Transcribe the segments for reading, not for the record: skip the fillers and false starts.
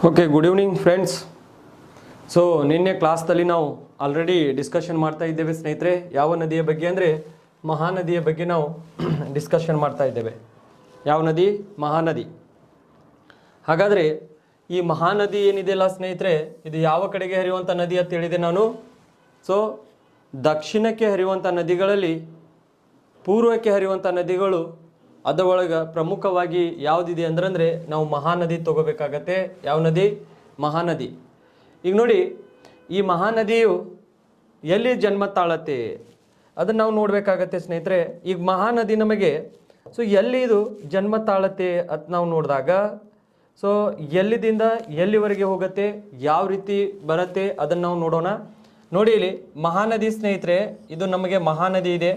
Okay, good evening friends. So ನಿನ್ನೆ ಕ್ಲಾಸ್ದಲ್ಲಿ ನಾವು already discussion ಮಾಡ್ತಾ ಇದ್ದೇವೆ ಸ್ನೇಹಿತರೆ. ಯಾವ ನದಿಯ ಬಗ್ಗೆ ಅಂದರೆ ಮಹಾನದಿಯ ಬಗ್ಗೆ ನಾವು ಡಿಸ್ಕಷನ್ ಮಾಡ್ತಾ ಇದ್ದೇವೆ. ಯಾವ ನದಿ? ಮಹಾನದಿ. ಹಾಗಾದರೆ ಈ ಮಹಾನದಿ ಏನಿದೆಯಲ್ಲ ಸ್ನೇಹಿತರೆ, ಇದು ಯಾವ ಕಡೆಗೆ ಹರಿಯುವಂಥ ನದಿ ಅಂತ ಹೇಳಿದೆ ನಾನು. ಸೊ ದಕ್ಷಿಣಕ್ಕೆ ಹರಿಯುವಂಥ ನದಿಗಳಲ್ಲಿ ಪೂರ್ವಕ್ಕೆ ಹರಿಯುವಂಥ ನದಿಗಳು ಅದರೊಳಗೆ ಪ್ರಮುಖವಾಗಿ ಯಾವುದಿದೆ ಅಂದ್ರೆ ನಾವು ಮಹಾನದಿ ತಗೋಬೇಕಾಗತ್ತೆ. ಯಾವ ನದಿ? ಮಹಾನದಿ. ಈಗ ನೋಡಿ, ಈ ಮಹಾನದಿಯು ಎಲ್ಲಿ ಜನ್ಮ ತಾಳತ್ತೆ ಅದನ್ನು ನಾವು ನೋಡಬೇಕಾಗತ್ತೆ ಸ್ನೇಹಿತರೆ. ಈಗ ಮಹಾನದಿ ನಮಗೆ ಸೊ ಎಲ್ಲಿ ಇದು ಜನ್ಮ ತಾಳತ್ತೆ ಅಂತ ನಾವು ನೋಡಿದಾಗ, ಸೊ ಎಲ್ಲಿದಿಂದ ಎಲ್ಲಿವರೆಗೆ ಹೋಗುತ್ತೆ, ಯಾವ ರೀತಿ ಬರುತ್ತೆ ಅದನ್ನು ನಾವು ನೋಡೋಣ. ನೋಡಿ, ಇಲ್ಲಿ ಮಹಾನದಿ ಸ್ನೇಹಿತರೆ, ಇದು ನಮಗೆ ಮಹಾನದಿ ಇದೆ.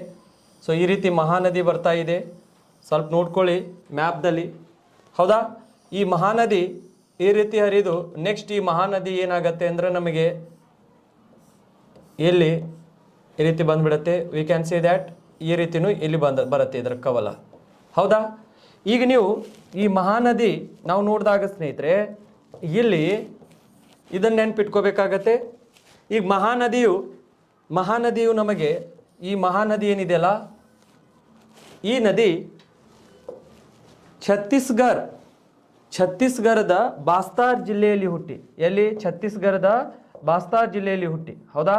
ಸೊ ಈ ರೀತಿ ಮಹಾನದಿ ಬರ್ತಾ ಇದೆ, ಸ್ವಲ್ಪ ನೋಡ್ಕೊಳ್ಳಿ ಮ್ಯಾಪ್ದಲ್ಲಿ. ಹೌದಾ? ಈ ಮಹಾನದಿ ಈ ರೀತಿ ಹರಿದು ನೆಕ್ಸ್ಟ್ ಈ ಮಹಾನದಿ ಏನಾಗತ್ತೆ ಅಂದರೆ ನಮಗೆ ಇಲ್ಲಿ ಈ ರೀತಿ ಬಂದ್ಬಿಡತ್ತೆ. ವಿ ಕ್ಯಾನ್ ಸೇ ದ್ಯಾಟ್ ಈ ರೀತಿನೂ ಇಲ್ಲಿ ಬರುತ್ತೆ ಇದರ ಕವಲ. ಹೌದಾ? ಈಗ ನೀವು ಈ ಮಹಾನದಿ ನಾವು ನೋಡಿದಾಗ ಸ್ನೇಹಿತರೆ, ಇಲ್ಲಿ ಇದನ್ನು ನೆನ್ಪಿಟ್ಕೋಬೇಕಾಗತ್ತೆ. ಈಗ ಮಹಾನದಿಯು ನಮಗೆ ಈ ಮಹಾನದಿ ಏನಿದೆಯಲ್ಲ, ಈ ನದಿ ಛತ್ತೀಸ್ಗಢದ ಬಾಸ್ತಾರ್ ಜಿಲ್ಲೆಯಲ್ಲಿ ಹುಟ್ಟಿ. ಎಲ್ಲಿ? ಛತ್ತೀಸ್ಗಢದ ಬಾಸ್ತಾರ್ ಜಿಲ್ಲೆಯಲ್ಲಿ ಹುಟ್ಟಿ. ಹೌದಾ?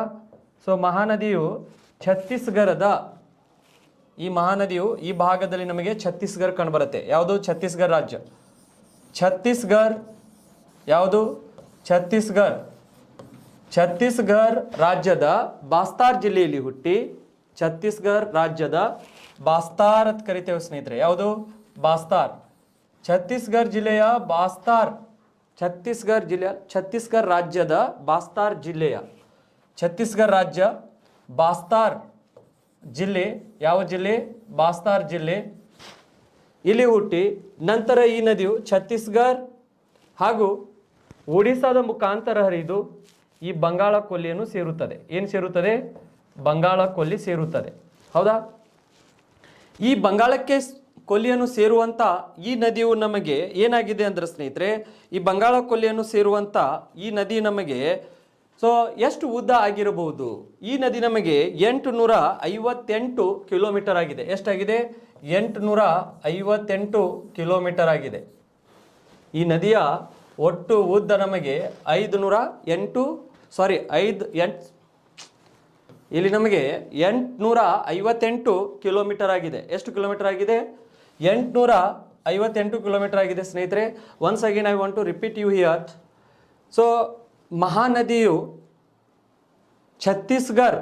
ಸೊ ಮಹಾನದಿಯು ಛತ್ತೀಸ್ಗಢದ ಈ ಮಹಾನದಿಯು ಈ ಭಾಗದಲ್ಲಿ ನಮಗೆ ಛತ್ತೀಸ್ಗಢ ಕಂಡುಬರುತ್ತೆ. ಯಾವುದು? ಛತ್ತೀಸ್ಗಢ ರಾಜ್ಯ. ಯಾವುದು? ಛತ್ತೀಸ್ಗಢ ರಾಜ್ಯದ ಬಾಸ್ತಾರ್ ಜಿಲ್ಲೆಯಲ್ಲಿ ಹುಟ್ಟಿ. ಛತ್ತೀಸ್ಗಢ ರಾಜ್ಯದ ಬಾಸ್ತಾರ್ ಅಂತ ಕರಿತೇವೆ ಸ್ನೇಹಿತರೆ. ಯಾವುದು? ಬಾಸ್ತಾರ್. ಛತ್ತೀಸ್ಗಢ ರಾಜ್ಯದ ಬಾಸ್ತಾರ್ ಜಿಲ್ಲೆಯ ಛತ್ತೀಸ್ಗಢ ರಾಜ್ಯ ಬಾಸ್ತಾರ್ ಜಿಲ್ಲೆ. ಯಾವ ಜಿಲ್ಲೆ? ಬಾಸ್ತಾರ್ ಜಿಲ್ಲೆ. ಇಲ್ಲಿ ಹುಟ್ಟಿ ನಂತರ ಈ ನದಿಯು ಛತ್ತೀಸ್ಗಢ ಹಾಗೂ ಒಡಿಸ್ಸಾದ ಮುಖಾಂತರ ಹರಿದು ಈ ಬಂಗಾಳ ಕೊಲ್ಲಿಯನ್ನು ಸೇರುತ್ತದೆ. ಏನು ಸೇರುತ್ತದೆ? ಬಂಗಾಳ ಕೊಲ್ಲಿ ಸೇರುತ್ತದೆ. ಹೌದಾ? ಈ ಬಂಗಾಳಕ್ಕೆ ಕೊಲ್ಲಿಯನ್ನು ಸೇರುವಂಥ ಈ ನದಿಯು ನಮಗೆ ಏನಾಗಿದೆ ಅಂದ್ರೆ ಸ್ನೇಹಿತರೆ, ಈ ಬಂಗಾಳ ಕೊಲ್ಲಿಯನ್ನು ಸೇರುವಂಥ ಈ ನದಿ ನಮಗೆ ಸೊ ಎಷ್ಟು ಉದ್ದ ಆಗಿರಬಹುದು? ಈ ನದಿ ನಮಗೆ 858 ಕಿಲೋಮೀಟರ್ ಆಗಿದೆ. ಎಷ್ಟಾಗಿದೆ? 858 ಕಿಲೋಮೀಟರ್ ಆಗಿದೆ. ಈ ನದಿಯ ಒಟ್ಟು ಉದ್ದ ನಮಗೆ 858 ಕಿಲೋಮೀಟರ್ ಆಗಿದೆ. ಎಷ್ಟು ಕಿಲೋಮೀಟರ್ ಆಗಿದೆ? 858 ಕಿಲೋಮೀಟರ್ ಆಗಿದೆ ಸ್ನೇಹಿತರೆ. Once again I want to repeat you here. So ಮಹಾನದಿಯು ಛತ್ತೀಸ್ಗಢ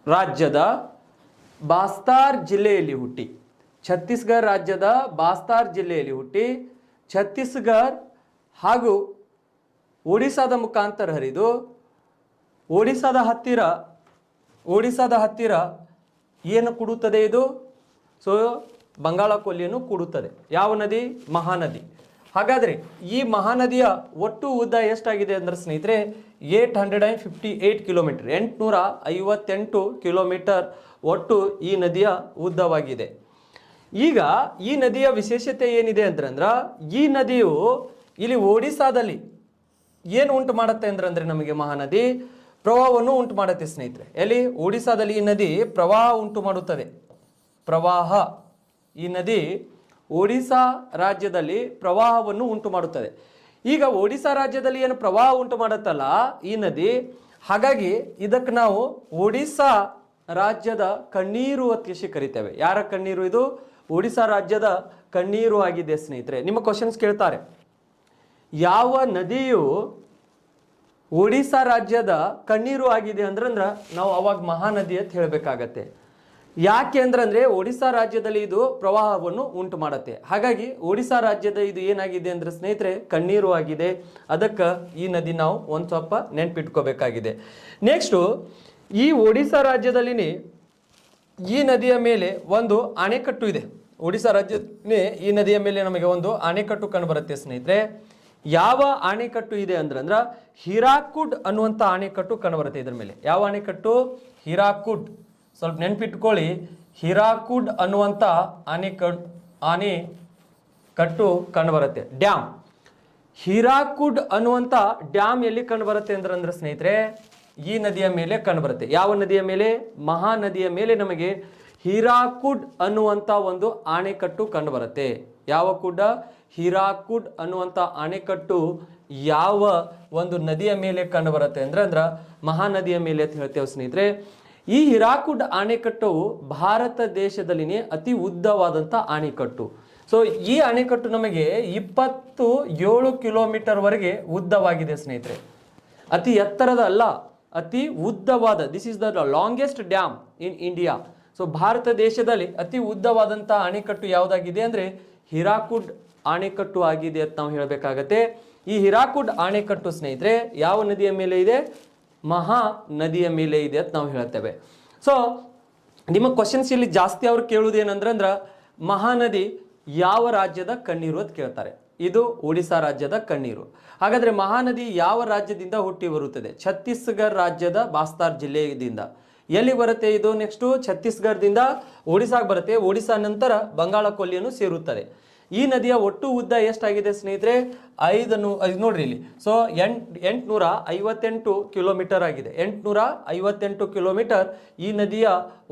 ರಾಜ್ಯದ ಬಾಸ್ತಾರ್ ಜಿಲ್ಲೆಯಲ್ಲಿ ಹುಟ್ಟಿ. ಛತ್ತೀಸ್ಗಢ ಹಾಗೂ ಒಡಿಸ್ಸಾದ ಮುಖಾಂತರ ಹರಿದು ಒಡಿಸ್ಸಾದ ಹತ್ತಿರ ಏನು ಕೂಡುತ್ತದೆ ಇದು? ಸೊ ಬಂಗಾಳ ಕೊಲ್ಲಿಯನ್ನು ಕೂಡುತ್ತದೆ. ಯಾವ ನದಿ? ಮಹಾನದಿ. ಹಾಗಾದರೆ ಈ ಮಹಾನದಿಯ ಒಟ್ಟು ಉದ್ದ ಎಷ್ಟಾಗಿದೆ ಅಂದ್ರೆ ಸ್ನೇಹಿತರೆ, 858 ಕಿಲೋಮೀಟರ್. 858 ಕಿಲೋಮೀಟರ್ ಒಟ್ಟು ಈ ನದಿಯ ಉದ್ದವಾಗಿದೆ. ಈಗ ಈ ನದಿಯ ವಿಶೇಷತೆ ಏನಿದೆ ಅಂದ್ರೆ ಈ ನದಿಯು ಇಲ್ಲಿ ಒಡಿಸ್ಸಾದಲ್ಲಿ ಏನು ಉಂಟು ಮಾಡುತ್ತೆ ಅಂದ್ರೆ ನಮಗೆ ಮಹಾನದಿ ಪ್ರವಾಹವನ್ನು ಉಂಟು ಮಾಡುತ್ತೆ ಸ್ನೇಹಿತರೆ. ಎಲ್ಲಿ? ಒಡಿಸ್ಸಾದಲ್ಲಿ ಈ ನದಿ ಪ್ರವಾಹ ಉಂಟು ಮಾಡುತ್ತದೆ. ಈ ನದಿ ಒಡಿಸ್ಸಾ ರಾಜ್ಯದಲ್ಲಿ ಪ್ರವಾಹವನ್ನು ಉಂಟು ಮಾಡುತ್ತದೆ. ಈಗ ಒಡಿಸ್ಸಾ ರಾಜ್ಯದಲ್ಲಿ ಏನು ಪ್ರವಾಹ ಉಂಟು ಮಾಡುತ್ತಲ್ಲ ಈ ನದಿ, ಹಾಗಾಗಿ ಇದಕ್ಕೆ ನಾವು ಒಡಿಸ್ಸಾ ರಾಜ್ಯದ ಕಣ್ಣೀರು ಅಂತ ಕರಿತೇವೆ. ಯಾರ ಕಣ್ಣೀರು ಇದು? ಒಡಿಸ್ಸಾ ರಾಜ್ಯದ ಕಣ್ಣೀರು ಆಗಿದೆ ಸ್ನೇಹಿತರೆ. ನಿಮ್ಮ ಕ್ವಶನ್ಸ್ ಕೇಳ್ತಾರೆ, ಯಾವ ನದಿಯು ಒಡಿಸ್ಸಾ ರಾಜ್ಯದ ಕಣ್ಣೀರು ಆಗಿದೆ ಅಂದ್ರೆ ನಾವು ಅವಾಗ ಮಹಾನದಿ ಅಂತ ಹೇಳಬೇಕಾಗತ್ತೆ. ಯಾಕೆ ಅಂದ್ರೆ ಒಡಿಸ್ಸಾ ರಾಜ್ಯದಲ್ಲಿ ಇದು ಪ್ರವಾಹವನ್ನು ಉಂಟು ಮಾಡುತ್ತೆ. ಹಾಗಾಗಿ ಒಡಿಸ್ಸಾ ರಾಜ್ಯದ ಇದು ಏನಾಗಿದೆ ಅಂದ್ರೆ ಸ್ನೇಹಿತರೆ ಕಣ್ಣೀರು ಆಗಿದೆ. ಅದಕ್ಕೆ ಈ ನದಿ ನಾವು ಒಂದು ಸ್ವಲ್ಪ ನೆನ್ಪಿಟ್ಕೋಬೇಕಾಗಿದೆ. ನೆಕ್ಸ್ಟು ಈ ಒಡಿಸ್ಸಾ ರಾಜ್ಯದಲ್ಲಿ ಈ ನದಿಯ ಮೇಲೆ ಒಂದು ಅಣೆಕಟ್ಟು ಇದೆ. ಒಡಿಸ್ಸಾ ರಾಜ್ಯದಲ್ಲಿ ಈ ನದಿಯ ಮೇಲೆ ನಮಗೆ ಒಂದು ಅಣೆಕಟ್ಟು ಕಂಡು ಬರುತ್ತೆ ಸ್ನೇಹಿತರೆ. ಯಾವ ಅಣೆಕಟ್ಟು ಇದೆ ಅಂದ್ರೆ ಹಿರಾಕುಡ್ ಅನ್ನುವಂಥ ಅಣೆಕಟ್ಟು ಕಂಡು ಬರುತ್ತೆ ಇದ್ರ ಮೇಲೆ. ಯಾವ ಅಣೆಕಟ್ಟು? ಹಿರಾಕುಡ್. ಸ್ವಲ್ಪ ನೆನ್ಪಿಟ್ಕೊಳ್ಳಿ, ಹಿರಾಕುಡ್ ಅನ್ನುವಂಥ ಅಣೆಕಟ್ಟು ಕಂಡು ಬರುತ್ತೆ. ಡ್ಯಾಮ್. ಹಿರಾಕುಡ್ ಅನ್ನುವಂಥ ಡ್ಯಾಮ್ ಎಲ್ಲಿ ಕಂಡು ಬರುತ್ತೆ ಅಂದ್ರೆ ಸ್ನೇಹಿತರೆ ಈ ನದಿಯ ಮೇಲೆ ಕಂಡು ಬರುತ್ತೆ. ಯಾವ ನದಿಯ ಮೇಲೆ? ಮಹಾನದಿಯ ಮೇಲೆ ನಮಗೆ ಹಿರಾಕುಡ್ ಅನ್ನುವಂಥ ಒಂದು ಅಣೆಕಟ್ಟು ಕಂಡು ಬರುತ್ತೆ. ಯಾವ ಕುಡ್ಡ? ಹಿರಾಕುಡ್ ಅನ್ನುವಂಥ ಅಣೆಕಟ್ಟು ಯಾವ ಒಂದು ನದಿಯ ಮೇಲೆ ಕಂಡು ಬರುತ್ತೆ ಅಂದ್ರೆ ಮಹಾನದಿಯ ಮೇಲೆ ಅಂತ ಹೇಳ್ತೇವೆ ಸ್ನೇಹಿತರೆ. ಈ ಹಿರಾಕುಡ್ ಅಣೆಕಟ್ಟು ಭಾರತ ದೇಶದಲ್ಲಿನೇ ಅತಿ ಉದ್ದವಾದಂಥ ಅಣೆಕಟ್ಟು. ಸೊ ಈ ಅಣೆಕಟ್ಟು ನಮಗೆ 27 ಕಿಲೋಮೀಟರ್ ವರೆಗೆ ಉದ್ದವಾಗಿದೆ ಸ್ನೇಹಿತರೆ. ಅತಿ ಎತ್ತರದ ಅಲ್ಲ, ಅತಿ ಉದ್ದವಾದ. This is the longest dam in India. So Bharat ದೇಶದಲ್ಲಿ ಅತಿ ಉದ್ದವಾದಂಥ ಅಣೆಕಟ್ಟು ಯಾವುದಾಗಿದೆ ಅಂದರೆ ಹಿರಾಕುಡ್ ಅಣೆಕಟ್ಟು ಆಗಿದೆ ಅಂತ ನಾವು ಹೇಳಬೇಕಾಗತ್ತೆ. ಈ ಹಿರಾಕುಡ್ ಅಣೆಕಟ್ಟು ಸ್ನೇಹಿತರೆ ಯಾವ ನದಿಯ ಮೇಲೆ ಇದೆ? ಮಹಾ ನದಿಯ ಮೇಲೆ ಇದೆ ಅಂತ ನಾವು ಹೇಳ್ತೇವೆ. ಸೊ ನಿಮ್ಮ ಕ್ವಶನ್ಸ್ ಇಲ್ಲಿ ಜಾಸ್ತಿ ಅವ್ರು ಕೇಳುವುದು ಏನಂದ್ರೆ ಮಹಾನದಿ ಯಾವ ರಾಜ್ಯದ ಕಣ್ಣೀರು ಅಂತ ಕೇಳ್ತಾರೆ. ಇದು ಒಡಿಶಾ ರಾಜ್ಯದ ಕಣ್ಣೀರು. ಹಾಗಾದ್ರೆ ಮಹಾನದಿ ಯಾವ ರಾಜ್ಯದಿಂದ ಹುಟ್ಟಿ ಬರುತ್ತದೆ? ಛತ್ತೀಸ್ಗಢ ರಾಜ್ಯದ ಬಾಸ್ತಾರ್ ಜಿಲ್ಲೆಯಿಂದ. ಎಲ್ಲಿ ಬರುತ್ತೆ ಇದು? ನೆಕ್ಸ್ಟ್ ಛತ್ತೀಸ್ಗಢದಿಂದ ಒಡಿಶಾಗೆ ಬರುತ್ತೆ. ಒಡಿಶಾ ನಂತರ ಬಂಗಾಳ ಕೊಲ್ಲಿಯನ್ನು ಸೇರುತ್ತದೆ. ಈ ನದಿಯ ಒಟ್ಟು ಉದ್ದ ಎಷ್ಟಾಗಿದೆ ಸ್ನೇಹಿತರೆ? 5 ನೋಡ್ರಿ ಇಲ್ಲಿ. ಸೊ 858 ಕಿಲೋಮೀಟರ್ ಆಗಿದೆ. 858 ಕಿಲೋಮೀಟರ್ ಈ ನದಿಯ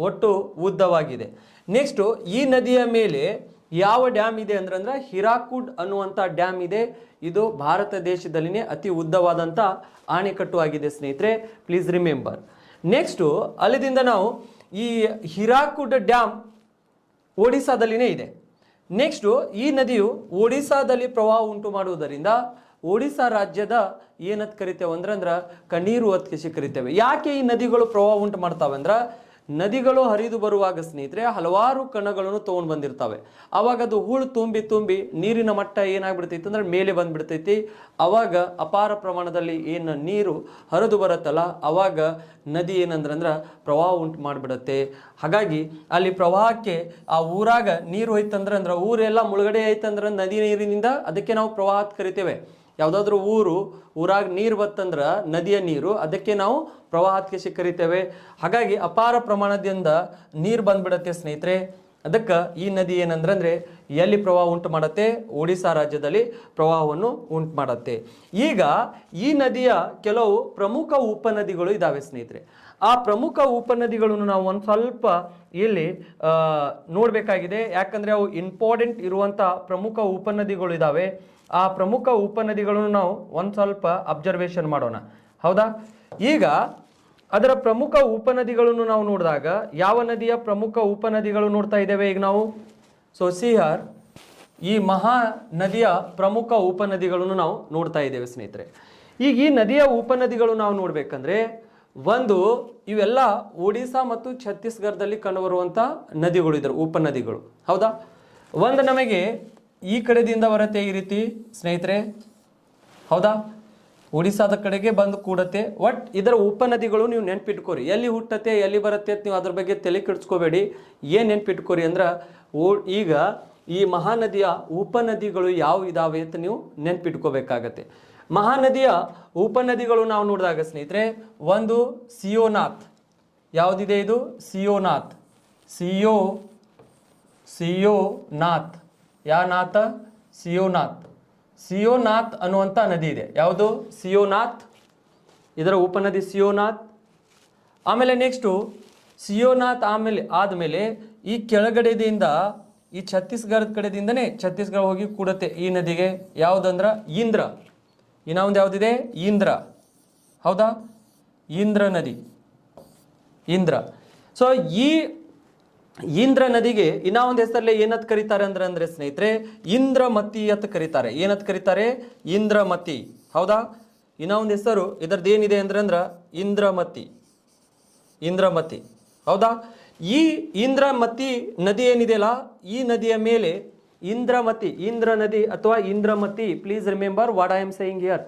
ಒಟ್ಟು ಉದ್ದವಾಗಿದೆ. ನೆಕ್ಸ್ಟ್ ಈ ನದಿಯ ಮೇಲೆ ಯಾವ ಡ್ಯಾಮ್ ಇದೆ ಅಂದ್ರೆ ಹಿರಾಕುಡ್ ಅನ್ನುವಂಥ ಡ್ಯಾಮ್ ಇದೆ. ಇದು ಭಾರತ ದೇಶದಲ್ಲಿನೇ ಅತಿ ಉದ್ದವಾದಂಥ ಅಣೆಕಟ್ಟು ಆಗಿದೆ ಸ್ನೇಹಿತರೆ. Please remember. ನೆಕ್ಸ್ಟು ಅಲ್ಲಿಂದ ನಾವು ಈ ಹಿರಾಕುಡ್ ಡ್ಯಾಮ್ ಒಡಿಶಾದಲ್ಲಿನೇ ಇದೆ. ನೆಕ್ಸ್ಟು ಈ ನದಿಯು ಒಡಿಶಾದಲ್ಲಿ ಪ್ರವಾಹ ಉಂಟು ಮಾಡುವುದರಿಂದ ಒಡಿಶಾ ರಾಜ್ಯದ ಏನಂತ ಕರಿತೇವೆ ಅಂದ್ರೆ ಕಣ್ಣೀರು ಅಂತ ಕರಿತೇವೆ. ಯಾಕೆ ಈ ನದಿಗಳು ಪ್ರವಾಹ ಉಂಟು ಮಾಡ್ತಾವೆ ಅಂದ್ರೆ ನದಿಗಳು ಹರಿದು ಬರುವಾಗ ಸ್ನೇಹಿತರೆ ಹಲವಾರು ಕಣಗಳನ್ನು ತೊಗೊಂಡು ಬಂದಿರ್ತವೆ. ಅವಾಗ ಅದು ಹೂಳು ತುಂಬಿ ನೀರಿನ ಮಟ್ಟ ಏನಾಗ್ಬಿಡ್ತೈತಿ ಅಂದ್ರೆ ಮೇಲೆ ಬಂದ್ಬಿಡ್ತೈತಿ. ಅವಾಗ ಅಪಾರ ಪ್ರಮಾಣದಲ್ಲಿ ಏನು ನೀರು ಹರಿದು ಬರುತ್ತಲ್ಲ ಅವಾಗ ನದಿ ಏನಂದ್ರೆ ಪ್ರವಾಹ ಉಂಟು ಮಾಡಿಬಿಡುತ್ತೆ. ಹಾಗಾಗಿ ಅಲ್ಲಿ ಪ್ರವಾಹಕ್ಕೆ ಆ ಊರಾಗ ನೀರು ಹೋಯ್ತಂದ್ರೆ ಊರೆಲ್ಲ ಮುಳುಗಡೆ ಆಯ್ತಂದ್ರೆ ನದಿ ನೀರಿನಿಂದ ಅದಕ್ಕೆ ನಾವು ಪ್ರವಾಹ ಅಂತ ಕರಿತೇವೆ. ಯಾವುದಾದ್ರೂ ಊರಾಗ ನೀರು ಬತ್ತಂದ್ರೆ ನದಿಯ ನೀರು ಅದಕ್ಕೆ ನಾವು ಪ್ರವಾಹಕ್ಕೆ ಕರಿತೇವೆ. ಹಾಗಾಗಿ ಅಪಾರ ಪ್ರಮಾಣದಿಂದ ನೀರು ಬಂದ್ಬಿಡತ್ತೆ ಸ್ನೇಹಿತರೆ. ಅದಕ್ಕೆ ಈ ನದಿ ಏನಂದ್ರೆ ಎಲ್ಲಿ ಪ್ರವಾಹ ಉಂಟು ಮಾಡುತ್ತೆ? ಒಡಿಶಾ ರಾಜ್ಯದಲ್ಲಿ ಪ್ರವಾಹವನ್ನು ಉಂಟು ಮಾಡುತ್ತೆ. ಈಗ ಈ ನದಿಯ ಕೆಲವು ಪ್ರಮುಖ ಉಪನದಿಗಳು ಇದ್ದಾವೆ ಸ್ನೇಹಿತರೆ. ಆ ಪ್ರಮುಖ ಉಪನದಿಗಳನ್ನು ನಾವು ಒಂದು ಸ್ವಲ್ಪ ಇಲ್ಲಿ ನೋಡಬೇಕಾಗಿದೆ. ಯಾಕಂದರೆ ಅವು ಇಂಪಾರ್ಟೆಂಟ್ ಇರುವಂಥ ಪ್ರಮುಖ ಉಪನದಿಗಳು ಇದ್ದಾವೆ. ಆ ಪ್ರಮುಖ ಉಪನದಿಗಳನ್ನು ನಾವು ಒಂದು ಸ್ವಲ್ಪ ಅಬ್ಸರ್ವೇಷನ್ ಮಾಡೋಣ. ಹೌದಾ? ಈಗ ಅದರ ಪ್ರಮುಖ ಉಪನದಿಗಳನ್ನು ನಾವು ನೋಡಿದಾಗ ಯಾವ ನದಿಯ ಪ್ರಮುಖ ಉಪನದಿಗಳು ನೋಡ್ತಾ ಇದ್ದೇವೆ ಈಗ ನಾವು? ಸೊ ಸಿಆರ್ ಈ ಮಹಾ ನದಿಯ ಪ್ರಮುಖ ಉಪನದಿಗಳನ್ನು ನಾವು ನೋಡ್ತಾ ಇದ್ದೇವೆ ಸ್ನೇಹಿತರೆ. ಈಗ ಈ ನದಿಯ ಉಪನದಿಗಳು ನಾವು ನೋಡ್ಬೇಕಂದ್ರೆ ಒಂದು ಇವೆಲ್ಲ ಒಡಿಶಾ ಮತ್ತು ಛತ್ತೀಸ್ಗಢದಲ್ಲಿ ಕಂಡುಬರುವಂಥ ನದಿಗಳು ಇದರ ಉಪನದಿಗಳು. ಹೌದಾ? ಒಂದು ನಮಗೆ ಈ ಕಡೆದಿಂದ ಬರುತ್ತೆ ಈ ರೀತಿ ಸ್ನೇಹಿತರೆ. ಹೌದಾ? ಒಡಿಶಾದ ಕಡೆಗೆ ಬಂದು ಕೂಡತ್ತೆ. ಒಟ್ ಇದರ ಉಪನದಿಗಳು ನೀವು ನೆನ್ಪಿಟ್ಕೋರಿ. ಎಲ್ಲಿ ಹುಟ್ಟತ್ತೆ ಎಲ್ಲಿ ಬರುತ್ತೆ ಅಂತ ನೀವು ಅದ್ರ ಬಗ್ಗೆ ತಲೆ ಕೆಡಿಸ್ಕೋಬೇಡಿ. ಏನು ನೆನ್ಪಿಟ್ಕೋರಿ ಅಂದ್ರೆ ಈಗ ಈ ಮಹಾನದಿಯ ಉಪನದಿಗಳು ಯಾವ ಇದಾವೆ ಅಂತ ನೀವು ನೆನ್ಪಿಟ್ಕೋಬೇಕಾಗತ್ತೆ. ಮಹಾನದಿಯ ಉಪನದಿಗಳು ನಾವು ನೋಡಿದಾಗ ಸ್ನೇಹಿತರೆ ಒಂದು ಸಿಯೋನಾಥ್. ಯಾವುದಿದೆ ಇದು? ಸಿಯೋನಾಥ್. ಸಿಯೋನಾಥ್. ಯಾವ ನಾಥ? ಸಿಯೋನಾಥ್. ಸಿಯೋನಾಥ್ ಅನ್ನುವಂಥ ನದಿ ಇದೆ. ಯಾವುದು? ಸಿಯೋನಾಥ್. ಇದರ ಉಪನದಿ ಸಿಯೋನಾಥ್. ಆಮೇಲೆ ನೆಕ್ಸ್ಟು ಸಿಯೋನಾಥ್ ಆದಮೇಲೆ ಈ ಕೆಳಗಡೆದಿಂದ ಈ ಛತ್ತೀಸ್ಗಢದ ಕಡೆದಿಂದನೇ ಛತ್ತೀಸ್ಗಢ ಹೋಗಿ ಕೂಡತ್ತೆ ಈ ನದಿಗೆ. ಯಾವುದಂದ್ರೆ ಇಂದ್ರ. ಇನ್ನೊಂದು ಯಾವುದಿದೆ? ಇಂದ್ರ. ಹೌದಾ? ಇಂದ್ರ ನದಿ. ಇಂದ್ರ. ಸೊ ಈ ಇಂದ್ರ ನದಿಗೆ ಇನ್ನ ಒಂದು ಹೆಸರಲ್ಲಿ ಏನಂತ ಕರೀತಾರೆ ಅಂದ್ರೆ ಸ್ನೇಹಿತರೆ ಇಂದ್ರಮತಿ ಅಂತ ಕರೀತಾರೆ. ಏನಂತ ಕರೀತಾರೆ? ಇಂದ್ರಮತಿ. ಹೌದಾ? ಇನ್ನ ಒಂದು ಹೆಸರು ಇದರದ್ದು ಏನಿದೆ ಅಂದ್ರೆ ಇಂದ್ರಮತಿ. ಇಂದ್ರಮತಿ. ಹೌದಾ? ಈ ಇಂದ್ರಮತಿ ನದಿ ಏನಿದೆಯಲ್ಲ ಈ ನದಿಯ ಮೇಲೆ ಇಂದ್ರಮತಿ, ಇಂದ್ರ ನದಿ ಅಥವಾ Indramati, please remember what I am saying here.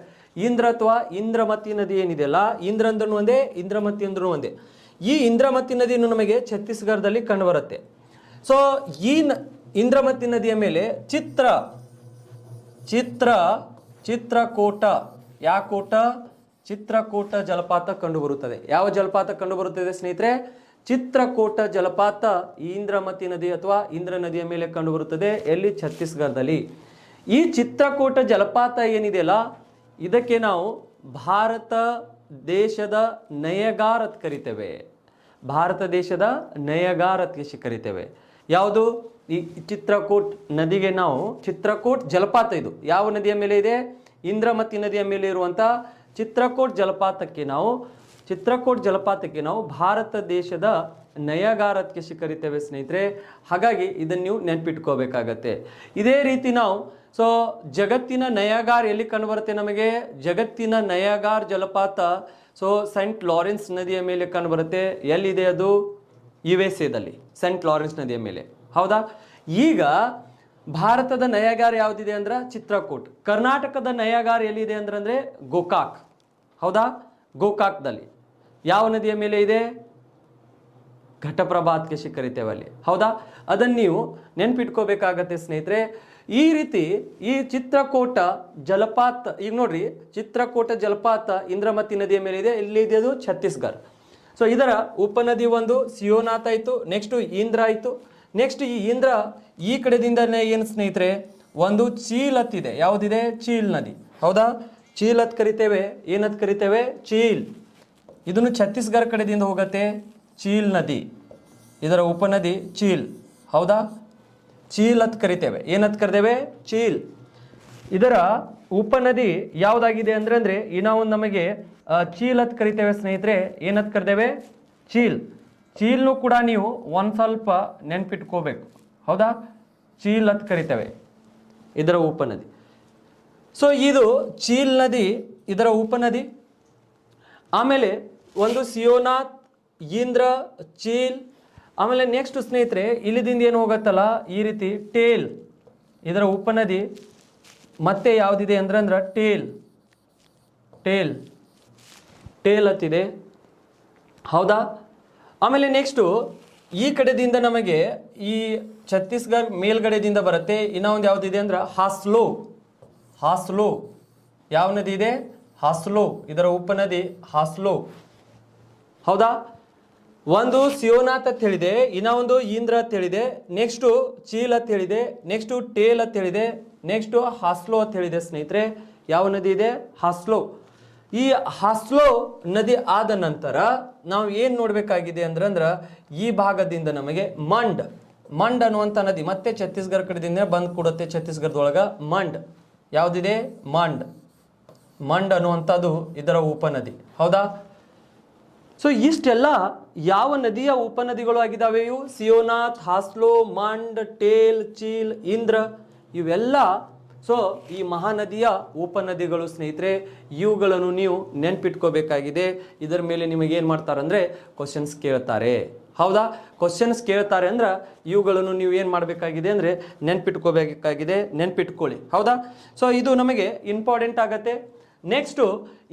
Indra ಅಥವಾ ಇಂದ್ರಮತಿ ನದಿ ಏನಿದೆಯಲ್ಲ, ಇಂದ್ರ ಅಂದ್ರೂ ಒಂದೇ, ಇಂದ್ರಮತಿ ಅಂದ್ರೂ ಒಂದೇ. ಈ ಇಂದ್ರಮತಿ ನದಿಯನ್ನು ನಮಗೆ ಛತ್ತೀಸ್ಗಢದಲ್ಲಿ ಕಂಡುಬರುತ್ತೆ. ಸೊ ಈ ಇಂದ್ರಮತಿ ನದಿಯ ಮೇಲೆ ಚಿತ್ರಕೂಟ, ಯಾವ ಕೋಟ? ಚಿತ್ರಕೂಟ ಜಲಪಾತ ಕಂಡುಬರುತ್ತದೆ. ಯಾವ ಜಲಪಾತ ಕಂಡುಬರುತ್ತದೆ ಸ್ನೇಹಿತರೆ? ಚಿತ್ರಕೂಟ ಜಲಪಾತ ಈ ಇಂದ್ರಮತಿ ನದಿ ಅಥವಾ ಇಂದ್ರ ನದಿಯ ಮೇಲೆ ಕಂಡುಬರುತ್ತದೆ. ಎಲ್ಲಿ? ಛತ್ತೀಸ್ಗಢದಲ್ಲಿ. ಈ ಚಿತ್ರಕೂಟ ಜಲಪಾತ ಏನಿದೆಯಲ್ಲ ಇದಕ್ಕೆ ನಾವು ಭಾರತ ದೇಶದ ನಯಗಾರ್ ಅಂತ ಕರಿತೇವೆ. ಭಾರತ ದೇಶದ ನಯಗಾರ್ ಅಂತ ಕರಿತೇವೆ. ಯಾವುದು ಈ ಚಿತ್ರಕೂಟ್ ನದಿಗೆ ನಾವು ಚಿತ್ರಕೂಟ್ ಜಲಪಾತ, ಇದು ಯಾವ ನದಿಯ ಮೇಲೆ ಇದೆ? ಇಂದ್ರಮತಿ ನದಿಯ ಮೇಲೆ ಇರುವಂಥ ಚಿತ್ರಕೂಟ್ ಜಲಪಾತಕ್ಕೆ ನಾವು ಭಾರತ ದೇಶದ ನಯಗಾರ್ ಅಂತ ಕರಿತೇವೆ ಸ್ನೇಹಿತರೆ. ಹಾಗಾಗಿ ಇದನ್ನು ನೀವು ನೆನ್ಪಿಟ್ಕೋಬೇಕಾಗತ್ತೆ. ಇದೇ ರೀತಿ ನಾವು ಜಗತ್ತಿನ ನಯಗಾರ್ ಎಲ್ಲಿ ಕಂಡುಬರುತ್ತೆ ನಮಗೆ? ಜಗತ್ತಿನ ನಯಗಾರ್ ಜಲಪಾತ ಸೆಂಟ್ ಲಾರೆನ್ಸ್ ನದಿಯ ಮೇಲೆ ಕಂಡುಬರುತ್ತೆ. ಎಲ್ಲಿದೆ ಅದು? USA ಸೆಂಟ್ ಲಾರೆನ್ಸ್ ನದಿಯ ಮೇಲೆ. ಹೌದಾ? ಈಗ ಭಾರತದ ನಯಗಾರ್ ಯಾವುದಿದೆ ಅಂದ್ರೆ ಚಿತ್ರಕೂಟ್. ಕರ್ನಾಟಕದ ನಯಗಾರ್ ಎಲ್ಲಿದೆ ಅಂದ್ರೆ ಗೋಕಾಕ್. ಹೌದಾ? ಗೋಕಾಕ್ದಲ್ಲಿ ಯಾವ ನದಿಯ ಮೇಲೆ ಇದೆ? ಘಟಪ್ರಭಾ ಅಂತ ಕರಿತೇವೆ ಅಲ್ಲಿ. ಹೌದಾ? ಅದನ್ನು ನೀವು ನೆನ್ಪಿಟ್ಕೋಬೇಕಾಗತ್ತೆ ಸ್ನೇಹಿತರೆ. ಈ ರೀತಿ ಈ ಚಿತ್ರಕೂಟ ಜಲಪಾತ, ಈಗ ನೋಡ್ರಿ, ಚಿತ್ರಕೂಟ ಜಲಪಾತ ಇಂದ್ರಮತಿ ನದಿಯ ಮೇಲೆ ಇದೆ. ಎಲ್ಲಿದೆ ಅದು? ಛತ್ತೀಸ್ಗಢ. ಇದರ ಉಪನದಿ ಒಂದು ಸಿಯೋನಾಥ್ ಆಯಿತು, ನೆಕ್ಸ್ಟ್ ಇಂದ್ರ ಆಯಿತು. ನೆಕ್ಸ್ಟ್ ಈ ಇಂದ್ರ ಈ ಕಡೆದಿಂದನೇ ಏನು ಸ್ನೇಹಿತರೆ, ಒಂದು ಚೀಲ್ ಹತ್ತಿದೆ. ಯಾವುದಿದೆ? ಚೀಲ್ ನದಿ. ಹೌದಾ? ಚೀಲ್ ಹತ್ ಕರಿತೇವೆ. ಏನತ್ ಕರಿತೇವೆ? ಚೀಲ್. ಇದನ್ನು ಛತ್ತೀಸ್ಗಢ ಕಡೆದಿಂದ ಹೋಗತ್ತೆ. ಚೀಲ್ ನದಿ, ಇದರ ಉಪನದಿ ಚೀಲ್. ಹೌದಾ? ಚೀಲ್ ಹತ್ ಕರಿತೇವೆ. ಏನತ್ ಕರಿತೇವೆ? ಚೀಲ್. ಇದರ ಉಪನದಿ ಯಾವುದಾಗಿದೆ ಅಂದ್ರೆ ಇನ್ನ ಒಂದು ನಮಗೆ ಚೀಲ್ ಹತ್ ಕರಿತೇವೆ ಸ್ನೇಹಿತರೆ. ಏನತ್ ಕರಿತೇವೆ? ಚೀಲ್. ಚೀಲ್ನು ಕೂಡ ನೀವು ಒಂದು ಸ್ವಲ್ಪ ನೆನ್ಪಿಟ್ಕೋಬೇಕು. ಹೌದಾ? ಚೀಲ್ ಹತ್ ಕರಿತೇವೆ ಇದರ ಉಪನದಿ. ಇದು ಚೀಲ್ ನದಿ, ಇದರ ಉಪನದಿ. ಆಮೇಲೆ ಒಂದು ಸಿಯೋನಾಥ್, ಇಂದ್ರ, ಚೀಲ್. ಆಮೇಲೆ ನೆಕ್ಸ್ಟ್ ಸ್ನೇಹಿತರೆ ಇಲ್ಲಿದಿಂದ ಏನು ಹೋಗತ್ತಲ್ಲ ಈ ರೀತಿ ಟೇಲ್, ಇದರ ಉಪನದಿ. ಮತ್ತೆ ಯಾವುದಿದೆ ಅಂದ್ರೆ ಟೇಲ್ ಹತ್ತಿದೆ. ಹೌದಾ? ಆಮೇಲೆ ನೆಕ್ಸ್ಟು ಈ ಕಡೆದಿಂದ ನಮಗೆ ಈ ಛತ್ತೀಸ್ಗಢ ಮೇಲ್ಗಡೆದಿಂದ ಬರುತ್ತೆ. ಇನ್ನೂ ಒಂದು ಯಾವುದಿದೆ ಅಂದ್ರೆ ಹಾಸ್ಲೋ. ಯಾವ ನದಿ ಇದೆ? ಹಾಸ್ಲೋ. ಇದರ ಉಪನದಿ ಹಾಸ್ಲೋ. ಹೌದಾ? ಒಂದು ಸಿಯೋನಾಥ್ ಅಂತ ಹೇಳಿದೆ, ಇನ್ನೂ ಒಂದು ಇಂದ್ರ ಅಂತ ಹೇಳಿದೆ, ನೆಕ್ಸ್ಟು ಚೀಲ್ ಅಂತ ಹೇಳಿದೆ, ನೆಕ್ಸ್ಟು ಟೇಲ್ ಅಂತ ಹೇಳಿದೆ, ನೆಕ್ಸ್ಟು ಹಾಸ್ಲೋ ಅಂತ ಹೇಳಿದೆ ಸ್ನೇಹಿತರೆ. ಯಾವ ನದಿ ಇದೆ? ಹಾಸ್ಲೋ. ಈ ಹಾಸ್ಲೋ ನದಿ ಆದ ನಂತರ ನಾವು ಏನು ನೋಡಬೇಕಾಗಿದೆ ಅಂದ್ರೆ ಈ ಭಾಗದಿಂದ ನಮಗೆ ಮಂಡ್ ಅನ್ನುವಂಥ ನದಿ ಮತ್ತೆ ಛತ್ತೀಸ್ಗಢ ಕಡೆದಿಂದ ಬಂದು ಕೊಡುತ್ತೆ. ಛತ್ತೀಸ್ಗಢದೊಳಗೆ ಯಾವುದಿದೆ? ಮಂಡ್ ಅನ್ನುವಂಥದ್ದು ಇದರ ಉಪನದಿ. ಹೌದಾ? ಇಷ್ಟೆಲ್ಲ ಯಾವ ನದಿಯ ಉಪನದಿಗಳು ಆಗಿದ್ದಾವೆ? ಇವು ಸಿಯೋನಾಥ್, ಹಾಸ್ಲೋ, ಮಂಡ್, ಟೇಲ್, ಚೀಲ್, ಇಂದ್ರ, ಇವೆಲ್ಲ ಈ ಮಹಾನದಿಯ ಉಪನದಿಗಳು ಸ್ನೇಹಿತರೆ. ಇವುಗಳನ್ನು ನೀವು ನೆನ್ಪಿಟ್ಕೋಬೇಕಾಗಿದೆ. ಇದರ ಮೇಲೆ ನಿಮಗೆ ಏನು ಮಾಡ್ತಾರೆ ಅಂದರೆ ಕ್ವಶನ್ಸ್ ಕೇಳ್ತಾರೆ. ಹೌದಾ? ಕ್ವಶನ್ಸ್ ಕೇಳ್ತಾರೆ ಅಂದ್ರೆ ಇವುಗಳನ್ನು ನೀವು ಏನು ಮಾಡಬೇಕಾಗಿದೆ ಅಂದರೆ ನೆನ್ಪಿಟ್ಕೋಬೇಕಾಗಿದೆ. ನೆನ್ಪಿಟ್ಕೊಳ್ಳಿ. ಹೌದಾ? ಇದು ನಮಗೆ ಇಂಪಾರ್ಟೆಂಟ್ ಆಗತ್ತೆ. ನೆಕ್ಸ್ಟು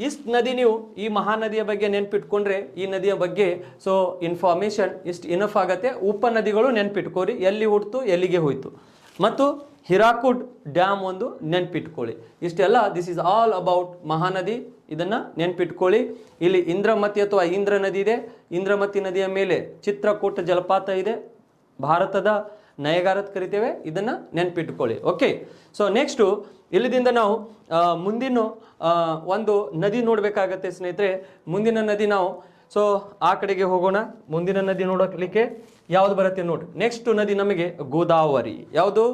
ಇಷ್ಟು ನದಿ ನೀವು ಈ ಮಹಾನದಿಯ ಬಗ್ಗೆ ನೆನ್ಪಿಟ್ಕೊಂಡ್ರೆ ಈ ನದಿಯ ಬಗ್ಗೆ ಇನ್ಫಾರ್ಮೇಷನ್ ಇಷ್ಟು ಇನಫ್ ಆಗತ್ತೆ. ಉಪನದಿಗಳು ನೆನ್ಪಿಟ್ಕೋರಿ, ಎಲ್ಲಿ ಹುಟ್ಟಿತು, ಎಲ್ಲಿಗೆ ಹೋಯ್ತು, ಮತ್ತು ಹಿರಾಕುಡ್ ಡ್ಯಾಮ್ ಒಂದು ನೆನ್ಪಿಟ್ಕೊಳ್ಳಿ. ಇಷ್ಟೆಲ್ಲ ದಿಸ್ ಈಸ್ ಆಲ್ ಅಬೌಟ್ ಮಹಾನದಿ. ಇದನ್ನು ನೆನ್ಪಿಟ್ಕೊಳ್ಳಿ. ಇಲ್ಲಿ ಇಂದ್ರಮತಿ ಅಥವಾ ಇಂದ್ರ ನದಿ ಇದೆ. ಇಂದ್ರಮತಿ ನದಿಯ ಮೇಲೆ ಚಿತ್ರಕೂಟ ಜಲಪಾತ ಇದೆ. ಭಾರತದ ನಯಗಾರ್ ಅಂತ ಕರಿತೇವೆ. ಇದನ್ನು ನೆನ್ಪಿಟ್ಕೊಳ್ಳಿ. ಓಕೆ. ನೆಕ್ಸ್ಟು ಇಲ್ಲಿದಿಂದ ನಾವು ಮುಂದಿನ ಒಂದು ನದಿ ನೋಡಬೇಕಾಗತ್ತೆ ಸ್ನೇಹಿತರೆ. ಮುಂದಿನ ನದಿ ನಾವು ಆ ಕಡೆಗೆ ಹೋಗೋಣ. ಮುಂದಿನ ನದಿ ನೋಡಲಿಕ್ಕೆ ಯಾವುದು ಬರುತ್ತೆ ನೋಡ್ರಿ. ನೆಕ್ಸ್ಟ್ ನದಿ ನಮಗೆ ಗೋದಾವರಿ. ಯಾವುದು?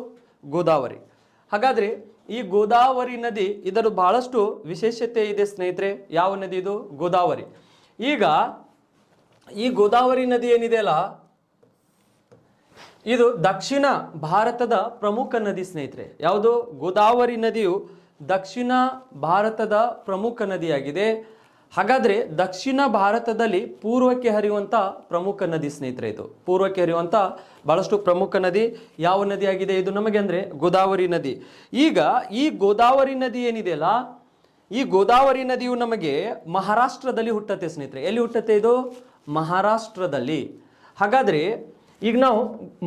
ಗೋದಾವರಿ. ಹಾಗಾದರೆ ಈ ಗೋದಾವರಿ ನದಿ ಇದರ ಬಹಳಷ್ಟು ವಿಶೇಷತೆ ಇದೆ ಸ್ನೇಹಿತರೆ. ಯಾವ ನದಿ ಇದು? ಗೋದಾವರಿ. ಈಗ ಈ ಗೋದಾವರಿ ನದಿ ಏನಿದೆ ಅಲ್ಲ, ಇದು ದಕ್ಷಿಣ ಭಾರತದ ಪ್ರಮುಖ ನದಿ ಸ್ನೇಹಿತರೆ. ಯಾವುದು? ಗೋದಾವರಿ ನದಿಯು ದಕ್ಷಿಣ ಭಾರತದ ಪ್ರಮುಖ ನದಿಯಾಗಿದೆ. ಹಾಗಾದರೆ ದಕ್ಷಿಣ ಭಾರತದಲ್ಲಿ ಪೂರ್ವಕ್ಕೆ ಹರಿಯುವಂಥ ಪ್ರಮುಖ ನದಿ ಸ್ನೇಹಿತರೆ. ಇದು ಪೂರ್ವಕ್ಕೆ ಹರಿಯುವಂಥ ಬಹಳಷ್ಟು ಪ್ರಮುಖ ನದಿ. ಯಾವ ನದಿ ಆಗಿದೆ ಇದು ನಮಗೆ ಅಂದರೆ ಗೋದಾವರಿ ನದಿ. ಈಗ ಈ ಗೋದಾವರಿ ನದಿ ಏನಿದೆಯಲ್ಲ, ಈ ಗೋದಾವರಿ ನದಿಯು ನಮಗೆ ಮಹಾರಾಷ್ಟ್ರದಲ್ಲಿ ಹುಟ್ಟುತ್ತೆ ಸ್ನೇಹಿತರೆ. ಎಲ್ಲಿ ಹುಟ್ಟುತ್ತೆ ಇದು? ಮಹಾರಾಷ್ಟ್ರದಲ್ಲಿ. ಹಾಗಾದರೆ ಈಗ ನಾವು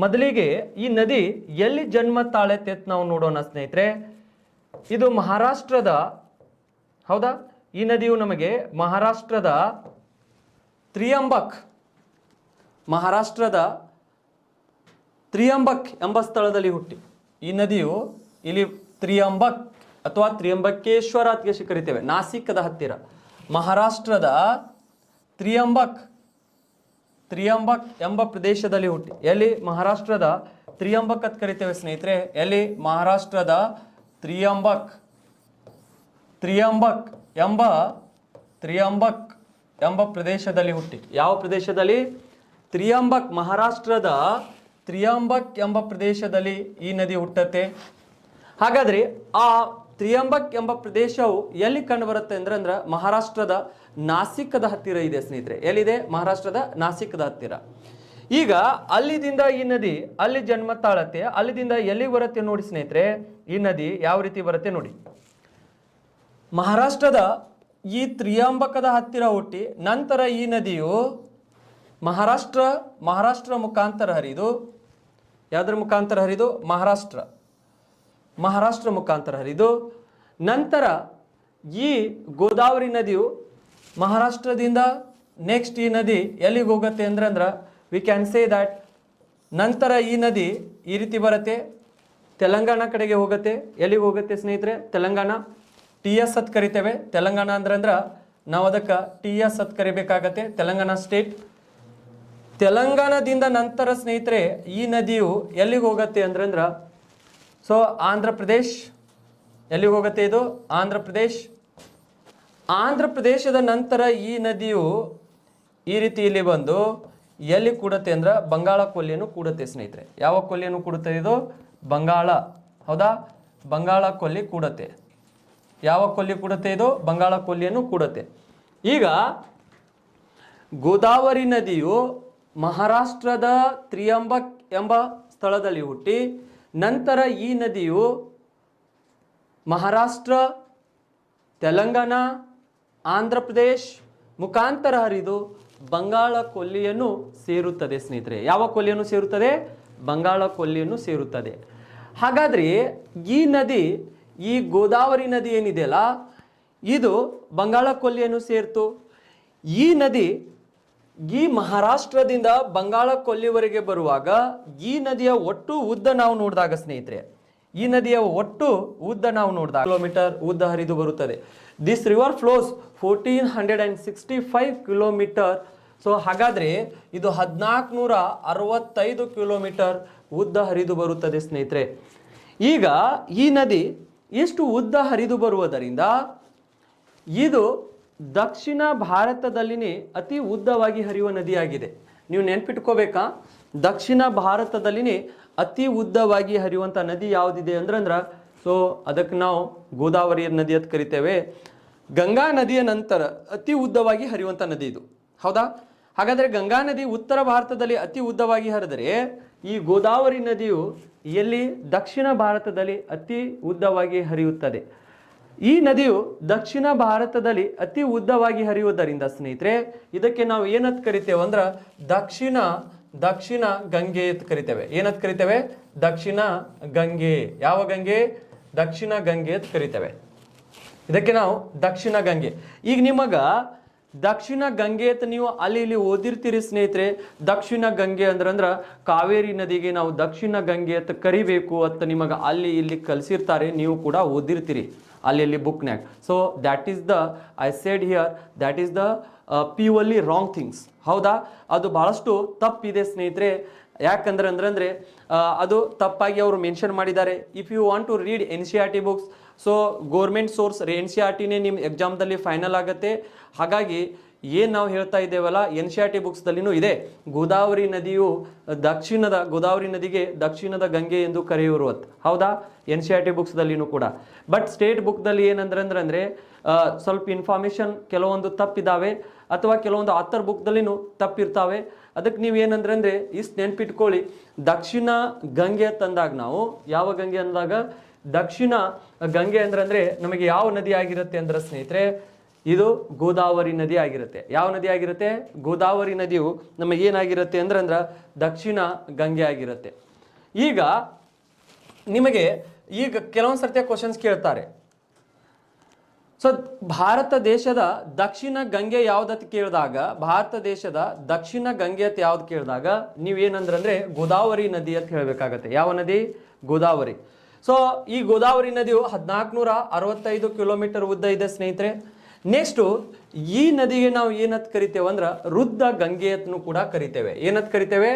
ಮೊದಲಿಗೆ ಈ ನದಿ ಎಲ್ಲಿ ಜನ್ಮ ತಾಳೆತ್ತೆ ಅಂತ ನಾವು ನೋಡೋಣ ಸ್ನೇಹಿತರೆ. ಇದು ಮಹಾರಾಷ್ಟ್ರದ, ಹೌದಾ? ಈ ನದಿಯು ನಮಗೆ ಮಹಾರಾಷ್ಟ್ರದ ತ್ರಿಯಂಬಕ್ ಎಂಬ ಸ್ಥಳದಲ್ಲಿ ಹುಟ್ಟಿ. ಈ ನದಿಯು ಇಲ್ಲಿ ತ್ರಿಯಂಬಕ್ ಅಥವಾ ತ್ರಿಯಂಬಕೇಶ್ವರ ಅಂತ ಕರಿತೇವೆ, ನಾಸಿಕದ ಹತ್ತಿರ. ಮಹಾರಾಷ್ಟ್ರದ ತ್ರಿಯಂಬಕ್ ಎಂಬ ಪ್ರದೇಶದಲ್ಲಿ ಹುಟ್ಟಿ. ಎಲ್ಲಿ? ಮಹಾರಾಷ್ಟ್ರದ ತ್ರಿಯಂಬಕ್ ಅಂತ ಕರಿತೇವೆ ಸ್ನೇಹಿತರೆ. ಎಲ್ಲಿ? ಮಹಾರಾಷ್ಟ್ರದ ತ್ರಿಯಂಬಕ್ ಎಂಬ ಪ್ರದೇಶದಲ್ಲಿ ಹುಟ್ಟಿ. ಯಾವ ಪ್ರದೇಶದಲ್ಲಿ? ತ್ರಿಯಂಬಕ್, ಮಹಾರಾಷ್ಟ್ರದ ತ್ರಿಯಂಬಕ್ ಎಂಬ ಪ್ರದೇಶದಲ್ಲಿ ಈ ನದಿ ಹುಟ್ಟತ್ತೆ. ಹಾಗಾದ್ರೆ ಆ ತ್ರಿಯಂಬಕ್ ಎಂಬ ಪ್ರದೇಶವು ಎಲ್ಲಿ ಕಂಡು ಬರುತ್ತೆ ಅಂದ್ರೆ ಮಹಾರಾಷ್ಟ್ರದ ನಾಸಿಕದ ಹತ್ತಿರ ಇದೆ ಸ್ನೇಹಿತರೆ. ಎಲ್ಲಿದೆ? ಮಹಾರಾಷ್ಟ್ರದ ನಾಸಿಕದ ಹತ್ತಿರ. ಈಗ ಅಲ್ಲಿದಿಂದ ಈ ನದಿ ಅಲ್ಲಿ ಜನ್ಮ ತಾಳತ್ತೆ. ಅಲ್ಲಿದಿಂದ ಎಲ್ಲಿ ಬರುತ್ತೆ ನೋಡಿ ಸ್ನೇಹಿತರೆ, ಈ ನದಿ ಯಾವ ರೀತಿ ಬರುತ್ತೆ ನೋಡಿ. ಮಹಾರಾಷ್ಟ್ರದ ಈ ತ್ರಿಯಂಬಕದ ಹತ್ತಿರ ಹುಟ್ಟಿ ನಂತರ ಈ ನದಿಯು ಮಹಾರಾಷ್ಟ್ರ ಮುಖಾಂತರ ಹರಿದು, ಯಾವುದರ ಮುಖಾಂತರ ಹರಿದು? ಮಹಾರಾಷ್ಟ್ರ ಮುಖಾಂತರ ಹರಿದು ನಂತರ ಈ ಗೋದಾವರಿ ನದಿಯು ಮಹಾರಾಷ್ಟ್ರದಿಂದ ನೆಕ್ಸ್ಟ್ ಈ ನದಿ ಎಲ್ಲಿಗೆ ಹೋಗುತ್ತೆ ಅಂದ್ರೆ ವಿ ಕ್ಯಾನ್ ಸೇ ದ್ಯಾಟ್ ನಂತರ ಈ ನದಿ ಈ ರೀತಿ ಬರುತ್ತೆ, ತೆಲಂಗಾಣ ಕಡೆಗೆ ಹೋಗುತ್ತೆ. ಎಲ್ಲಿಗೆ ಹೋಗುತ್ತೆ ಸ್ನೇಹಿತರೆ? ತೆಲಂಗಾಣ. TS ಅಂತ ಕರಿತೇವೆ. ತೆಲಂಗಾಣ ಅಂದ್ರೆ ನಾವು ಅದಕ್ಕೆ TS ಅಂತ ಕರಿಬೇಕಾಗತ್ತೆ, ತೆಲಂಗಾಣ ಸ್ಟೇಟ್. ತೆಲಂಗಾಣದಿಂದ ನಂತರ ಸ್ನೇಹಿತರೆ ಈ ನದಿಯು ಎಲ್ಲಿಗೆ ಹೋಗುತ್ತೆ ಅಂದ್ರೆ ಸೊ ಆಂಧ್ರ ಪ್ರದೇಶ್. ಎಲ್ಲಿಗೆ ಹೋಗುತ್ತೆ ಇದು? ಆಂಧ್ರ ಪ್ರದೇಶದ ನಂತರ ಈ ನದಿಯು ಈ ರೀತಿ ಇಲ್ಲಿ ಬಂದು ಎಲ್ಲಿ ಕೂಡುತ್ತೆ ಅಂದ್ರೆ ಬಂಗಾಳ ಕೊಲ್ಲಿಯನ್ನು ಕೂಡುತ್ತೆ ಸ್ನೇಹಿತರೆ. ಯಾವ ಕೊಲ್ಲಿಯನ್ನು ಕೂಡುತ್ತೆ ಇದು? ಬಂಗಾಳ. ಹೌದಾ? ಬಂಗಾಳ ಕೊಲ್ಲಿ ಕೂಡುತ್ತೆ. ಯಾವ ಕೊಲ್ಲಿ ಕೂಡುತ್ತೆ ಇದು? ಬಂಗಾಳ ಕೊಲ್ಲಿಯನ್ನು ಕೂಡುತ್ತೆ. ಈಗ ಗೋದಾವರಿ ನದಿಯು ಮಹಾರಾಷ್ಟ್ರದ ತ್ರಿಯಂಬಕ್ ಎಂಬ ಸ್ಥಳದಲ್ಲಿ ಹುಟ್ಟಿ ನಂತರ ಈ ನದಿಯು ಮಹಾರಾಷ್ಟ್ರ, ತೆಲಂಗಾಣ, ಆಂಧ್ರ ಪ್ರದೇಶ್ ಮುಖಾಂತರ ಹರಿದು ಬಂಗಾಳ ಕೊಲ್ಲಿಯನ್ನು ಸೇರುತ್ತದೆ ಸ್ನೇಹಿತರೆ. ಯಾವ ಕೊಲ್ಲಿಯನ್ನು ಸೇರುತ್ತದೆ? ಬಂಗಾಳ ಕೊಲ್ಲಿಯನ್ನು ಸೇರುತ್ತದೆ. ಹಾಗಾದ್ರೆ ಈ ನದಿ, ಈ ಗೋದಾವರಿ ನದಿ ಏನಿದೆಯಲ್ಲ ಇದು ಬಂಗಾಳ ಕೊಲ್ಲಿಯನ್ನು ಸೇರ್ತು. ಈ ನದಿ ಈ ಮಹಾರಾಷ್ಟ್ರದಿಂದ ಬಂಗಾಳ ಕೊಲ್ಲಿವರೆಗೆ ಬರುವಾಗ ಈ ನದಿಯ ಒಟ್ಟು ಉದ್ದ ನಾವು ನೋಡಿದಾಗ ಸ್ನೇಹಿತರೆ, ಈ ನದಿಯ ಒಟ್ಟು ಉದ್ದ ನಾವು ನೋಡಿದಾಗ ಕಿಲೋಮೀಟರ್ ಉದ್ದ ಹರಿದು ಬರುತ್ತದೆ. This river flows 1465 kilometre. So ಹಾಗಾದ್ರೆ ಇದು 1465 ಕಿಲೋಮೀಟರ್ ಉದ್ದ ಹರಿದು ಬರುತ್ತದೆ ಸ್ನೇಹಿತರೆ. ಈಗ ಈ ನದಿ ಎಷ್ಟು ಉದ್ದ ಹರಿದು ಬರುವುದರಿಂದ ಇದು ದಕ್ಷಿಣ ಭಾರತದಲ್ಲಿನೇ ಅತಿ ಉದ್ದವಾಗಿ ಹರಿಯುವ ನದಿಯಾಗಿದೆ. ನೀವು ನೆನ್ಪಿಟ್ಕೋಬೇಕಾ? ದಕ್ಷಿಣ ಭಾರತದಲ್ಲಿನೇ ಅತಿ ಉದ್ದವಾಗಿ ಹರಿಯುವಂಥ ನದಿ ಯಾವುದಿದೆ ಅಂದ್ರೆ ಸೊ ಅದಕ್ಕೆ ನಾವು ಗೋದಾವರಿ ನದಿ ಅಂತ ಕರಿತೇವೆ. ಗಂಗಾ ನದಿಯ ನಂತರ ಅತಿ ಉದ್ದವಾಗಿ ಹರಿಯುವಂಥ ನದಿ ಇದು. ಹೌದಾ? ಹಾಗಾದರೆ ಗಂಗಾ ನದಿ ಉತ್ತರ ಭಾರತದಲ್ಲಿ ಅತಿ ಉದ್ದವಾಗಿ ಹರಿದರೆ ಈ ಗೋದಾವರಿ ನದಿಯು ಎಲ್ಲಿ? ದಕ್ಷಿಣ ಭಾರತದಲ್ಲಿ ಅತಿ ಉದ್ದವಾಗಿ ಹರಿಯುತ್ತದೆ. ಈ ನದಿಯು ದಕ್ಷಿಣ ಭಾರತದಲ್ಲಿ ಅತಿ ಉದ್ದವಾಗಿ ಹರಿಯುವುದರಿಂದ ಸ್ನೇಹಿತರೆ ಇದಕ್ಕೆ ನಾವು ಏನಂತ ಕರಿತೇವೆ ಅಂದ್ರೆ ದಕ್ಷಿಣ ಗಂಗೆ ಅಂತ ಕರಿತೇವೆ. ಏನಂತ ಕರಿತೇವೆ? ದಕ್ಷಿಣ ಗಂಗೆ. ಯಾವ ಗಂಗೆ? ದಕ್ಷಿಣ ಗಂಗೆ ಅಂತ ಕರಿತೇವೆ. ಇದಕ್ಕೆ ನಾವು ದಕ್ಷಿಣ ಗಂಗೆ. ಈಗ ನಿಮಗ ದಕ್ಷಿಣ ಗಂಗೆ ಅಂತ ನೀವು ಅಲ್ಲಿ ಇಲ್ಲಿ ಓದಿರ್ತೀರಿ ಸ್ನೇಹಿತರೆ. ದಕ್ಷಿಣ ಗಂಗೆ ಅಂದ್ರೆ ಕಾವೇರಿ ನದಿಗೆ ನಾವು ದಕ್ಷಿಣ ಗಂಗೆ ಅಂತ ಕರಿಬೇಕು ಅಂತ ನಿಮಗ ಅಲ್ಲಿ ಇಲ್ಲಿ ಕಲಿಸಿರ್ತಾರೆ. ನೀವು ಕೂಡ ಓದಿರ್ತೀರಿ ಅಲ್ಲಿ ಇಲ್ಲಿ ಬುಕ್ನ್ಯಾಗ. So that is the I said here that is the purely wrong things. ಹೌದಾ? ಅದು ಬಹಳಷ್ಟು ತಪ್ಪಿದೆ ಸ್ನೇಹಿತರೆ. ಯಾಕಂದ್ರೆ ಅದು ತಪ್ಪಾಗಿ ಅವರು ಮೆನ್ಷನ್ ಮಾಡಿದ್ದಾರೆ. If you want to read NCERT books, so government source NCERTನೇ ನಿಮ್ಮ ಎಕ್ಸಾಮ್ದಲ್ಲಿ ಫೈನಲ್ ಆಗುತ್ತೆ. ಹಾಗಾಗಿ ಏನು ನಾವು ಹೇಳ್ತಾ ಇದ್ದೇವಲ್ಲ NCERT ಬುಕ್ಸ್ದಲ್ಲಿನೂ ಇದೆ. ಗೋದಾವರಿ ನದಿಯು ಗೋದಾವರಿ ನದಿಗೆ ದಕ್ಷಿಣದ ಗಂಗೆ ಎಂದು ಕರೆಯುವರು ಅಂತ. ಹೌದಾ? NCERT ಬುಕ್ಸ್ದಲ್ಲಿನೂ ಕೂಡ. ಬಟ್ ಸ್ಟೇಟ್ ಬುಕ್ದಲ್ಲಿ ಏನಂದ್ರೆ ಸ್ವಲ್ಪ ಇನ್ಫಾರ್ಮೇಷನ್ ಕೆಲವೊಂದು ತಪ್ಪಿದ್ದಾವೆ ಅಥವಾ ಕೆಲವೊಂದು ಆಥರ್ ಬುಕ್ದಲ್ಲಿನೂ ತಪ್ಪಿರ್ತಾವೆ. ಅದಕ್ಕೆ ನೀವು ಏನಂದ್ರೆ ಇಷ್ಟು ನೆನ್ಪಿಟ್ಕೊಳ್ಳಿ. ದಕ್ಷಿಣ ಗಂಗೆ ತಂದಾಗ ನಾವು ಯಾವ ಗಂಗೆ ಅಂದಾಗ ದಕ್ಷಿಣ ಗಂಗೆ ಅಂದ್ರೆ ನಮಗೆ ಯಾವ ನದಿ ಆಗಿರುತ್ತೆ ಅಂದ್ರೆ ಸ್ನೇಹಿತರೆ ಇದು ಗೋದಾವರಿ ನದಿ ಆಗಿರುತ್ತೆ. ಯಾವ ನದಿ ಆಗಿರುತ್ತೆ? ಗೋದಾವರಿ ನದಿಯು ನಮಗೇನಾಗಿರುತ್ತೆ ಅಂದ್ರೆ ದಕ್ಷಿಣ ಗಂಗೆ ಆಗಿರುತ್ತೆ. ಈಗ ನಿಮಗೆ ಕೆಲವೊಂದು ಸರ್ತಿಯ ಕ್ವಶನ್ಸ್ ಕೇಳ್ತಾರೆ. ಸೊ ಭಾರತ ದೇಶದ ದಕ್ಷಿಣ ಗಂಗೆ ಯಾವ್ದತ್ ಕೇಳಿದಾಗ, ಭಾರತ ದೇಶದ ದಕ್ಷಿಣ ಗಂಗೆ ಅಂತ ಯಾವ್ದು ಕೇಳಿದಾಗ ನೀವೇನಂದ್ರೆ ಗೋದಾವರಿ ನದಿ ಅಂತ ಹೇಳಬೇಕಾಗತ್ತೆ. ಯಾವ ನದಿ? ಗೋದಾವರಿ. ಸೊ ಈ ಗೋದಾವರಿ ನದಿಯು 1465 ಕಿಲೋಮೀಟರ್ ಉದ್ದ ಇದೆ ಸ್ನೇಹಿತರೆ. ನೆಕ್ಸ್ಟು ಈ ನದಿಗೆ ನಾವು ಏನಂತ ಕರಿತೇವೆ ಅಂದ್ರೆ ರುದ್ಧ ಗಂಗೆ ಅಂತೂ ಕೂಡ ಕರಿತೇವೆ. ಏನಂತ ಕರಿತೇವೆ?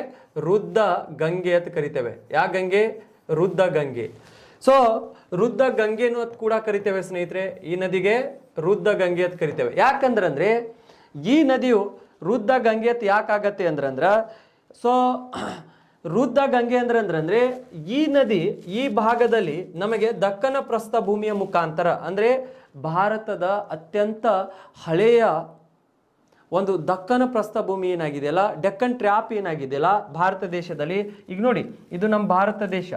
ರುದ್ಧ ಗಂಗೆ ಅಂತ ಕರಿತೇವೆ. ಯಾ ಗಂಗೆ? ರುದ್ಧ ಗಂಗೆ. ಸೊ ರುದ್ಧ ಗಂಗೆನು ಅಂತ ಕೂಡ ಕರಿತೇವೆ ಸ್ನೇಹಿತರೆ. ಈ ನದಿಗೆ ರುದ್ಧ ಗಂಗೆ ಅಂತ ಕರಿತೇವೆ. ಯಾಕಂದ್ರೆ ಈ ನದಿಯು ರುದ್ಧ ಗಂಗೆ ಅಂತ ಯಾಕಾಗತ್ತೆ ಅಂದ್ರ ಸೊ ರುದ್ಧ ಗಂಗೆ ಅಂದ್ರೆ ಈ ನದಿ ಈ ಭಾಗದಲ್ಲಿ ನಮಗೆ ದಕ್ಕನ ಪ್ರಸ್ಥಭೂಮಿಯ ಮುಖಾಂತರ ಅಂದ್ರೆ ಭಾರತದ ಅತ್ಯಂತ ಹಳೆಯ ಒಂದು ದಕ್ಕನ ಪ್ರಸ್ಥಭೂಮಿ ಏನಾಗಿದೆಯಲ್ಲ, ಡೆಕ್ಕನ್ ಟ್ರ್ಯಾಪ್ ಏನಾಗಿದೆಯಲ್ಲ ಭಾರತ ದೇಶದಲ್ಲಿ. ಈಗ ನೋಡಿ, ಇದು ನಮ್ಮ ಭಾರತ ದೇಶ.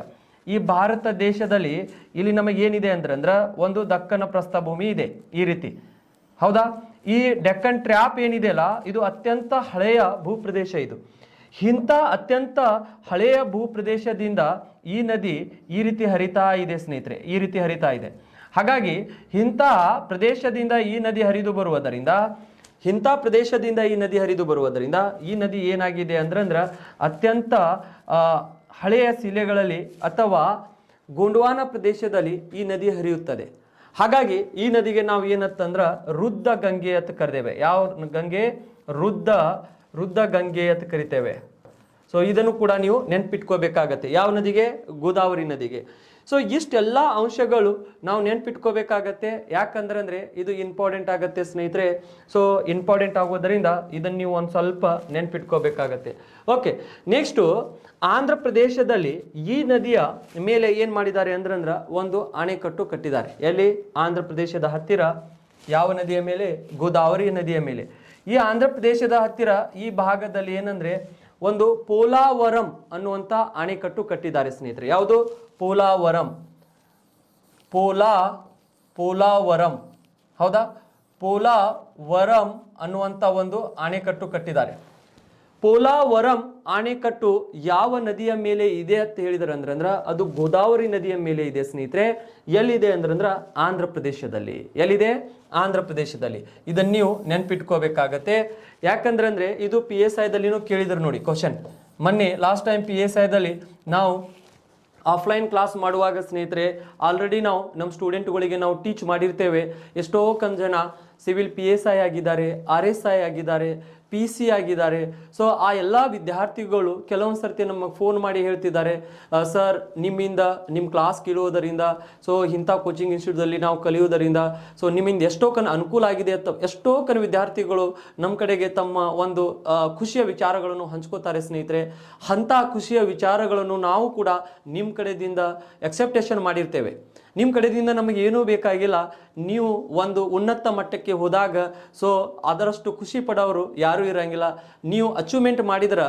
ಈ ಭಾರತ ದೇಶದಲ್ಲಿ ಇಲ್ಲಿ ನಮಗೆ ಏನಿದೆ ಅಂದ್ರೆ ಒಂದು ದಕ್ಕನ ಪ್ರಸ್ಥಭೂಮಿ ಇದೆ ಈ ರೀತಿ, ಹೌದಾ? ಈ ಡೆಕ್ಕನ್ ಟ್ರ್ಯಾಪ್ ಏನಿದೆಯಲ್ಲ ಇದು ಅತ್ಯಂತ ಹಳೆಯ ಭೂಪ್ರದೇಶ. ಇದು ಇಂಥ ಅತ್ಯಂತ ಹಳೆಯ ಭೂಪ್ರದೇಶದಿಂದ ಈ ನದಿ ಈ ರೀತಿ ಹರಿತಾ ಇದೆ ಸ್ನೇಹಿತರೆ, ಈ ರೀತಿ ಹರಿತಾ ಇದೆ. ಹಾಗಾಗಿ ಇಂಥ ಪ್ರದೇಶದಿಂದ ಈ ನದಿ ಹರಿದು ಬರುವುದರಿಂದ ಈ ನದಿ ಏನಾಗಿದೆ ಅಂದ್ರೆ ಅತ್ಯಂತ ಹಳೆಯ ಶಿಲೆಗಳಲ್ಲಿ ಅಥವಾ ಗೋಂಡ್ವಾನ ಪ್ರದೇಶದಲ್ಲಿ ಈ ನದಿ ಹರಿಯುತ್ತದೆ. ಹಾಗಾಗಿ ಈ ನದಿಗೆ ನಾವು ಏನಂತಂದ್ರ ರುದ್ಧ ಗಂಗೆ ಅಂತ ಕರೆದೇವೆ. ಯಾವ ಗಂಗೆ? ರುದ್ಧ ಗಂಗೆ ಅಂತ ಕರಿತೇವೆ. ಸೊ ಇದನ್ನು ಕೂಡ ನೀವು ನೆನ್ಪಿಟ್ಕೋಬೇಕಾಗತ್ತೆ. ಯಾವ ನದಿಗೆ? ಗೋದಾವರಿ ನದಿಗೆ. ಸೊ ಇಷ್ಟೆಲ್ಲ ಅಂಶಗಳು ನಾವು ನೆನ್ಪಿಟ್ಕೋಬೇಕಾಗತ್ತೆ. ಯಾಕಂದ್ರೆ ಇದು ಇಂಪಾರ್ಟೆಂಟ್ ಆಗತ್ತೆ ಸ್ನೇಹಿತರೆ. ಸೊ ಇಂಪಾರ್ಟೆಂಟ್ ಆಗೋದರಿಂದ ಇದನ್ನು ನೀವು ಒಂದು ಸ್ವಲ್ಪ ನೆನ್ಪಿಟ್ಕೋಬೇಕಾಗತ್ತೆ. ಓಕೆ, ನೆಕ್ಸ್ಟು ಆಂಧ್ರ ಪ್ರದೇಶದಲ್ಲಿ ಈ ನದಿಯ ಮೇಲೆ ಏನು ಮಾಡಿದ್ದಾರೆ ಅಂದ್ರೆ ಒಂದು ಅಣೆಕಟ್ಟು ಕಟ್ಟಿದ್ದಾರೆ. ಎಲ್ಲಿ? ಆಂಧ್ರ ಪ್ರದೇಶದ ಹತ್ತಿರ. ಯಾವ ನದಿಯ ಮೇಲೆ? ಗೋದಾವರಿ ನದಿಯ ಮೇಲೆ. ಈ ಆಂಧ್ರ ಪ್ರದೇಶದ ಹತ್ತಿರ ಈ ಭಾಗದಲ್ಲಿ ಏನಂದ್ರೆ ಒಂದು ಪೋಲಾವರಂ ಅನ್ನುವಂಥ ಅಣೆಕಟ್ಟು ಕಟ್ಟಿದ್ದಾರೆ ಸ್ನೇಹಿತರೆ. ಯಾವುದು? ಪೋಲಾವರಂ. ಪೋಲಾವರಂ, ಹೌದಾ? ಪೋಲಾವರಂ ಅನ್ನುವಂಥ ಒಂದು ಅಣೆಕಟ್ಟು ಕಟ್ಟಿದ್ದಾರೆ. ಪೋಲಾವರಂ ಅಣೆಕಟ್ಟು ಯಾವ ನದಿಯ ಮೇಲೆ ಇದೆ ಅಂತ ಹೇಳಿದ್ರೆ ಅಂದ್ರೆ ಅದು ಗೋದಾವರಿ ನದಿಯ ಮೇಲೆ ಇದೆ ಸ್ನೇಹಿತರೆ. ಎಲ್ಲಿದೆ ಅಂದ್ರೆ ಆಂಧ್ರ ಪ್ರದೇಶದಲ್ಲಿ. ಎಲ್ಲಿದೆ? ಆಂಧ್ರ ಪ್ರದೇಶದಲ್ಲಿ. ಇದನ್ನು ನೀವು ನೆನ್ಪಿಟ್ಕೋಬೇಕಾಗತ್ತೆ. ಯಾಕಂದ್ರೆ ಇದು PSI ದಲ್ಲಿನೂ ಕೇಳಿದ್ರು ನೋಡಿ ಕ್ವಶನ್. ಮೊನ್ನೆ ಲಾಸ್ಟ್ ಟೈಮ್ PSI ದಲ್ಲಿ ನಾವು ಆಫ್ಲೈನ್ ಕ್ಲಾಸ್ ಮಾಡುವಾಗ ಸ್ನೇಹಿತರೆ ಆಲ್ರೆಡಿ ನಾವು ನಮ್ಮ ಸ್ಟೂಡೆಂಟ್ಗಳಿಗೆ ನಾವು ಟೀಚ್ ಮಾಡಿರ್ತೇವೆ. ಎಷ್ಟೋ ಜನ ಸಿವಿಲ್ PSI ಆಗಿದ್ದಾರೆ, RSI ಆಗಿದ್ದಾರೆ, PC ಆಗಿದ್ದಾರೆ. ಸೊ ಆ ಎಲ್ಲ ವಿದ್ಯಾರ್ಥಿಗಳು ಕೆಲವೊಂದು ಸರ್ತಿ ನಮಗೆ ಫೋನ್ ಮಾಡಿ ಹೇಳ್ತಿದ್ದಾರೆ, ಸರ್ ನಿಮ್ಮಿಂದ ನಿಮ್ಮ ಕ್ಲಾಸ್ ಕೇಳುವುದರಿಂದ, ಸೊ ಇಂಥ ಕೋಚಿಂಗ್ ಇನ್ಸ್ಟಿಟ್ಯೂಟಲ್ಲಿ ನಾವು ಕಲಿಯೋದರಿಂದ ಸೊ ನಿಮ್ಮಿಂದ ಎಷ್ಟೋ ಅನುಕೂಲ ಆಗಿದೆ ಅಂತ ಎಷ್ಟೋ ವಿದ್ಯಾರ್ಥಿಗಳು ನಮ್ಮ ಕಡೆಗೆ ತಮ್ಮ ಒಂದು ಖುಷಿಯ ವಿಚಾರಗಳನ್ನು ಹಂಚ್ಕೋತಾರೆ ಸ್ನೇಹಿತರೆ. ಅಂಥ ಖುಷಿಯ ವಿಚಾರಗಳನ್ನು ನಾವು ಕೂಡ ನಿಮ್ಮ ಕಡೆಯಿಂದ ಎಕ್ಸೆಪ್ಟೇಷನ್ ಮಾಡಿರ್ತೇವೆ. ನಿಮ್ಮ ಕಡೆಯಿಂದ ನಮಗೆ ಏನೂ ಬೇಕಾಗಿಲ್ಲ. ನೀವು ಒಂದು ಉನ್ನತ ಮಟ್ಟಕ್ಕೆ ಹೋದಾಗ ಸೊ ಅದರಷ್ಟು ಖುಷಿ ಪಡೋರು ಯಾರೂ ಇರಂಗಿಲ್ಲ. ನೀವು ಅಚೀವ್ಮೆಂಟ್ ಮಾಡಿದ್ರೆ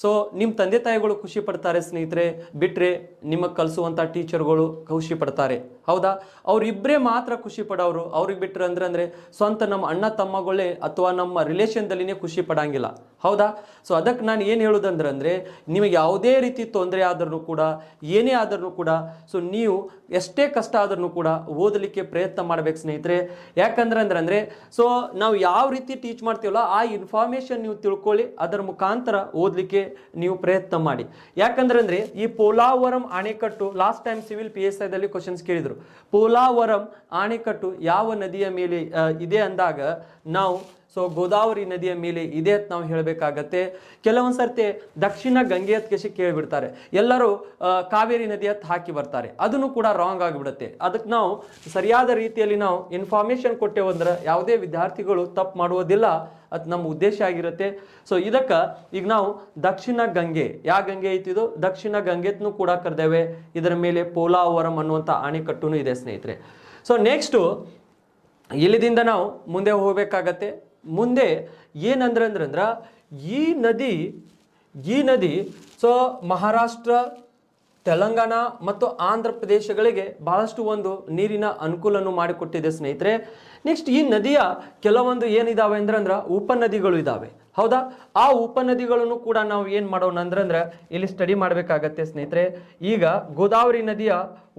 ಸೊ ನಿಮ್ಮ ತಂದೆ ತಾಯಿಗಳು ಖುಷಿ ಪಡ್ತಾರೆ ಸ್ನೇಹಿತರೆ. ಬಿಟ್ಟರೆ ನಿಮಗೆ ಕಲಿಸುವಂಥ ಟೀಚರ್ಗಳು ಖುಷಿ ಪಡ್ತಾರೆ, ಹೌದಾ? ಅವರಿಬ್ಬರೇ ಮಾತ್ರ ಖುಷಿ ಪಡೋರು. ಅವ್ರಿಗೆ ಬಿಟ್ಟರೆ ಅಂದ್ರೆ ಸ್ವಂತ ನಮ್ಮ ಅಣ್ಣ ತಮ್ಮಗಳೇ ಅಥವಾ ನಮ್ಮ ರಿಲೇಷನ್ದಲ್ಲಿನೇ ಖುಷಿ ಪಡಂಗಿಲ್ಲ, ಹೌದಾ? ಸೊ ಅದಕ್ಕೆ ನಾನು ಏನು ಹೇಳೋದಂದ್ರೆ ನಿಮಗೆ ಯಾವುದೇ ರೀತಿ ತೊಂದರೆ ಆದ್ರೂ ಕೂಡ, ಏನೇ ಆದ್ರೂ ಕೂಡ ಸೊ ನೀವು ಎಷ್ಟೇ ಕಷ್ಟ ಆದ್ರೂ ಕೂಡ ಓದಲಿಕ್ಕೆ ಪ್ರಯತ್ನ ಮಾಡ್ಬೇಕು ಸ್ನೇಹಿತರೆ. ಯಾಕಂದ್ರೆ ಸೊ ನಾವು ಯಾವ ರೀತಿ ಟೀಚ್ ಮಾಡ್ತೀವಲ್ಲ ಆ ಇನ್ಫಾರ್ಮೇಶನ್ ನೀವು ತಿಳ್ಕೊಳ್ಳಿ, ಅದರ ಮುಖಾಂತರ ಓದಲಿಕ್ಕೆ ನೀವು ಪ್ರಯತ್ನ ಮಾಡಿ. ಯಾಕಂದ್ರೆ ಈ ಪೋಲಾವರಂ ಅಣೆಕಟ್ಟು ಲಾಸ್ಟ್ ಟೈಮ್ ಸಿವಿಲ್ PSI ದಲ್ಲಿ ಕ್ವಶನ್ಸ್ ಕೇಳಿದ್ರು. ಪೋಲಾವರಂ ಅಣೆಕಟ್ಟು ಯಾವ ನದಿಯ ಮೇಲೆ ಇದೆ ಅಂದಾಗ ನಾವು ಸೊ ಗೋದಾವರಿ ನದಿಯ ಮೇಲೆ ಇದೆ ಅಂತ ನಾವು ಹೇಳಬೇಕಾಗತ್ತೆ. ಕೆಲವೊಂದು ಸರ್ತಿ ದಕ್ಷಿಣ ಗಂಗೆ ಅಂತ ಕೇಳಿಬಿಡ್ತಾರೆ. ಎಲ್ಲರೂ ಕಾವೇರಿ ನದಿ ಅಂತ ಹಾಕಿ ಬರ್ತಾರೆ. ಅದನ್ನು ಕೂಡ ರಾಂಗ್ ಆಗಿಬಿಡುತ್ತೆ. ಅದಕ್ಕೆ ನಾವು ಸರಿಯಾದ ರೀತಿಯಲ್ಲಿ ನಾವು ಇನ್ಫಾರ್ಮೇಶನ್ ಕೊಟ್ಟೇವಂದ್ರೆ ಯಾವುದೇ ವಿದ್ಯಾರ್ಥಿಗಳು ತಪ್ಪು ಮಾಡುವುದಿಲ್ಲ. ಅದು ನಮ್ಮ ಉದ್ದೇಶ ಆಗಿರುತ್ತೆ. ಸೊ ಇದಕ್ಕೆ ಈಗ ನಾವು ದಕ್ಷಿಣ ಗಂಗೆ, ಯಾವ ಗಂಗೆ ಐತಿದು? ದಕ್ಷಿಣ ಗಂಗೆತ್ನೂ ಕೂಡ ಕರೆದೇವೆ. ಇದರ ಮೇಲೆ ಪೋಲಾವರಂ ಅನ್ನುವಂಥ ಅಣೆಕಟ್ಟು ಇದೆ ಸ್ನೇಹಿತರೆ. ಸೊ ನೆಕ್ಸ್ಟು ಇಲ್ಲಿದಿಂದ ನಾವು ಮುಂದೆ ಹೋಗಬೇಕಾಗತ್ತೆ. ಮುಂದೆ ಏನಂದ್ರೆ ಈ ನದಿ ಸೊ ಮಹಾರಾಷ್ಟ್ರ, ತೆಲಂಗಾಣ ಮತ್ತು ಆಂಧ್ರ ಪ್ರದೇಶಗಳಿಗೆ ಬಹಳಷ್ಟು ಒಂದು ನೀರಿನ ಅನುಕೂಲವನ್ನು ಮಾಡಿಕೊಟ್ಟಿದೆ ಸ್ನೇಹಿತರೆ. ನೆಕ್ಸ್ಟ್ ಈ ನದಿಯ ಕೆಲವೊಂದು ಏನಿದಾವೆ ಅಂದ್ರೆ ಉಪನದಿಗಳು ಇದಾವೆ, ಹೌದಾ? ಆ ಉಪನದಿಗಳನ್ನು ಕೂಡ ನಾವು ಏನು ಮಾಡೋಣ ಅಂದ್ರೆ ಇಲ್ಲಿ ಸ್ಟಡಿ ಮಾಡಬೇಕಾಗತ್ತೆ ಸ್ನೇಹಿತರೆ. ಈಗ ಗೋದಾವರಿ ನದಿಯ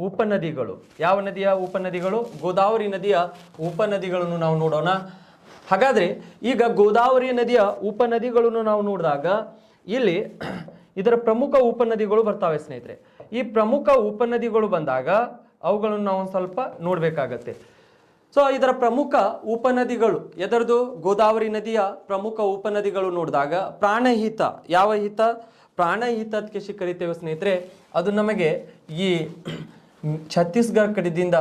ಉಪನದಿಗಳು, ಯಾವ ನದಿಯ ಉಪನದಿಗಳು? ಗೋದಾವರಿ ನದಿಯ ಉಪನದಿಗಳನ್ನು ನಾವು ನೋಡೋಣ. ಹಾಗಾದರೆ ಈಗ ಗೋದಾವರಿ ನದಿಯ ಉಪನದಿಗಳನ್ನು ನಾವು ನೋಡಿದಾಗ ಇಲ್ಲಿ ಇದರ ಪ್ರಮುಖ ಉಪನದಿಗಳು ಬರ್ತಾವೆ ಸ್ನೇಹಿತರೆ. ಈ ಪ್ರಮುಖ ಉಪನದಿಗಳು ಬಂದಾಗ ಅವುಗಳನ್ನು ನಾವು ಒಂದು ಸ್ವಲ್ಪ ನೋಡಬೇಕಾಗತ್ತೆ. ಸೊ ಇದರ ಪ್ರಮುಖ ಉಪನದಿಗಳು ಎದರದು? ಗೋದಾವರಿ ನದಿಯ ಪ್ರಮುಖ ಉಪನದಿಗಳು ನೋಡಿದಾಗ ಪ್ರಾಣಹಿತ, ಯಾವ ಹಿತ? ಪ್ರಾಣಹಿತ ಅದಕ್ಕೆ ಕರಿತೇವೆ ಸ್ನೇಹಿತರೆ. ಅದು ನಮಗೆ ಈ ಛತ್ತೀಸ್ಗಢ ಕಡೆದಿಂದ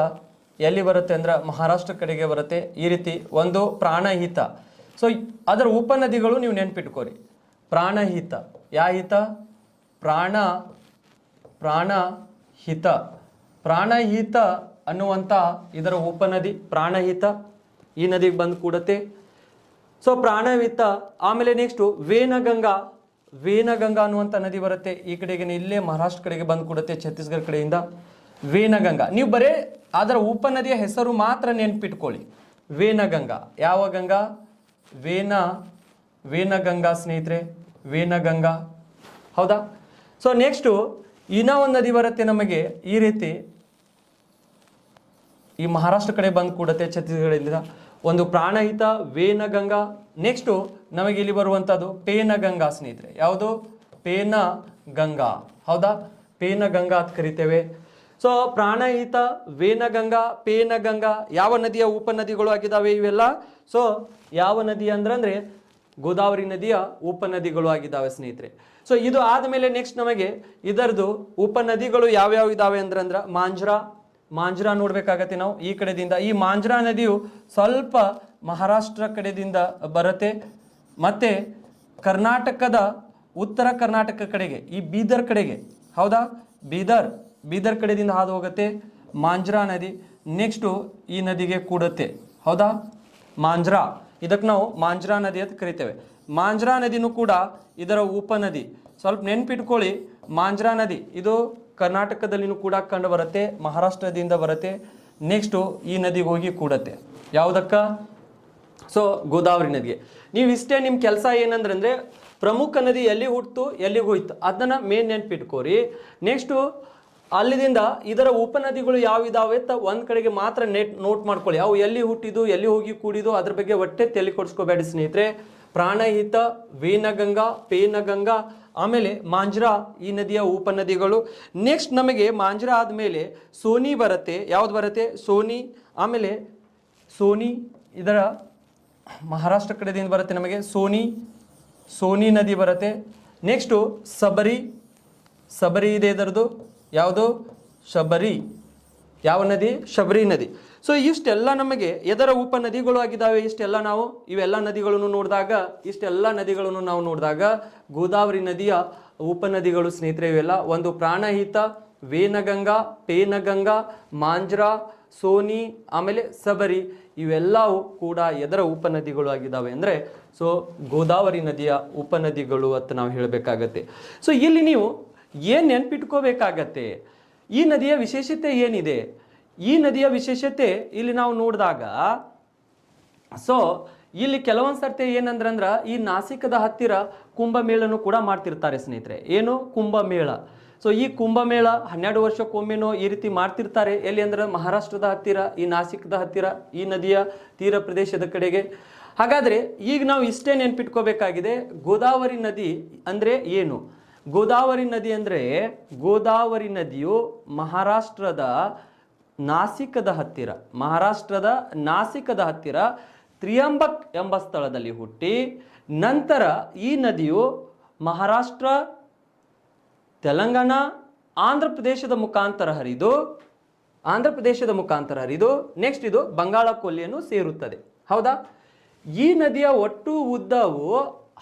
ಎಲ್ಲಿ ಬರುತ್ತೆ ಅಂದ್ರೆ ಮಹಾರಾಷ್ಟ್ರ ಕಡೆಗೆ ಬರುತ್ತೆ. ಈ ರೀತಿ ಒಂದು ಪ್ರಾಣಹಿತ. ಸೊ ಅದರ ಉಪನದಿಗಳು ನೀವು ನೆನ್ಪಿಟ್ಕೋರಿ. ಪ್ರಾಣಹಿತ, ಯಾವ ಹಿತ? ಪ್ರಾಣಹಿತ. ಪ್ರಾಣಹಿತ ಅನ್ನುವಂಥ ಇದರ ಉಪನದಿ ಪ್ರಾಣಹಿತ, ಈ ನದಿಗೆ ಬಂದು ಕೂಡತ್ತೆ. ಸೊ ಪ್ರಾಣಹಿತ. ಆಮೇಲೆ ನೆಕ್ಸ್ಟು ವೇನಗಂಗಾ. ವೇನಗಂಗಾ ಅನ್ನುವಂಥ ನದಿ ಬರುತ್ತೆ ಈ ಕಡೆಗೆ, ಇಲ್ಲೇ ಮಹಾರಾಷ್ಟ್ರ ಕಡೆಗೆ ಬಂದು ಕೂಡತ್ತೆ ಛತ್ತೀಸ್ಗಢ ಕಡೆಯಿಂದ. ವೇನಗಂಗಾ ನೀವು ಬರೇ ಅದರ ಉಪನದಿಯ ಹೆಸರು ಮಾತ್ರ ನೆನ್ಪಿಟ್ಕೊಳ್ಳಿ. ವೇನಗಂಗಾ. ಯಾವ ಗಂಗಾ? ವೇನಗಂಗಾ ಸ್ನೇಹಿತರೆ, ವೇನಗಂಗಾ. ಹೌದಾ? ಸೊ ನೆಕ್ಸ್ಟು ಇನ್ನೂ ಒಂದು ನದಿ ಬರುತ್ತೆ ನಮಗೆ ಈ ರೀತಿ, ಈ ಮಹಾರಾಷ್ಟ್ರ ಕಡೆ ಬಂದು ಕೂಡತ್ತೆ ಛತ್ತೀಸ್ಗಢದಿಂದ. ಒಂದು ಪ್ರಾಣಹಿತ, ವೇನಗಂಗಾ. ನೆಕ್ಸ್ಟು ನಮಗೆ ಇಲ್ಲಿ ಬರುವಂಥದ್ದು ಪೇನಗಂಗಾ ಸ್ನೇಹಿತರೆ. ಯಾವುದು? ಪೇನಗಂಗಾ. ಹೌದಾ? ಪೇನಗಂಗಾ ಅಂತ ಕರಿತೇವೆ. ಸೊ ಪ್ರಾಣಹಿತ, ವೇನಗಂಗಾ, ಪೇನಗಂಗಾ ಯಾವ ನದಿಯ ಉಪನದಿಗಳು ಆಗಿದ್ದಾವೆ ಇವೆಲ್ಲ? ಸೊ ಯಾವ ನದಿ ಅಂದ್ರೆ ಗೋದಾವರಿ ನದಿಯ ಉಪನದಿಗಳು ಆಗಿದ್ದಾವೆ ಸ್ನೇಹಿತರೆ. ಸೊ ಇದು ಆದಮೇಲೆ ನೆಕ್ಸ್ಟ್ ನಮಗೆ ಇದರದು ಉಪನದಿಗಳು ಯಾವ್ಯಾವ ಇದಾವೆ ಅಂದ್ರೆ ಮಾಂಜ್ರಾ ನೋಡ್ಬೇಕಾಗತ್ತೆ ನಾವು ಈ ಕಡೆದಿಂದ. ಈ ಮಾಂಜ್ರಾ ನದಿಯು ಸ್ವಲ್ಪ ಮಹಾರಾಷ್ಟ್ರ ಕಡೆದಿಂದ ಬರುತ್ತೆ, ಮತ್ತೆ ಕರ್ನಾಟಕದ ಉತ್ತರ ಕರ್ನಾಟಕ ಕಡೆಗೆ, ಈ ಬೀದರ್ ಕಡೆಗೆ. ಹೌದಾ? ಬೀದರ್ ಕಡೆದಿಂದ ಹಾದು ಹೋಗುತ್ತೆ ಮಾಂಜ್ರಾ ನದಿ. ನೆಕ್ಸ್ಟು ಈ ನದಿಗೆ ಕೂಡುತ್ತೆ. ಹೌದಾ? ಮಾಂಜ್ರಾ. ಇದಕ್ಕೆ ನಾವು ಮಾಂಜ್ರಾ ನದಿ ಅಂತ ಕರಿತೇವೆ. ಮಾಂಜ್ರಾ ನದಿನೂ ಕೂಡ ಇದರ ಉಪನದಿ. ಸ್ವಲ್ಪ ನೆನ್ಪಿಟ್ಕೊಳ್ಳಿ, ಮಾಂಜ್ರಾ ನದಿ ಇದು ಕರ್ನಾಟಕದಲ್ಲಿನೂ ಕೂಡ ಕಂಡು ಬರುತ್ತೆ, ಮಹಾರಾಷ್ಟ್ರದಿಂದ ಬರುತ್ತೆ. ನೆಕ್ಸ್ಟು ಈ ನದಿಗೆ ಹೋಗಿ ಕೂಡತ್ತೆ. ಯಾವುದಕ್ಕ? ಸೊ ಗೋದಾವರಿ ನದಿಗೆ. ನೀವು ಇಷ್ಟೇ ನಿಮ್ಮ ಕೆಲಸ ಏನಂದ್ರೆ ಪ್ರಮುಖ ನದಿ ಎಲ್ಲಿ ಹುಟ್ಟಿತು ಎಲ್ಲಿಗೆ ಹೋಯ್ತು ಅದನ್ನ ಮೇನ್ ನೆನ್ಪಿಟ್ಕೋರಿ. ನೆಕ್ಸ್ಟು ಅಲ್ಲಿದಿಂದ ಇದರ ಉಪನದಿಗಳು ಯಾವಿದಾವೆ ಅಂತ ಒಂದು ಕಡೆಗೆ ಮಾತ್ರ ನೋಟ್ ಮಾಡ್ಕೊಳ್ಳಿ. ಅವು ಎಲ್ಲಿ ಹುಟ್ಟಿದು ಎಲ್ಲಿ ಹೋಗಿ ಕೂಡಿದು ಅದ್ರ ಬಗ್ಗೆ ಒಟ್ಟೆ ತಲೆ ಕೊಡಿಸ್ಕೋಬೇಡಿ ಸ್ನೇಹಿತರೆ. ಪ್ರಾಣಹಿತ, ವೇನಗಂಗಾ, ಪೇನಗಂಗಾ, ಆಮೇಲೆ ಮಾಂಜ್ರಾ ಈ ನದಿಯ ಉಪನದಿಗಳು. ನೆಕ್ಸ್ಟ್ ನಮಗೆ ಮಾಂಜ್ರಾ ಆದಮೇಲೆ ಸೋನಿ ಬರುತ್ತೆ. ಯಾವ್ದು ಬರುತ್ತೆ? ಸೋನಿ. ಆಮೇಲೆ ಸೋನಿ ಇದರ ಮಹಾರಾಷ್ಟ್ರ ಕಡೆದಿಂದ ಬರುತ್ತೆ ನಮಗೆ ಸೋನಿ ನದಿ ಬರುತ್ತೆ. ನೆಕ್ಸ್ಟು ಸಬರಿ ಇದೆ ಇದರದು. ಯಾವುದು? ಶಬರಿ. ಯಾವ ನದಿ? ಶಬರಿ ನದಿ. ಸೊ ಇಷ್ಟೆಲ್ಲ ನಮಗೆ ಎದರ ಉಪನದಿಗಳು ಆಗಿದ್ದಾವೆ. ಇವೆಲ್ಲ ನದಿಗಳನ್ನು ನೋಡಿದಾಗ ಗೋದಾವರಿ ನದಿಯ ಉಪನದಿಗಳು ಸ್ನೇಹಿತರೆ ಇವೆಲ್ಲ. ಒಂದು ಪ್ರಾಣಹಿತ, ವೇನಗಂಗಾ, ಪೇನಗಂಗಾ, ಮಾಂಜ್ರಾ, ಸೋನಿ, ಆಮೇಲೆ ಸಬರಿ ಇವೆಲ್ಲವೂ ಕೂಡ ಎದರ ಉಪನದಿಗಳು ಆಗಿದ್ದಾವೆ ಅಂದರೆ ಸೊ ಗೋದಾವರಿ ನದಿಯ ಉಪನದಿಗಳು ಅಂತ ನಾವು ಹೇಳಬೇಕಾಗತ್ತೆ. ಸೊ ಇಲ್ಲಿ ನೀವು ಏನು ನೆನ್ಪಿಟ್ಕೋಬೇಕಾಗತ್ತೆ? ಈ ನದಿಯ ವಿಶೇಷತೆ ಏನಿದೆ? ಈ ನದಿಯ ವಿಶೇಷತೆ ಇಲ್ಲಿ ನಾವು ನೋಡಿದಾಗ ಸೊ ಇಲ್ಲಿ ಕೆಲವೊಂದು ಸರ್ತಿ ಏನಂದ್ರೆ ಈ ನಾಸಿಕದ ಹತ್ತಿರ ಕುಂಭಮೇಳನು ಕೂಡ ಮಾಡ್ತಿರ್ತಾರೆ ಸ್ನೇಹಿತರೆ. ಏನು? ಕುಂಭಮೇಳ. ಸೊ ಈ ಕುಂಭಮೇಳ 12 ವರ್ಷಕ್ಕೊಮ್ಮೆನೋ ಈ ರೀತಿ ಮಾಡ್ತಿರ್ತಾರೆ. ಎಲ್ಲಿ ಅಂದ್ರೆ ಮಹಾರಾಷ್ಟ್ರದ ಹತ್ತಿರ, ಈ ನಾಸಿಕದ ಹತ್ತಿರ, ಈ ನದಿಯ ತೀರ ಪ್ರದೇಶದ ಕಡೆಗೆ. ಹಾಗಾದರೆ ಈಗ ನಾವು ಇಷ್ಟೇ ನೆನ್ಪಿಟ್ಕೋಬೇಕಾಗಿದೆ, ಗೋದಾವರಿ ನದಿ ಅಂದರೆ ಏನು? ಗೋದಾವರಿ ನದಿ ಅಂದರೆ ಗೋದಾವರಿ ನದಿಯು ಮಹಾರಾಷ್ಟ್ರದ ನಾಸಿಕದ ಹತ್ತಿರ ತ್ರಿಯಂಬಕ್ ಎಂಬ ಸ್ಥಳದಲ್ಲಿ ಹುಟ್ಟಿ, ನಂತರ ಈ ನದಿಯು ಮಹಾರಾಷ್ಟ್ರ, ತೆಲಂಗಾಣ, ಆಂಧ್ರ ಪ್ರದೇಶದ ಮುಖಾಂತರ ಹರಿದು ನೆಕ್ಸ್ಟ್ ಇದು ಬಂಗಾಳ ಕೊಲ್ಲಿಯನ್ನು ಸೇರುತ್ತದೆ. ಹೌದಾ? ಈ ನದಿಯ ಒಟ್ಟು ಉದ್ದವು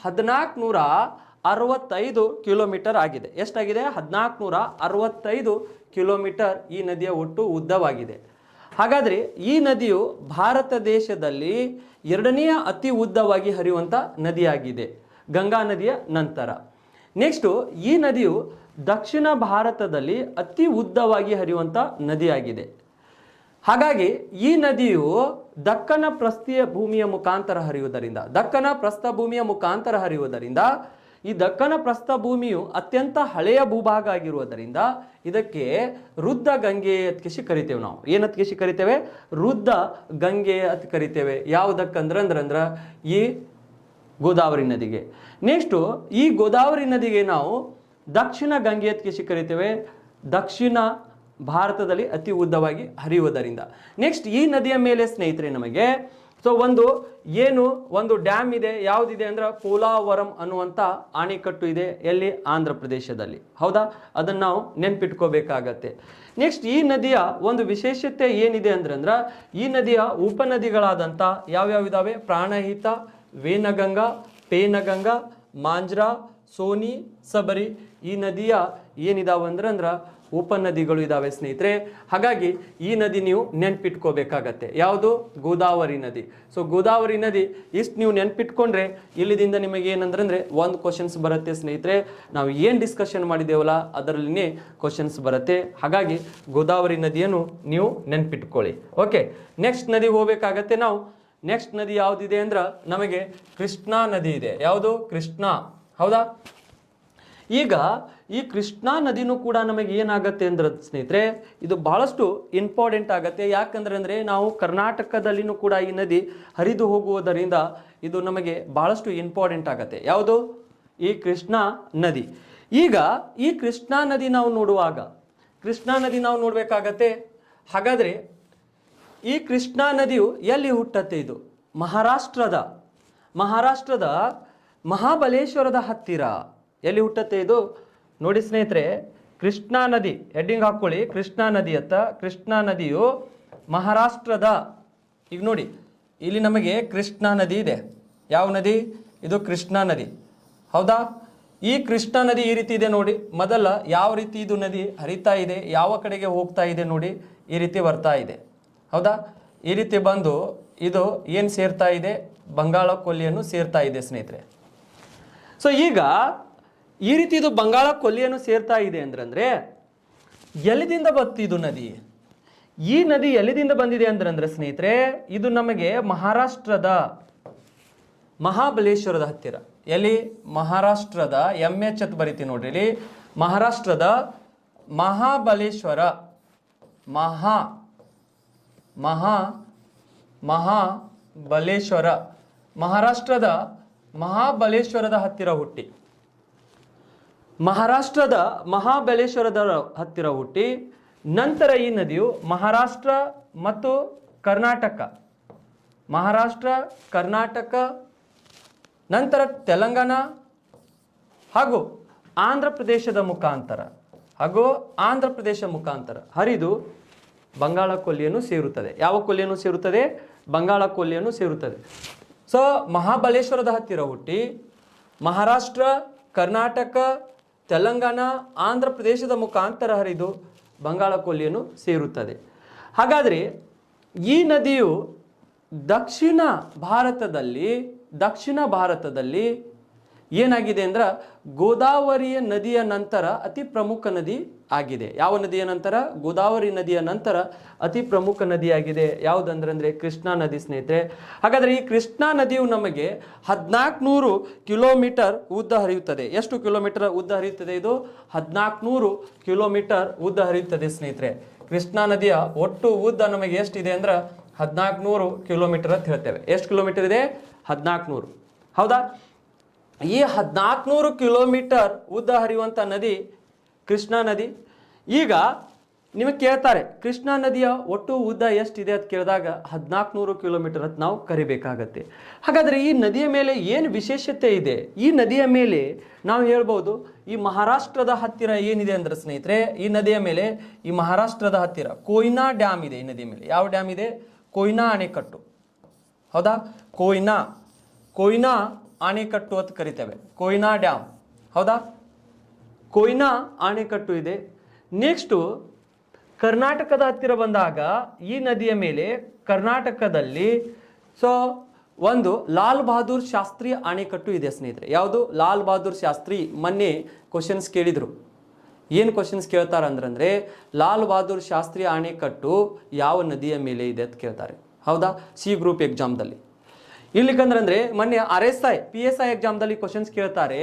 1465 ಕಿಲೋಮೀಟರ್ ಆಗಿದೆ. ಎಷ್ಟಾಗಿದೆ? 1465 ಕಿಲೋಮೀಟರ್ ಈ ನದಿಯ ಒಟ್ಟು ಉದ್ದವಾಗಿದೆ. ಹಾಗಾದರೆ ಈ ನದಿಯು ಭಾರತ ದೇಶದಲ್ಲಿ 2ನೇ ಅತಿ ಉದ್ದವಾಗಿ ಹರಿಯುವಂಥ ನದಿಯಾಗಿದೆ ಗಂಗಾ ನದಿಯ ನಂತರ. ನೆಕ್ಸ್ಟು ಈ ನದಿಯು ದಕ್ಷಿಣ ಭಾರತದಲ್ಲಿ ಅತಿ ಉದ್ದವಾಗಿ ಹರಿಯುವಂಥ ನದಿಯಾಗಿದೆ. ಹಾಗಾಗಿ ಈ ನದಿಯು ದಕ್ಕನ ಪ್ರಸ್ಥಭೂಮಿಯ ಮುಖಾಂತರ ಹರಿಯುವುದರಿಂದ ಈ ದಕ್ಕನ ಪ್ರಸ್ಥಭೂಮಿಯು ಅತ್ಯಂತ ಹಳೆಯ ಭೂಭಾಗ ಆಗಿರುವುದರಿಂದ ಇದಕ್ಕೆ ವೃದ್ಧ ಗಂಗೆ ಅಂತ ಕರಿತೇವೆ ನಾವು. ಏನಂತ ಕರಿತೇವೆ? ವೃದ್ಧ ಗಂಗೆ ಅಂತ ಕರಿತೇವೆ. ಯಾವುದಕ್ಕಂದ್ರೆ ಈ ಗೋದಾವರಿ ನದಿಗೆ. ನೆಕ್ಸ್ಟು ಈ ಗೋದಾವರಿ ನದಿಗೆ ನಾವು ದಕ್ಷಿಣ ಗಂಗೆ ಅಂತ ಕರಿತೇವೆ. ದಕ್ಷಿಣ ಭಾರತದಲ್ಲಿ ಅತಿ ಉದ್ದವಾಗಿ ಹರಿಯುವುದರಿಂದ. ನೆಕ್ಸ್ಟ್ ಈ ನದಿಯ ಮೇಲೆ ಸ್ನೇಹಿತರೆ ನಮಗೆ ಸೊ ಒಂದು ಡ್ಯಾಮ್ ಇದೆ, ಯಾವುದಿದೆ ಅಂದ್ರೆ ಪೋಲಾವರಂ ಅನ್ನುವಂಥ ಅಣೆಕಟ್ಟು ಇದೆ. ಎಲ್ಲಿ? ಆಂಧ್ರ ಪ್ರದೇಶದಲ್ಲಿ. ಹೌದಾ? ಅದನ್ನು ನಾವು ನೆನ್ಪಿಟ್ಕೋಬೇಕಾಗತ್ತೆ. ನೆಕ್ಸ್ಟ್ ಈ ನದಿಯ ಒಂದು ವಿಶೇಷತೆ ಏನಿದೆ ಅಂದ್ರೆ ಈ ನದಿಯ ಉಪನದಿಗಳಾದಂಥ ಯಾವ್ಯಾವಿದಾವೆ? Pranahita, ವೇನಗಂಗಾ, ಪೇನಗಂಗಾ, Manjra, Sony, Sabri. ಈ ನದಿಯ ಏನಿದಾವೆ ಅಂದ್ರೆ ಉಪನದಿಗಳು ಇದಾವೆ ಸ್ನೇಹಿತರೆ. ಹಾಗಾಗಿ ಈ ನದಿ ನೀವು ನೆನ್ಪಿಟ್ಕೋಬೇಕಾಗತ್ತೆ. ಯಾವುದು? ಗೋದಾವರಿ ನದಿ. ಸೊ ಗೋದಾವರಿ ನದಿ ಇಷ್ಟು ನೀವು ನೆನ್ಪಿಟ್ಕೊಂಡ್ರೆ ಇಲ್ಲಿದಿಂದ ನಿಮಗೆ ಏನಂದ್ರೆ ಒಂದು ಕ್ವಶನ್ಸ್ ಬರುತ್ತೆ ಸ್ನೇಹಿತರೆ. ನಾವು ಏನು ಡಿಸ್ಕಷನ್ ಮಾಡಿದ್ದೇವಲ್ಲ ಅದರಲ್ಲಿನೇ ಕ್ವಶನ್ಸ್ ಬರುತ್ತೆ. ಹಾಗಾಗಿ ಗೋದಾವರಿ ನದಿಯನ್ನು ನೀವು ನೆನ್ಪಿಟ್ಕೊಳ್ಳಿ. ಓಕೆ, ನೆಕ್ಸ್ಟ್ ನದಿ ಹೋಗ್ಬೇಕಾಗತ್ತೆ ನಾವು. ನೆಕ್ಸ್ಟ್ ನದಿ ಯಾವುದಿದೆ ಅಂದ್ರೆ ನಮಗೆ ಕೃಷ್ಣಾ ನದಿ ಇದೆ. ಯಾವುದು? ಕೃಷ್ಣಾ. ಹೌದಾ? ಈಗ ಈ ಕೃಷ್ಣಾ ನದಿನೂ ಕೂಡ ನಮಗೆ ಏನಾಗತ್ತೆ ಅಂದ್ರೆ ಸ್ನೇಹಿತರೆ ಇದು ಬಹಳಷ್ಟು ಇಂಪಾರ್ಟೆಂಟ್ ಆಗತ್ತೆ. ಯಾಕಂದ್ರೆ ನಾವು ಕರ್ನಾಟಕದಲ್ಲಿನೂ ಕೂಡ ಈ ನದಿ ಹರಿದು ಹೋಗುವುದರಿಂದ ಇದು ನಮಗೆ ಬಹಳಷ್ಟು ಇಂಪಾರ್ಟೆಂಟ್ ಆಗತ್ತೆ. ಯಾವುದು? ಈ ಕೃಷ್ಣಾ ನದಿ. ಈಗ ಈ ಕೃಷ್ಣಾ ನದಿ ನಾವು ನೋಡಬೇಕಾಗತ್ತೆ. ಹಾಗಾದ್ರೆ ಈ ಕೃಷ್ಣಾ ನದಿಯು ಎಲ್ಲಿ ಹುಟ್ಟತ್ತೆ? ಇದು ಮಹಾರಾಷ್ಟ್ರದ ಮಹಾಬಲೇಶ್ವರದ ಹತ್ತಿರ. ಎಲ್ಲಿ ಹುಟ್ಟತ್ತೆ ಇದು? ನೋಡಿ ಸ್ನೇಹಿತರೆ, ಕೃಷ್ಣಾ ನದಿ ಹೆಡ್ಡಿಂಗ್ ಹಾಕೊಳ್ಳಿ. ಕೃಷ್ಣಾ ನದಿ ಕೃಷ್ಣಾ ನದಿಯು ಮಹಾರಾಷ್ಟ್ರದ, ಈಗ ನೋಡಿ ಇಲ್ಲಿ ನಮಗೆ ಕೃಷ್ಣಾ ನದಿ ಇದೆ. ಯಾವ ನದಿ? ಇದು ಕೃಷ್ಣಾ ನದಿ. ಹೌದಾ? ಈ ಕೃಷ್ಣಾ ನದಿ ಈ ರೀತಿ ಇದೆ ನೋಡಿ. ಮೊದಲ ಯಾವ ರೀತಿ ಇದು ನದಿ ಹರಿತಾ ಇದೆ, ಯಾವ ಕಡೆಗೆ ಹೋಗ್ತಾ ಇದೆ ನೋಡಿ, ಈ ರೀತಿ ಬರ್ತಾ ಇದೆ. ಹೌದಾ? ಈ ರೀತಿ ಬಂದು ಇದು ಏನು ಸೇರ್ತಾ ಇದೆ? ಬಂಗಾಳ ಕೊಲ್ಲಿಯನ್ನು ಸೇರ್ತಾ ಇದೆ ಸ್ನೇಹಿತರೆ. ಸೊ ಈಗ ಈ ರೀತಿ ಇದು ಬಂಗಾಳ ಕೊಲ್ಲಿಯನ್ನು ಸೇರ್ತಾ ಇದೆ ಅಂದ್ರೆ ಎಲ್ಲಿದಿಂದ ಬತ್ತಿದು ನದಿ? ಈ ನದಿ ಎಲ್ಲಿದಿಂದ ಬಂದಿದೆ ಅಂದ್ರೆ ಸ್ನೇಹಿತರೆ ಇದು ನಮಗೆ ಮಹಾರಾಷ್ಟ್ರದ ಮಹಾಬಲೇಶ್ವರದ ಹತ್ತಿರ. ಎಲ್ಲಿ? ಮಹಾರಾಷ್ಟ್ರದ MH ಅಂತ ಬರೀತೀವಿ ನೋಡ್ರಿ ಇಲ್ಲಿ. ಮಹಾರಾಷ್ಟ್ರದ ಮಹಾಬಲೇಶ್ವರ ಮಹಾಬಲೇಶ್ವರ ಮಹಾರಾಷ್ಟ್ರದ ಮಹಾಬಲೇಶ್ವರದ ಹತ್ತಿರ ಹುಟ್ಟಿ ನಂತರ ಈ ನದಿಯು ಮಹಾರಾಷ್ಟ್ರ ಮತ್ತು ಕರ್ನಾಟಕ ನಂತರ ತೆಲಂಗಾಣ ಹಾಗೂ ಆಂಧ್ರ ಪ್ರದೇಶದ ಮುಖಾಂತರ ಹರಿದು ಬಂಗಾಳ ಕೊಲ್ಲಿಯನ್ನು ಸೇರುತ್ತದೆ. ಯಾವ ಕೊಲ್ಲಿಯನ್ನು ಸೇರುತ್ತದೆ? ಬಂಗಾಳ ಕೊಲ್ಲಿಯನ್ನು ಸೇರುತ್ತದೆ. ಸೊ ಮಹಾಬಲೇಶ್ವರದ ಹತ್ತಿರ ಹುಟ್ಟಿ ಮಹಾರಾಷ್ಟ್ರ, ಕರ್ನಾಟಕ, ತೆಲಂಗಾಣ, ಆಂಧ್ರ ಪ್ರದೇಶದ ಮುಖಾಂತರ ಹರಿದು ಬಂಗಾಳ ಕೊಲ್ಲಿಯನ್ನು ಸೇರುತ್ತದೆ. ಹಾಗಾದರೆ ಈ ನದಿಯು ದಕ್ಷಿಣ ಭಾರತದಲ್ಲಿ ಏನಾಗಿದೆ ಅಂದ್ರೆ ಗೋದಾವರಿಯ ನದಿಯ ನಂತರ ಅತಿ ಪ್ರಮುಖ ನದಿ ಆಗಿದೆ. ಯಾವ ನದಿಯ ನಂತರ? ಗೋದಾವರಿ ನದಿಯ ನಂತರ ಅತಿ ಪ್ರಮುಖ ನದಿಯಾಗಿದೆ. ಯಾವುದಂದ್ರೆ ಕೃಷ್ಣಾ ನದಿ ಸ್ನೇಹಿತರೆ. ಹಾಗಾದರೆ ಈ ಕೃಷ್ಣಾ ನದಿಯು ನಮಗೆ 1400 ಕಿಲೋಮೀಟರ್ ಉದ್ದ ಹರಿಯುತ್ತದೆ. ಎಷ್ಟು ಕಿಲೋಮೀಟರ್ ಉದ್ದ ಹರಿಯುತ್ತದೆ? ಇದು 1400 ಕಿಲೋಮೀಟರ್ ಉದ್ದ ಹರಿಯುತ್ತದೆ ಸ್ನೇಹಿತರೆ. ಕೃಷ್ಣಾ ನದಿಯ ಒಟ್ಟು ಉದ್ದ ನಮಗೆ ಎಷ್ಟಿದೆ ಅಂದ್ರೆ 1400 ಕಿಲೋಮೀಟರ್ ಅಂತ ಹೇಳ್ತೇವೆ. ಎಷ್ಟು ಕಿಲೋಮೀಟರ್ ಇದೆ? 1400. ಹೌದಾ? ಈ 1400 ಕಿಲೋಮೀಟರ್ ಉದ್ದ ಹರಿಯುವಂಥ ನದಿ ಕೃಷ್ಣಾ ನದಿ. ಈಗ ನಿಮಗೆ ಕೇಳ್ತಾರೆ ಕೃಷ್ಣಾ ನದಿಯ ಒಟ್ಟು ಉದ್ದ ಎಷ್ಟಿದೆ ಅಂತ ಕೇಳಿದಾಗ 1400 ಕಿಲೋಮೀಟರ್ ಅಂತ ನಾವು ಕರಿಬೇಕಾಗತ್ತೆ. ಹಾಗಾದರೆ ಈ ನದಿಯ ಮೇಲೆ ಏನು ವಿಶೇಷತೆ ಇದೆ? ಈ ನದಿಯ ಮೇಲೆ ನಾವು ಹೇಳ್ಬೋದು ಈ ಮಹಾರಾಷ್ಟ್ರದ ಹತ್ತಿರ ಏನಿದೆ ಅಂದ್ರೆ ಸ್ನೇಹಿತರೆ ಈ ನದಿಯ ಮೇಲೆ ಈ ಮಹಾರಾಷ್ಟ್ರದ ಹತ್ತಿರ ಕೊಯ್ನಾ ಡ್ಯಾಮ್ ಇದೆ. ಈ ನದಿಯ ಮೇಲೆ ಯಾವ ಡ್ಯಾಮ್ ಇದೆ? ಕೊಯ್ನಾ ಅಣೆಕಟ್ಟು. ಹೌದಾ? ಕೊಯ್ನಾ ಅಣೆಕಟ್ಟು ಅಂತ ಕರಿತೇವೆ. ಕೊಯ್ನಾ ಡ್ಯಾಮ್. ಹೌದಾ? ಕೊಯ್ನಾ ಅಣೆಕಟ್ಟು ಇದೆ. ನೆಕ್ಸ್ಟು ಕರ್ನಾಟಕದ ಹತ್ತಿರ ಬಂದಾಗ ಈ ನದಿಯ ಮೇಲೆ ಕರ್ನಾಟಕದಲ್ಲಿ ಒಂದು ಲಾಲ್ ಬಹದ್ದೂರ್ ಶಾಸ್ತ್ರಿ ಅಣೆಕಟ್ಟು ಇದೆ ಸ್ನೇಹಿತರೆ. ಯಾವುದು? ಲಾಲ್ ಬಹದ್ದೂರ್ ಶಾಸ್ತ್ರಿ. ಮೊನ್ನೆ ಕ್ವಶನ್ಸ್ ಕೇಳಿದ್ರು. ಏನು ಕ್ವಶನ್ಸ್ ಕೇಳ್ತಾರೆ ಅಂದ್ರೆ ಲಾಲ್ ಬಹದ್ದೂರ್ ಶಾಸ್ತ್ರಿ ಅಣೆಕಟ್ಟು ಯಾವ ನದಿಯ ಮೇಲೆ ಇದೆ ಅಂತ ಕೇಳ್ತಾರೆ. ಹೌದಾ? C group ಎಕ್ಸಾಮ್ದಲ್ಲಿ. ಇಲ್ಲಿಕಂದ್ರೆ ಮೊನ್ನೆ RSI PSI ಎಕ್ಸಾಮ್ದಲ್ಲಿ ಕ್ವಶನ್ಸ್ ಕೇಳ್ತಾರೆ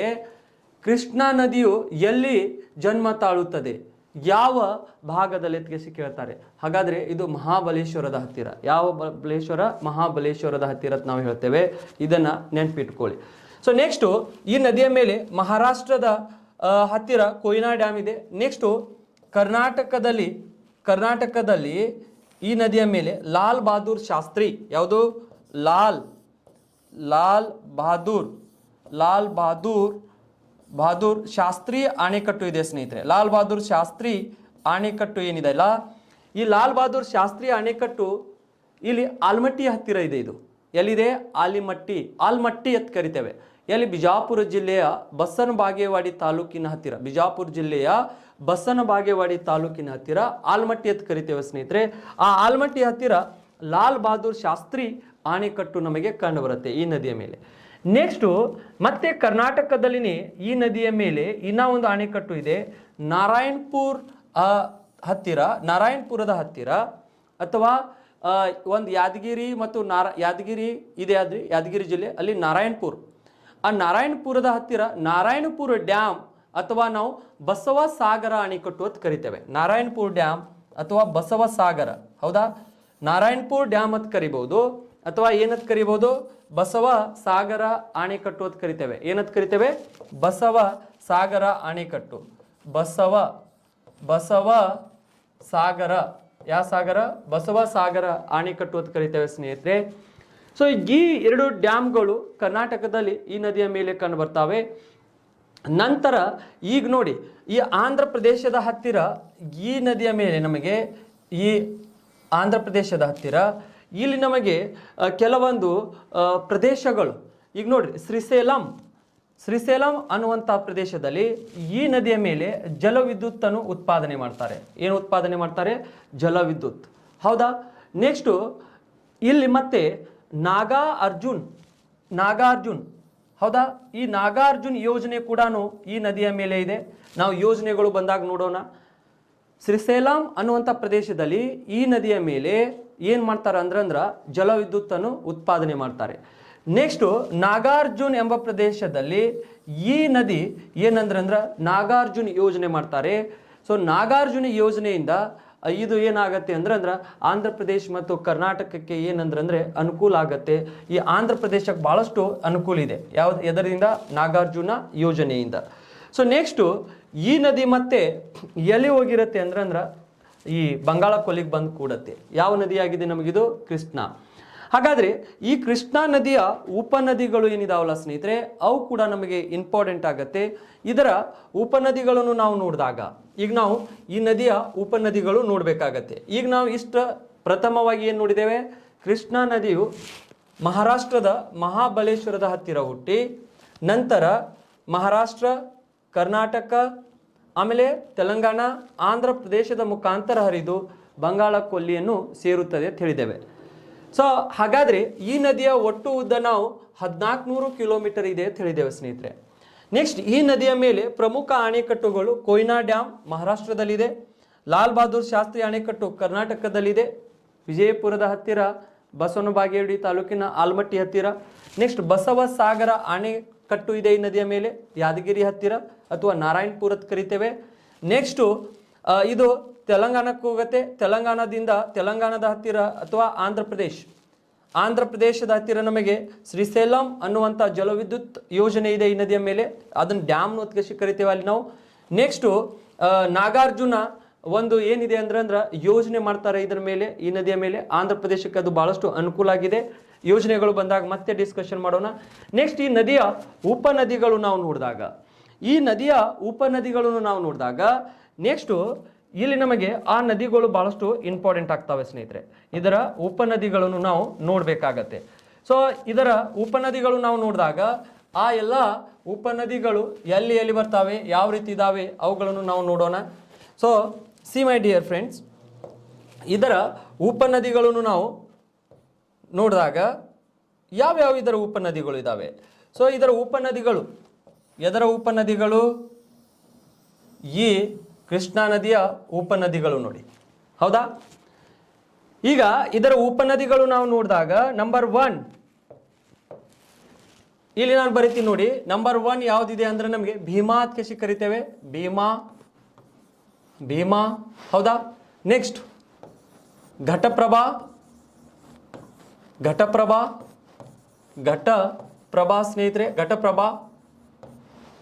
ಕೃಷ್ಣಾ ನದಿಯು ಎಲ್ಲಿ ಜನ್ಮ ತಾಳುತ್ತದೆ, ಯಾವ ಭಾಗದಲ್ಲಿ ಎತ್ಕೇಸಿ ಕೇಳ್ತಾರೆ. ಹಾಗಾದರೆ ಇದು ಮಹಾಬಲೇಶ್ವರದ ಹತ್ತಿರ. ಯಾವ ಬಲೇಶ್ವರ? ಮಹಾಬಲೇಶ್ವರದ ಹತ್ತಿರ ಅಂತ ನಾವು ಹೇಳ್ತೇವೆ. ಇದನ್ನು ನೆನ್ಪಿಟ್ಕೊಳ್ಳಿ. ಸೊ ನೆಕ್ಸ್ಟು ಈ ನದಿಯ ಮೇಲೆ ಮಹಾರಾಷ್ಟ್ರದ ಹತ್ತಿರ ಕೊಯ್ನಾ ಡ್ಯಾಮ್ ಇದೆ. ನೆಕ್ಸ್ಟು ಕರ್ನಾಟಕದಲ್ಲಿ ಈ ನದಿಯ ಮೇಲೆ ಲಾಲ್ ಬಹದ್ದೂರ್ ಶಾಸ್ತ್ರಿ, ಯಾವುದು ಲಾಲ್ ಬಹದ್ದೂರ್ ಶಾಸ್ತ್ರಿ ಅಣೆಕಟ್ಟು ಇದೆ ಸ್ನೇಹಿತರೆ. ಲಾಲ್ ಬಹದ್ದೂರ್ ಶಾಸ್ತ್ರಿ ಅಣೆಕಟ್ಟು ಏನಿದೆ ಅಲ್ಲ, ಈ ಲಾಲ್ ಬಹದ್ದೂರ್ ಶಾಸ್ತ್ರಿ ಅಣೆಕಟ್ಟು ಇಲ್ಲಿ ಆಲ್ಮಟ್ಟಿ ಹತ್ತಿರ ಇದೆ. ಇದು ಎಲ್ಲಿದೆ? ಆಲ್ಮಟ್ಟಿ ಅಂತ ಕರಿತೇವೆ. ಎಲ್ಲಿ? ಬಿಜಾಪುರ ಜಿಲ್ಲೆಯ ಬಸವನಬಾಗೇವಾಡಿ ತಾಲೂಕಿನ ಹತ್ತಿರ. ಬಿಜಾಪುರ ಜಿಲ್ಲೆಯ ಬಸವನಬಾಗೇವಾಡಿ ತಾಲೂಕಿನ ಹತ್ತಿರ ಆಲ್ಮಟ್ಟಿ ಅಂತ ಕರಿತೇವೆ ಸ್ನೇಹಿತರೆ. ಆ ಆಲ್ಮಟ್ಟಿ ಹತ್ತಿರ ಲಾಲ್ ಬಹದ್ದೂರ್ ಶಾಸ್ತ್ರಿ ಅಣೆಕಟ್ಟು ನಮಗೆ ಕಂಡು ಬರುತ್ತೆ ಈ ನದಿಯ ಮೇಲೆ. ನೆಕ್ಸ್ಟು ಮತ್ತೆ ಕರ್ನಾಟಕದಲ್ಲಿನೇ ಈ ನದಿಯ ಮೇಲೆ ಇನ್ನೂ ಒಂದು ಅಣೆಕಟ್ಟು ಇದೆ. ನಾರಾಯಣಪುರದ ಹತ್ತಿರ ಅಥವಾ ಒಂದು ಯಾದಗಿರಿ ಮತ್ತು ಯಾದಗಿರಿ ಇದೆ, ಯಾದಗಿರಿ ಜಿಲ್ಲೆ, ಅಲ್ಲಿ ನಾರಾಯಣಪುರ. ಆ ನಾರಾಯಣಪುರದ ಹತ್ತಿರ ನಾರಾಯಣಪುರ ಡ್ಯಾಮ್ ಅಥವಾ ನಾವು ಬಸವಸಾಗರ ಅಣೆಕಟ್ಟು ಅಂತ ಕರಿತೇವೆ. ನಾರಾಯಣಪುರ ಡ್ಯಾಮ್ ಅಥವಾ ಬಸವಸಾಗರ, ಹೌದಾ? ನಾರಾಯಣಪುರ ಡ್ಯಾಮ್ ಅಂತ ಕರಿಬಹುದು ಅಥವಾ ಏನಂತ ಕರಿಬಹುದು? ಬಸವಸಾಗರ ಅಣೆಕಟ್ಟು ಅಂತ ಕರಿತೇವೆ. ಏನಂತ ಕರಿತೇವೆ? ಬಸವಸಾಗರ ಅಣೆಕಟ್ಟು. ಬಸವಸಾಗರ, ಯಾವ ಸಾಗರ? ಬಸವಸಾಗರ ಅಣೆಕಟ್ಟು ಅಂತ ಕರಿತೇವೆ ಸ್ನೇಹಿತರೆ. ಸೊ ಈ ಎರಡು ಡ್ಯಾಮ್ಗಳು ಕರ್ನಾಟಕದಲ್ಲಿ ಈ ನದಿಯ ಮೇಲೆ ಕಂಡು ಬರ್ತವೆ. ನಂತರ ಈಗ ನೋಡಿ, ಈ ಆಂಧ್ರ ಪ್ರದೇಶದ ಹತ್ತಿರ ಈ ನದಿಯ ಮೇಲೆ ನಮಗೆ, ಈ ಆಂಧ್ರ ಪ್ರದೇಶದ ಹತ್ತಿರ ಇಲ್ಲಿ ನಮಗೆ ಕೆಲವೊಂದು ಪ್ರದೇಶಗಳು, ಈಗ ನೋಡ್ರಿ, ಶ್ರೀಶೈಲಂ ಅನ್ನುವಂಥ ಪ್ರದೇಶದಲ್ಲಿ ಈ ನದಿಯ ಮೇಲೆ ಜಲವಿದ್ಯುತ್ತನ್ನು ಉತ್ಪಾದನೆ ಮಾಡ್ತಾರೆ. ಏನು ಉತ್ಪಾದನೆ ಮಾಡ್ತಾರೆ? ಜಲವಿದ್ಯುತ್, ಹೌದಾ? ನೆಕ್ಸ್ಟು ಇಲ್ಲಿ ಮತ್ತೆ ನಾಗಾರ್ಜುನ್, ಹೌದಾ? ಈ ನಾಗಾರ್ಜುನ್ ಯೋಜನೆ ಕೂಡ ಈ ನದಿಯ ಮೇಲೆ ಇದೆ. ನಾವು ಯೋಜನೆಗಳು ಬಂದಾಗ ನೋಡೋಣ. ಶ್ರೀಶೈಲಂ ಅನ್ನುವಂಥ ಪ್ರದೇಶದಲ್ಲಿ ಈ ನದಿಯ ಮೇಲೆ ಏನು ಮಾಡ್ತಾರೆ ಅಂದ್ರ ಜಲವಿದ್ಯುತ್ತನ್ನು ಉತ್ಪಾದನೆ ಮಾಡ್ತಾರೆ. ನೆಕ್ಸ್ಟು ನಾಗಾರ್ಜುನ್ ಎಂಬ ಪ್ರದೇಶದಲ್ಲಿ ಈ ನದಿ ಏನಂದ್ರೆ ನಾಗಾರ್ಜುನ್ ಯೋಜನೆ ಮಾಡ್ತಾರೆ. ಸೊ ನಾಗಾರ್ಜುನ ಯೋಜನೆಯಿಂದ ಇದು ಏನಾಗತ್ತೆ ಅಂದ್ರೆ ಆಂಧ್ರ ಪ್ರದೇಶ ಮತ್ತು ಕರ್ನಾಟಕಕ್ಕೆ ಏನಂದ್ರೆ ಅನುಕೂಲ ಆಗತ್ತೆ. ಈ ಆಂಧ್ರ ಪ್ರದೇಶಕ್ಕೆ ಭಾಳಷ್ಟು ಅನುಕೂಲ ಇದೆ. ಎದರಿಂದ? ನಾಗಾರ್ಜುನ ಯೋಜನೆಯಿಂದ. ಸೊ ನೆಕ್ಸ್ಟು ಈ ನದಿ ಮತ್ತೆ ಎಲ್ಲಿ ಹೋಗಿರುತ್ತೆ ಅಂದ್ರೆ ಈ ಬಂಗಾಳ ಕೊಲ್ಲಿಗೆ ಬಂದು ಕೂಡತ್ತೆ. ಯಾವ ನದಿಯಾಗಿದೆ ನಮಗಿದು? ಕೃಷ್ಣ. ಹಾಗಾದರೆ ಈ ಕೃಷ್ಣಾ ನದಿಯ ಉಪನದಿಗಳು ಏನಿದಾವಲ್ಲ ಸ್ನೇಹಿತರೆ, ಅವು ಕೂಡ ನಮಗೆ ಇಂಪಾರ್ಟೆಂಟ್ ಆಗುತ್ತೆ. ಇದರ ಉಪನದಿಗಳನ್ನು ನಾವು ನೋಡಿದಾಗ, ಈಗ ನಾವು ಈ ನದಿಯ ಉಪನದಿಗಳು ನೋಡಬೇಕಾಗತ್ತೆ. ಈಗ ನಾವು ಪ್ರಥಮವಾಗಿ ಏನು ನೋಡಿದ್ದೇವೆ? ಕೃಷ್ಣಾ ನದಿಯು ಮಹಾರಾಷ್ಟ್ರದ ಮಹಾಬಲೇಶ್ವರದ ಹತ್ತಿರ ಹುಟ್ಟಿ, ನಂತರ ಮಹಾರಾಷ್ಟ್ರ, ಕರ್ನಾಟಕ, ಆಮೇಲೆ ತೆಲಂಗಾಣ, ಆಂಧ್ರ ಪ್ರದೇಶದ ಮುಖಾಂತರ ಹರಿದು ಬಂಗಾಳ ಕೊಲ್ಲಿಯನ್ನು ಸೇರುತ್ತದೆ ಅಂತ ಹೇಳಿದ್ದೇವೆ. ಸೊ ಹಾಗಾದರೆ ಈ ನದಿಯ ಒಟ್ಟು ಉದ್ದ ನಾವು 1400 ಕಿಲೋಮೀಟರ್ ಇದೆ ಅಂತ ಹೇಳಿದ್ದೇವೆ ಸ್ನೇಹಿತರೆ. ನೆಕ್ಸ್ಟ್ ಈ ನದಿಯ ಮೇಲೆ ಪ್ರಮುಖ ಅಣೆಕಟ್ಟುಗಳು ಕೊಯ್ನಾ ಡ್ಯಾಮ್ ಮಹಾರಾಷ್ಟ್ರದಲ್ಲಿದೆ, ಲಾಲ್ ಬಹದ್ದೂರ್ ಶಾಸ್ತ್ರಿ ಅಣೆಕಟ್ಟು ಕರ್ನಾಟಕದಲ್ಲಿದೆ, ವಿಜಯಪುರದ ಹತ್ತಿರ ಬಸವನಬಾಗೇವಾಡಿ ತಾಲೂಕಿನ ಆಲ್ಮಟ್ಟಿ ಹತ್ತಿರ. ನೆಕ್ಸ್ಟ್ ಬಸವಸಾಗರ ಅಣೆಕಟ್ಟು ಇದೆ ಈ ನದಿಯ ಮೇಲೆ ಯಾದಗಿರಿ ಹತ್ತಿರ ಅಥವಾ ನಾರಾಯಣಪುರ ಅಂತ ಕರಿತೇವೆ. ನೆಕ್ಸ್ಟು ಇದು ತೆಲಂಗಾಣಕ್ಕೆ ಹೋಗುತ್ತೆ. ತೆಲಂಗಾಣದ ಹತ್ತಿರ ಅಥವಾ ಆಂಧ್ರ ಪ್ರದೇಶದ ಹತ್ತಿರ ನಮಗೆ ಶ್ರೀಶೈಲಂ ಅನ್ನುವಂಥ ಜಲವಿದ್ಯುತ್ ಯೋಜನೆ ಇದೆ ಈ ನದಿಯ ಮೇಲೆ, ಅದನ್ನು ಡ್ಯಾಮ್ ಅಂತ ಕರಿತೇವೆ ಅಲ್ಲಿ ನಾವು. ನೆಕ್ಸ್ಟು ನಾಗಾರ್ಜುನ ಒಂದು ಏನಿದೆ ಅಂದ್ರೆ ಯೋಜನೆ ಮಾಡ್ತಾರೆ ಇದರ ಮೇಲೆ, ಈ ನದಿಯ ಮೇಲೆ. ಆಂಧ್ರ ಪ್ರದೇಶಕ್ಕೆ ಅದು ಭಾಳಷ್ಟು ಅನುಕೂಲ ಆಗಿದೆ. ಯೋಜನೆಗಳು ಬಂದಾಗ ಮತ್ತೆ ಡಿಸ್ಕಷನ್ ಮಾಡೋಣ. ನೆಕ್ಸ್ಟ್ ಈ ನದಿಯ ಉಪನದಿಗಳು ನಾವು ನೋಡಿದಾಗ ನೆಕ್ಸ್ಟು ಇಲ್ಲಿ ನಮಗೆ ಆ ನದಿಗಳು ಭಾಳಷ್ಟು ಇಂಪಾರ್ಟೆಂಟ್ ಆಗ್ತವೆ ಸ್ನೇಹಿತರೆ. ಇದರ ಉಪನದಿಗಳನ್ನು ನಾವು ನೋಡಬೇಕಾಗತ್ತೆ. ಸೊ ಇದರ ಉಪನದಿಗಳು ನಾವು ನೋಡಿದಾಗ ಆ ಎಲ್ಲ ಉಪನದಿಗಳು ಎಲ್ಲಿ ಬರ್ತಾವೆ, ಯಾವ ರೀತಿ ಇದ್ದಾವೆ, ಅವುಗಳನ್ನು ನಾವು ನೋಡೋಣ. So see my dear friends, ಇದರ ಉಪನದಿಗಳನ್ನು ನಾವು ನೋಡಿದಾಗ ಯಾವ್ಯಾವ ಇದರ ಉಪನದಿಗಳು ಇದ್ದಾವೆ. ಸೊ ಇದರ ಉಪನದಿಗಳು, ಎದರ ಉಪನದಿಗಳು? ಈ ಕೃಷ್ಣಾ ನದಿಯ ಉಪನದಿಗಳು ನೋಡಿ, ಹೌದಾ? ಈಗ ಇದರ ಉಪನದಿಗಳು ನಾವು ನೋಡಿದಾಗ ನಂಬರ್ 1 ಇಲ್ಲಿ ನಾನು ಬರೀತೀನಿ ನೋಡಿ. ನಂಬರ್ 1 ಯಾವ್ದಿದೆ ಅಂದ್ರೆ ನಮಗೆ ಭೀಮಾ ಅಂತ ಕರಿತೇವೆ. ಭೀಮಾ, ಹೌದಾ? ನೆಕ್ಸ್ಟ್ ಘಟಪ್ರಭಾ ಸ್ನೇಹಿತರೆ, ಘಟಪ್ರಭಾ.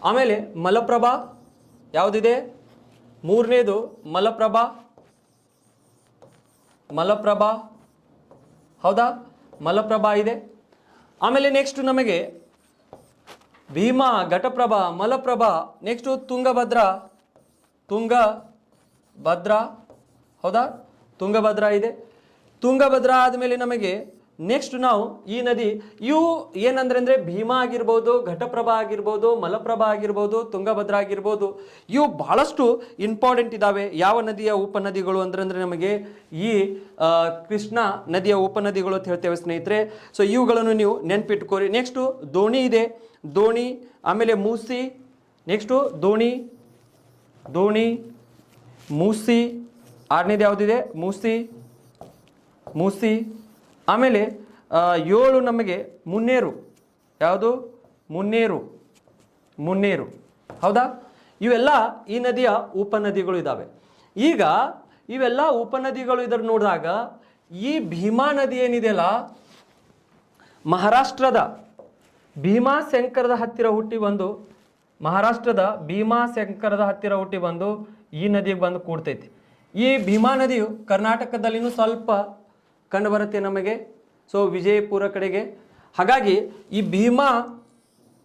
ಆಮೇಲೆ ಮಲಪ್ರಭಾ ಯಾವ್ದಿದೆ? ಮೂರನೇದು ಮಲಪ್ರಭಾ, ಮಲಪ್ರಭಾ ಹೌದಾ, ಮಲಪ್ರಭಾ ಇದೆ. ಆಮೇಲೆ ನೆಕ್ಸ್ಟ್ ನಮಗೆ ಭೀಮಾ, ಘಟಪ್ರಭಾ, ಮಲಪ್ರಭಾ, ನೆಕ್ಸ್ಟು ತುಂಗಭದ್ರಾ, ತುಂಗಭದ್ರಾ ಹೌದಾ, ತುಂಗಭದ್ರಾ ಇದೆ. ತುಂಗಭದ್ರಾ ಆದಮೇಲೆ ನಮಗೆ ನೆಕ್ಸ್ಟ್ ನಾವು ಈ ನದಿ ಇವು ಏನಂದ್ರೆ ಭೀಮಾ ಆಗಿರ್ಬೋದು, ಘಟಪ್ರಭಾ ಆಗಿರ್ಬೋದು, ಮಲಪ್ರಭಾ ಆಗಿರ್ಬೋದು, ತುಂಗಭದ್ರಾ ಆಗಿರ್ಬೋದು, ಇವು ಬಹಳಷ್ಟು ಇಂಪಾರ್ಟೆಂಟ್ ಇದ್ದಾವೆ. ಯಾವ ನದಿಯ ಉಪನದಿಗಳು ಅಂದ್ರೆ ನಮಗೆ ಈ ಕೃಷ್ಣ ನದಿಯ ಉಪನದಿಗಳು ಅಂತ ಹೇಳ್ತೇವೆ ಸ್ನೇಹಿತರೆ. ಸೊ ಇವುಗಳನ್ನು ನೀವು ನೆನ್ಪಿಟ್ಕೋರಿ. ನೆಕ್ಸ್ಟು ದೋಣಿ ಇದೆ, ದೋಣಿ, ಆಮೇಲೆ ಮೂಸಿ, ನೆಕ್ಸ್ಟು ದೋಣಿ, ದೋಣಿ, ಮೂಸಿ, ಆರನೇದು ಯಾವುದಿದೆ ಮೂಸಿ, ಮೂಸಿ, ಆಮೇಲೆ 7 ನಮಗೆ ಮುನ್ನೇರು, ಯಾವುದು ಮುನ್ನೇರು, ಮುನ್ನೇರು ಹೌದಾ. ಇವೆಲ್ಲ ಈ ನದಿಯ ಉಪನದಿಗಳು ಇದ್ದಾವೆ. ಈಗ ಇವೆಲ್ಲ ಉಪನದಿಗಳು ಇದರ ನೋಡಿದಾಗ ಈ ಭೀಮಾ ನದಿ ಏನಿದೆಯಲ್ಲ, ಮಹಾರಾಷ್ಟ್ರದ ಭೀಮಾಶಂಕರದ ಹತ್ತಿರ ಹುಟ್ಟಿ ಬಂದು, ಮಹಾರಾಷ್ಟ್ರದ ಭೀಮಾಶಂಕರದ ಹತ್ತಿರ ಹುಟ್ಟಿ ಬಂದು ಈ ನದಿಗೆ ಬಂದು ಕೂಡ್ತೈತಿ. ಈ ಭೀಮಾ ನದಿಯು ಕರ್ನಾಟಕದಲ್ಲಿನೂ ಸ್ವಲ್ಪ ಕಂಡು ಬರುತ್ತೆ ನಮಗೆ, ಸೊ ವಿಜಯಪುರ ಕಡೆಗೆ. ಹಾಗಾಗಿ ಈ ಭೀಮಾ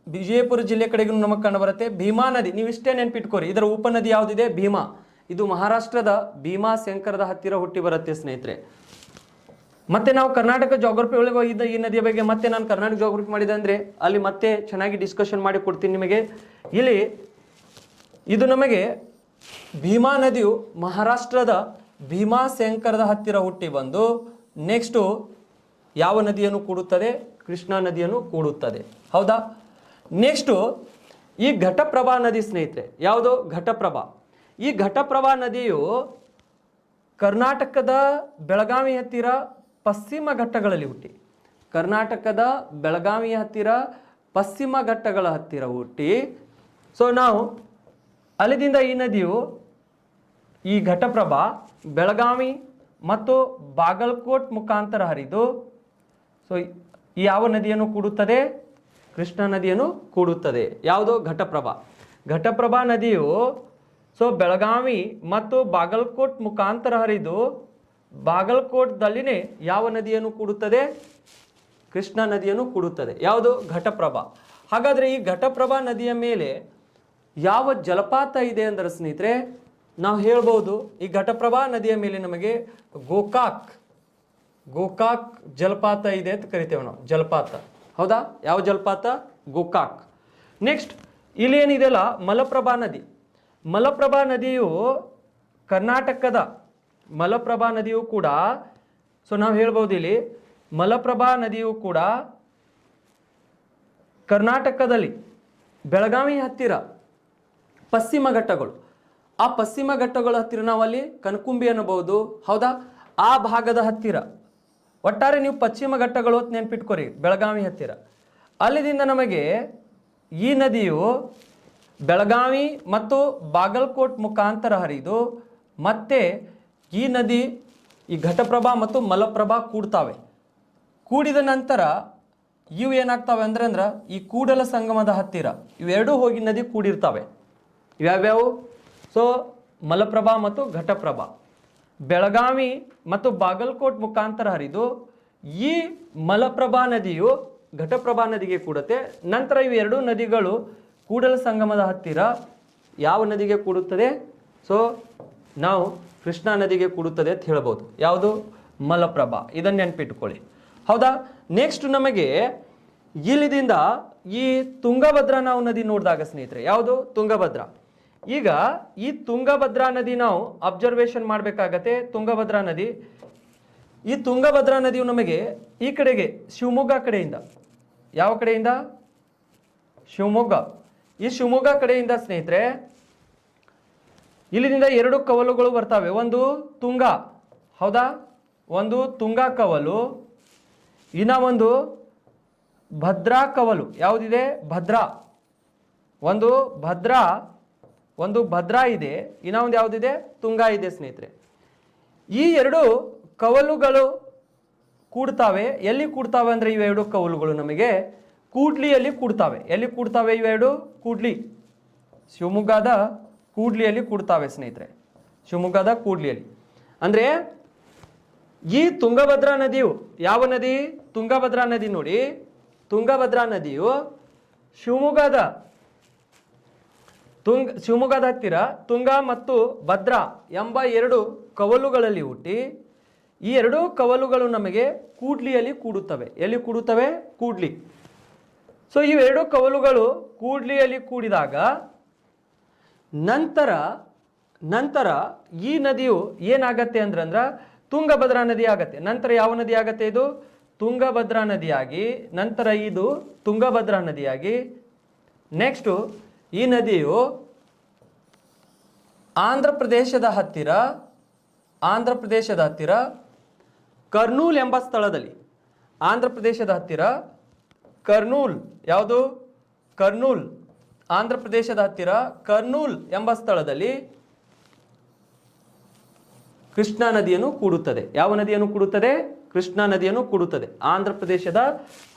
ವಿಜಯಪುರ ಜಿಲ್ಲೆ ಕಡೆಗೂ ನಮಗೆ ಕಂಡು ಬರುತ್ತೆ. ಭೀಮಾ ನದಿ ನೀವು ಇಷ್ಟೇ ನೆನ್ಪಿಟ್ಕೋರಿ, ಇದರ ಉಪನದಿ ಯಾವುದಿದೆ ಭೀಮಾ, ಇದು ಮಹಾರಾಷ್ಟ್ರದ ಭೀಮಾಶಂಕರದ ಹತ್ತಿರ ಹುಟ್ಟಿ ಬರುತ್ತೆ ಸ್ನೇಹಿತರೆ. ಮತ್ತೆ ನಾವು ಕರ್ನಾಟಕ ಜಾಗ್ರಫಿ ಒಳಗೆ ಹೋಗಿದ್ದ ಈ ನದಿಯ ಬಗ್ಗೆ ಮತ್ತೆ ನಾನು ಕರ್ನಾಟಕ ಜಾಗ್ರಫಿ ಮಾಡಿದೆ ಅಂದರೆ ಅಲ್ಲಿ ಮತ್ತೆ ಚೆನ್ನಾಗಿ ಡಿಸ್ಕಷನ್ ಮಾಡಿ ಕೊಡ್ತೀನಿ ನಿಮಗೆ. ಇಲ್ಲಿ ಇದು ನಮಗೆ ಭೀಮಾ ನದಿಯು ಮಹಾರಾಷ್ಟ್ರದ ಭೀಮಾಶಂಕರದ ಹತ್ತಿರ ಹುಟ್ಟಿ ಬಂದು ನೆಕ್ಸ್ಟು ಯಾವ ನದಿಯನ್ನು ಕೂಡುತ್ತದೆ, ಕೃಷ್ಣಾ ನದಿಯನ್ನು ಕೂಡುತ್ತದೆ ಹೌದಾ. ನೆಕ್ಸ್ಟು ಈ ಘಟಪ್ರಭಾ ನದಿ ಸ್ನೇಹಿತರೆ, ಯಾವುದು ಘಟಪ್ರಭಾ. ಈ ಘಟಪ್ರಭಾ ನದಿಯು ಕರ್ನಾಟಕದ ಬೆಳಗಾವಿ ಹತ್ತಿರ ಪಶ್ಚಿಮ ಘಟ್ಟಗಳಲ್ಲಿ ಹುಟ್ಟಿ, ಕರ್ನಾಟಕದ ಬೆಳಗಾವಿಯ ಹತ್ತಿರ ಪಶ್ಚಿಮ ಘಟ್ಟಗಳ ಹತ್ತಿರ ಹುಟ್ಟಿ, ಸೊ ನಾವು ಅಲ್ಲಿಂದ ಈ ನದಿಯು ಈ ಘಟಪ್ರಭಾ ಬೆಳಗಾವಿ ಮತ್ತು ಬಾಗಲಕೋಟ್ ಮುಖಾಂತರ ಹರಿದು ಸೊ ಯಾವ ನದಿಯನ್ನು ಕೂಡುತ್ತದೆ, ಕೃಷ್ಣಾ ನದಿಯನ್ನು ಕೂಡುತ್ತದೆ. ಯಾವುದು ಘಟಪ್ರಭಾ. ಘಟಪ್ರಭಾ ನದಿಯು ಸೊ ಬೆಳಗಾವಿ ಮತ್ತು ಬಾಗಲಕೋಟ್ ಮುಖಾಂತರ ಹರಿದು ಬಾಗಲಕೋಟ್ದಲ್ಲಿನೇ ಯಾವ ನದಿಯನ್ನು ಕೂಡುತ್ತದೆ, ಕೃಷ್ಣಾ ನದಿಯನ್ನು ಕೂಡುತ್ತದೆ. ಯಾವುದು ಘಟಪ್ರಭಾ. ಹಾಗಾದರೆ ಈ ಘಟಪ್ರಭಾ ನದಿಯ ಮೇಲೆ ಯಾವ ಜಲಪಾತ ಇದೆ ಅಂದರೆ ಸ್ನೇಹಿತರೆ ನಾವು ಹೇಳ್ಬೋದು, ಈ ಘಟಪ್ರಭಾ ನದಿಯ ಮೇಲೆ ನಮಗೆ ಗೋಕಾಕ್, ಗೋಕಾಕ್ ಜಲಪಾತ ಇದೆ ಅಂತ ಕರಿತೇವೆ ನಾವು, ಜಲಪಾತ ಹೌದಾ. ಯಾವ ಜಲಪಾತ, ಗೋಕಾಕ್. ನೆಕ್ಸ್ಟ್ ಇಲ್ಲಿ ಏನಿದೆಯಲ್ಲ ಮಲಪ್ರಭಾ ನದಿ, ಮಲಪ್ರಭಾ ನದಿಯು ಕರ್ನಾಟಕದ, ಮಲಪ್ರಭಾ ನದಿಯು ಕೂಡ ಸೊ ನಾವು ಹೇಳ್ಬೋದು ಇಲ್ಲಿ ಮಲಪ್ರಭಾ ನದಿಯು ಕೂಡ ಕರ್ನಾಟಕದಲ್ಲಿ ಬೆಳಗಾವಿ ಹತ್ತಿರ ಪಶ್ಚಿಮ ಘಟ್ಟಗಳು, ಆ ಪಶ್ಚಿಮ ಘಟ್ಟಗಳ ಹತ್ತಿರ ನಾವು ಅಲ್ಲಿ ಕನಕುಂಬಿ ಅನ್ನಬಹುದು ಹೌದಾ. ಆ ಭಾಗದ ಹತ್ತಿರ ಒಟ್ಟಾರೆ ನೀವು ಪಶ್ಚಿಮ ಘಟ್ಟಗಳು ಅಂತ ನೆನ್ಪಿಟ್ಕೋರಿ, ಬೆಳಗಾವಿ ಹತ್ತಿರ. ಅಲ್ಲಿಂದ ನಮಗೆ ಈ ನದಿಯು ಬೆಳಗಾವಿ ಮತ್ತು ಬಾಗಲಕೋಟ್ ಮುಖಾಂತರ ಹರಿದು ಮತ್ತೆ ಈ ನದಿ ಈ ಘಟಪ್ರಭಾ ಮತ್ತು ಮಲಪ್ರಭಾ ಕೂಡ್ತಾವೆ. ಕೂಡಿದ ನಂತರ ಇವು ಏನಾಗ್ತವೆ ಅಂದ್ರೆ ಈ ಕೂಡಲ ಸಂಗಮದ ಹತ್ತಿರ ಇವೆರಡೂ ಹೋಗಿ ನದಿ ಕೂಡಿರ್ತವೆ. ಇವ್ಯಾವ್ಯಾವು, ಸೊ ಮಲಪ್ರಭಾ ಮತ್ತು ಘಟಪ್ರಭಾ ಬೆಳಗಾವಿ ಮತ್ತು ಬಾಗಲಕೋಟ್ ಮುಖಾಂತರ ಹರಿದು ಈ ಮಲಪ್ರಭಾ ನದಿಯು ಘಟಪ್ರಭಾ ನದಿಗೆ ಕೂಡುತ್ತೆ. ನಂತರ ಇವೆರಡೂ ನದಿಗಳು ಕೂಡಲ ಸಂಗಮದ ಹತ್ತಿರ ಯಾವ ನದಿಗೆ ಕೂಡುತ್ತದೆ, ಸೊ ನಾವು ಕೃಷ್ಣಾ ನದಿಗೆ ಕೂಡುತ್ತದೆ ಅಂತ ಹೇಳ್ಬೋದು. ಯಾವುದು, ಮಲಪ್ರಭಾ. ಇದನ್ನು ನೆನ್ಪಿಟ್ಕೊಳ್ಳಿ ಹೌದಾ. ನೆಕ್ಸ್ಟ್ ನಮಗೆ ಇಲ್ಲಿದಿಂದ ಈ ತುಂಗಭದ್ರಾ ನಾವು ನದಿ ನೋಡಿದಾಗ ಸ್ನೇಹಿತರೆ, ಯಾವುದು ತುಂಗಭದ್ರಾ. ಈಗ ಈ ತುಂಗಭದ್ರಾ ನದಿ ನಾವು ಅಬ್ಸರ್ವೇಷನ್ ಮಾಡಬೇಕಾಗತ್ತೆ. ತುಂಗಭದ್ರಾ ನದಿ, ಈ ತುಂಗಭದ್ರಾ ನದಿಯು ನಮಗೆ ಈ ಕಡೆಗೆ ಶಿವಮೊಗ್ಗ ಕಡೆಯಿಂದ, ಯಾವ ಕಡೆಯಿಂದ, ಶಿವಮೊಗ್ಗ. ಈ ಶಿವಮೊಗ್ಗ ಕಡೆಯಿಂದ ಸ್ನೇಹಿತರೆ ಇಲ್ಲಿಂದ ಎರಡು ಕವಲುಗಳು ಬರ್ತವೆ. ಒಂದು ತುಂಗ ಹೌದಾ, ಒಂದು ತುಂಗಾ ಕವಲು, ಇನ್ನ ಒಂದು ಭದ್ರಾ ಕವಲು. ಯಾವುದಿದೆ, ಭದ್ರಾ. ಒಂದು ಭದ್ರಾ ಇದೆ, ಇನ್ನ ಒಂದು ಯಾವುದಿದೆ, ತುಂಗಾ ಇದೆ ಸ್ನೇಹಿತರೆ. ಈ ಎರಡು ಕವಲುಗಳು ಕೂಡ್ತಾವೆ. ಎಲ್ಲಿ ಕೂಡ್ತಾವೆ ಅಂದ್ರೆ ಇವೆರಡು ಕವಲುಗಳು ನಮಗೆ ಕೂಡ್ಲಿಯಲ್ಲಿ ಕೂಡ್ತಾವೆ. ಎಲ್ಲಿ ಕೂಡ್ತಾವೆ ಇವೆರಡು, ಕೂಡ್ಲಿ, ಶಿವಮೊಗ್ಗದ ಕೂಡ್ಲಿಯಲ್ಲಿ ಕೂಡ್ತಾವೆ ಸ್ನೇಹಿತರೆ, ಶಿವಮೊಗ್ಗದ ಕೂಡ್ಲಿಯಲ್ಲಿ. ಅಂದರೆ ಈ ತುಂಗಭದ್ರಾ ನದಿಯು ಯಾವ ನದಿ? ತುಂಗಭದ್ರಾ ನದಿ. ನೋಡಿ, ತುಂಗಭದ್ರಾ ನದಿಯು ಶಿವಮೊಗ್ಗದ ಹತ್ತಿರ ತುಂಗ ಮತ್ತು ಭದ್ರಾ ಎಂಬ ಎರಡು ಕವಲುಗಳಲ್ಲಿ ಹುಟ್ಟಿ ಈ ಎರಡೂ ಕವಲುಗಳು ನಮಗೆ ಕೂಡ್ಲಿಯಲ್ಲಿ ಕೂಡುತ್ತವೆ. ಎಲ್ಲಿ ಕೂಡುತ್ತವೆ? ಕೂಡ್ಲಿ. ಸೊ ಇವೆರಡು ಕವಲುಗಳು ಕೂಡ್ಲಿಯಲ್ಲಿ ಕೂಡಿದಾಗ ನಂತರ ಈ ನದಿಯು ಏನಾಗತ್ತೆ ಅಂದ್ರ ತುಂಗಭದ್ರಾ ನದಿ ಆಗತ್ತೆ. ನಂತರ ಯಾವ ನದಿ ಆಗತ್ತೆ? ಇದು ತುಂಗಭದ್ರಾ ನದಿಯಾಗಿ, ನಂತರ ಇದು ತುಂಗಭದ್ರಾ ನದಿಯಾಗಿ, ನೆಕ್ಸ್ಟು ಈ ನದಿಯು ಆಂಧ್ರ ಪ್ರದೇಶದ ಹತ್ತಿರ ಕರ್ನೂಲ್ ಎಂಬ ಸ್ಥಳದಲ್ಲಿ, ಆಂಧ್ರ ಪ್ರದೇಶದ ಹತ್ತಿರ ಕರ್ನೂಲ್, ಯಾವುದು? ಕರ್ನೂಲ್, ಆಂಧ್ರ ಪ್ರದೇಶದ ಹತ್ತಿರ ಕರ್ನೂಲ್ ಎಂಬ ಸ್ಥಳದಲ್ಲಿ ಕೃಷ್ಣಾ ನದಿಯನ್ನು ಕೂಡುತ್ತದೆ. ಯಾವ ನದಿಯನ್ನು ಕೂಡುತ್ತದೆ? ಕೃಷ್ಣಾ ನದಿಯನ್ನು ಕೂಡುತ್ತದೆ. ಆಂಧ್ರ ಪ್ರದೇಶದ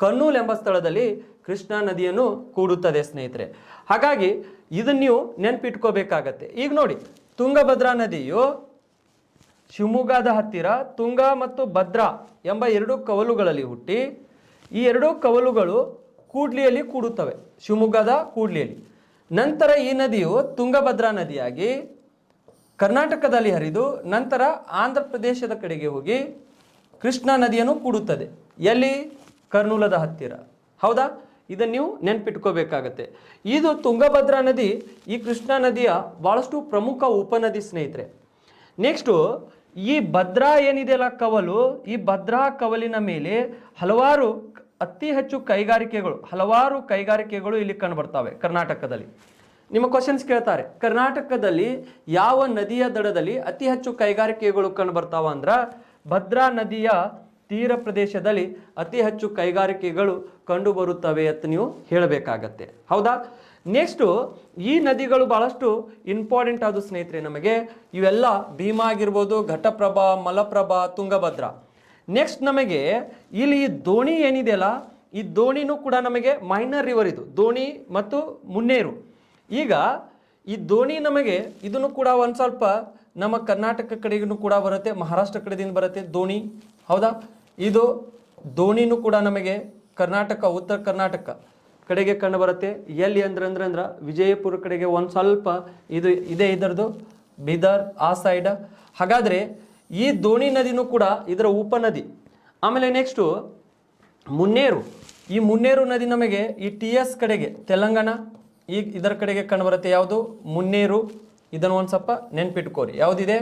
ಕರ್ನೂಲ್ ಎಂಬ ಸ್ಥಳದಲ್ಲಿ ಕೃಷ್ಣಾ ನದಿಯನ್ನು ಕೂಡುತ್ತದೆ ಸ್ನೇಹಿತರೆ. ಹಾಗಾಗಿ ಇದನ್ನು ನೀವು ನೆನಪಿಟ್ಕೋಬೇಕಾಗತ್ತೆ. ಈಗ ನೋಡಿ, ತುಂಗಭದ್ರಾ ನದಿಯು ಶಿವಮೊಗ್ಗದ ಹತ್ತಿರ ತುಂಗ ಮತ್ತು ಭದ್ರಾ ಎಂಬ ಎರಡು ಕವಲುಗಳಲ್ಲಿ ಹುಟ್ಟಿ ಈ ಎರಡು ಕವಲುಗಳು ಕೂಡ್ಲಿಯಲ್ಲಿ ಕೂಡುತ್ತವೆ, ಶಿವಮೊಗ್ಗದ ಕೂಡ್ಲಿಯಲ್ಲಿ. ನಂತರ ಈ ನದಿಯು ತುಂಗಭದ್ರಾ ನದಿಯಾಗಿ ಕರ್ನಾಟಕದಲ್ಲಿ ಹರಿದು ನಂತರ ಆಂಧ್ರ ಪ್ರದೇಶದ ಕಡೆಗೆ ಹೋಗಿ ಕೃಷ್ಣಾ ನದಿಯನ್ನು ಕೂಡುತ್ತದೆ. ಎಲ್ಲಿ? ಕರ್ನೂಲದ ಹತ್ತಿರ. ಹೌದಾ? ಇದನ್ನು ನೀವು ನೆನಪಿಟ್ಕೋಬೇಕಾಗತ್ತೆ. ಇದು ತುಂಗಭದ್ರಾ ನದಿ ಈ ಕೃಷ್ಣಾ ನದಿಯ ಬಹಳಷ್ಟು ಪ್ರಮುಖ ಉಪನದಿ ಸ್ನೇಹಿತರೆ. ನೆಕ್ಸ್ಟು ಈ ಭದ್ರಾ ಏನಿದೆಯಲ್ಲ ಕವಲು, ಈ ಭದ್ರಾ ಕವಲಿನ ಮೇಲೆ ಅತಿ ಹೆಚ್ಚು ಹಲವಾರು ಕೈಗಾರಿಕೆಗಳು ಇಲ್ಲಿ ಕಂಡುಬರ್ತವೆ ಕರ್ನಾಟಕದಲ್ಲಿ. ನಿಮ್ಮ ಕ್ವಶನ್ಸ್ ಕೇಳ್ತಾರೆ, ಕರ್ನಾಟಕದಲ್ಲಿ ಯಾವ ನದಿಯ ದಡದಲ್ಲಿ ಅತಿ ಹೆಚ್ಚು ಕೈಗಾರಿಕೆಗಳು ಕಂಡುಬರ್ತಾವ ಅಂದ್ರ ಭದ್ರಾ ನದಿಯ ತೀರ ಪ್ರದೇಶದಲ್ಲಿ ಅತಿ ಹೆಚ್ಚು ಕೈಗಾರಿಕೆಗಳು ಕಂಡು ಬರುತ್ತವೆ ಅಂತ ನೀವು ಹೇಳಬೇಕಾಗತ್ತೆ. ಹೌದಾ? ನೆಕ್ಸ್ಟು ಈ ನದಿಗಳು ಬಹಳಷ್ಟು ಇಂಪಾರ್ಟೆಂಟ್ ಆದ ಸ್ನೇಹಿತರೆ ನಮಗೆ. ಇವೆಲ್ಲ ಭೀಮಾ ಆಗಿರ್ಬೋದು, ಘಟಪ್ರಭಾ, ಮಲಪ್ರಭಾ, ತುಂಗಭದ್ರಾ. ನೆಕ್ಸ್ಟ್ ನಮಗೆ ಇಲ್ಲಿ ಈ ದೋಣಿ ಏನಿದೆಯಲ್ಲ, ಈ ದೋಣಿನೂ ಕೂಡ ನಮಗೆ ಮೈನರ್ ರಿವರ್. ಇದು ದೋಣಿ ಮತ್ತು ಮುನ್ನೇರು. ಈಗ ಈ ದೋಣಿ ನಮಗೆ ಇದನ್ನು ಕೂಡ ಒಂದು ಸ್ವಲ್ಪ ನಮ್ಮ ಕರ್ನಾಟಕ ಕಡೆಗೂ ಕೂಡ ಬರುತ್ತೆ, ಮಹಾರಾಷ್ಟ್ರ ಕಡೆದಿಂದ ಬರುತ್ತೆ ದೋಣಿ. ಹೌದಾ? ಇದು ದೋಣಿನೂ ಕೂಡ ನಮಗೆ ಕರ್ನಾಟಕ, ಉತ್ತರ ಕರ್ನಾಟಕ ಕಡೆಗೆ ಕಂಡು ಬರುತ್ತೆ. ಎಲ್ಲಿ ಅಂದ್ರ ವಿಜಯಪುರ ಕಡೆಗೆ ಒಂದು ಸ್ವಲ್ಪ ಇದು ಇದೆ, ಇದರದು ಬೀದರ್ ಆ ಸೈಡ್. ಹಾಗಾದರೆ ಈ ದೋಣಿ ನದಿನೂ ಕೂಡ ಇದರ ಉಪನದಿ. ಆಮೇಲೆ ನೆಕ್ಸ್ಟು ಮುನ್ನೇರು. ಈ ಮುನ್ನೇರು ನದಿ ನಮಗೆ ಈ TS ಕಡೆಗೆ ತೆಲಂಗಾಣ ಇದರ ಕಡೆಗೆ ಕಂಡು ಬರುತ್ತೆ. ಯಾವುದು? ಮುನ್ನೇರು. ಇದನ್ನು ಒಂದು ಸ್ವಲ್ಪ ನೆನ್ಪಿಟ್ಕೋರಿ. ಯಾವುದಿದೆ?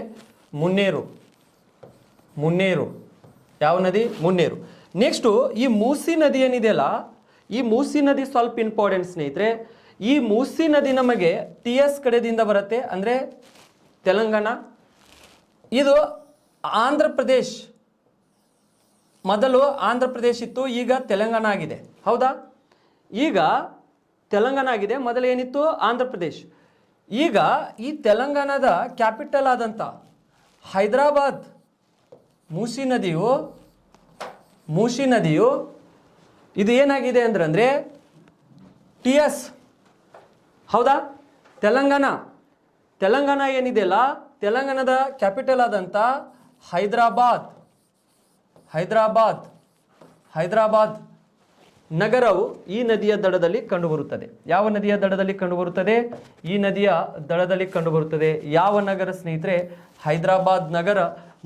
ಮುನ್ನೇರು. ಯಾವ ನದಿ? ಮುನ್ನೇರು. ನೆಕ್ಸ್ಟು ಈ ಮೂಸಿ ನದಿ ಏನಿದೆಯಲ್ಲ, ಈ ಮೂಸಿ ನದಿ ಸ್ವಲ್ಪ ಇಂಪಾರ್ಟೆಂಟ್ ಸ್ನೇಹಿತರೆ. ಈ ಮೂಸಿ ನದಿ ನಮಗೆ TS ಕಡೆದಿಂದ ಬರುತ್ತೆ, ಅಂದರೆ ತೆಲಂಗಾಣ. ಇದು ಆಂಧ್ರ ಪ್ರದೇಶ್, ಮೊದಲು ಆಂಧ್ರ ಪ್ರದೇಶ್ ಇತ್ತು, ಈಗ ತೆಲಂಗಾಣ ಆಗಿದೆ. ಹೌದಾ? ಈಗ ತೆಲಂಗಾಣ ಆಗಿದೆ, ಮೊದಲು ಏನಿತ್ತು? ಆಂಧ್ರ ಪ್ರದೇಶ್. ಈಗ ಈ ತೆಲಂಗಾಣದ ಕ್ಯಾಪಿಟಲ್ ಆದಂಥ ಹೈದರಾಬಾದ್ ಮೂಸಿ ನದಿಯು ಇದು ಏನಾಗಿದೆ ಅಂದ್ರೆ TS. ಹೌದಾ? ತೆಲಂಗಾಣ ಏನಿದೆಯಲ್ಲ, ತೆಲಂಗಾಣದ ಕ್ಯಾಪಿಟಲ್ ಆದಂಥ ಹೈದರಾಬಾದ್ ನಗರವು ಈ ನದಿಯ ದಡದಲ್ಲಿ ಕಂಡುಬರುತ್ತದೆ. ಯಾವ ನದಿಯ ದಡದಲ್ಲಿ ಕಂಡುಬರುತ್ತದೆ? ಈ ನದಿಯ ದಡದಲ್ಲಿ ಕಂಡುಬರುತ್ತದೆ. ಯಾವ ನಗರ ಸ್ನೇಹಿತರೆ? ಹೈದರಾಬಾದ್ ನಗರ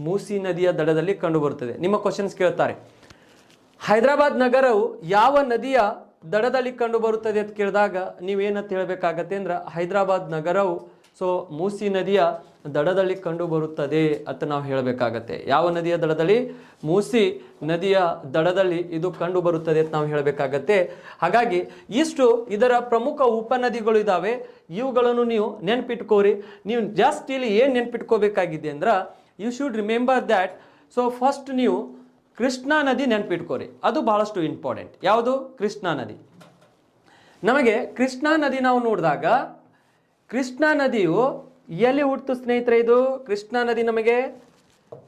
ಮೂಸಿ ನದಿಯ ದಡದಲ್ಲಿ ಕಂಡುಬರುತ್ತದೆ. ನಿಮ್ಮ ಕ್ವಶನ್ಸ್ ಕೇಳ್ತಾರೆ, ಹೈದರಾಬಾದ್ ನಗರವು ಯಾವ ನದಿಯ ದಡದಲ್ಲಿ ಕಂಡುಬರುತ್ತದೆ ಅಂತ ಕೇಳಿದಾಗ ನೀವೇನಂತ ಹೇಳಬೇಕಾಗತ್ತೆ ಅಂದ್ರೆ ಹೈದರಾಬಾದ್ ನಗರವು ಮೂಸಿ ನದಿಯ ದಡದಲ್ಲಿ ಕಂಡು ಬರುತ್ತದೆ ಅಂತ ನಾವು ಹೇಳಬೇಕಾಗತ್ತೆ. ಯಾವ ನದಿಯ ದಡದಲ್ಲಿ? ಮೂಸಿ ನದಿಯ ದಡದಲ್ಲಿ ಇದು ಕಂಡು ಬರುತ್ತದೆ ಅಂತ ನಾವು ಹೇಳಬೇಕಾಗತ್ತೆ. ಹಾಗಾಗಿ ಇಷ್ಟು ಇದರ ಪ್ರಮುಖ ಉಪನದಿಗಳು ಇದ್ದಾವೆ. ಇವುಗಳನ್ನು ನೀವು ನೆನ್ಪಿಟ್ಕೋರಿ. ನೀವು ಜಸ್ಟ್ ಇಲ್ಲಿ ಏನು ನೆನ್ಪಿಟ್ಕೋಬೇಕಾಗಿದೆ ಅಂದ್ರೆ you should remember that. First ನೀವು ಕೃಷ್ಣಾ ನದಿ ನೆನ್ಪಿಟ್ಕೋರಿ, ಅದು ಬಹಳಷ್ಟು ಇಂಪಾರ್ಟೆಂಟ್. ಯಾವುದು? ಕೃಷ್ಣಾ ನದಿ. ನಮಗೆ ಕೃಷ್ಣಾ ನದಿ ನಾವು ನೋಡಿದಾಗ ಕೃಷ್ಣಾ ನದಿಯು ಎಲ್ಲಿ ಹುಟ್ಟಿತು ಸ್ನೇಹಿತರೆ? ಇದು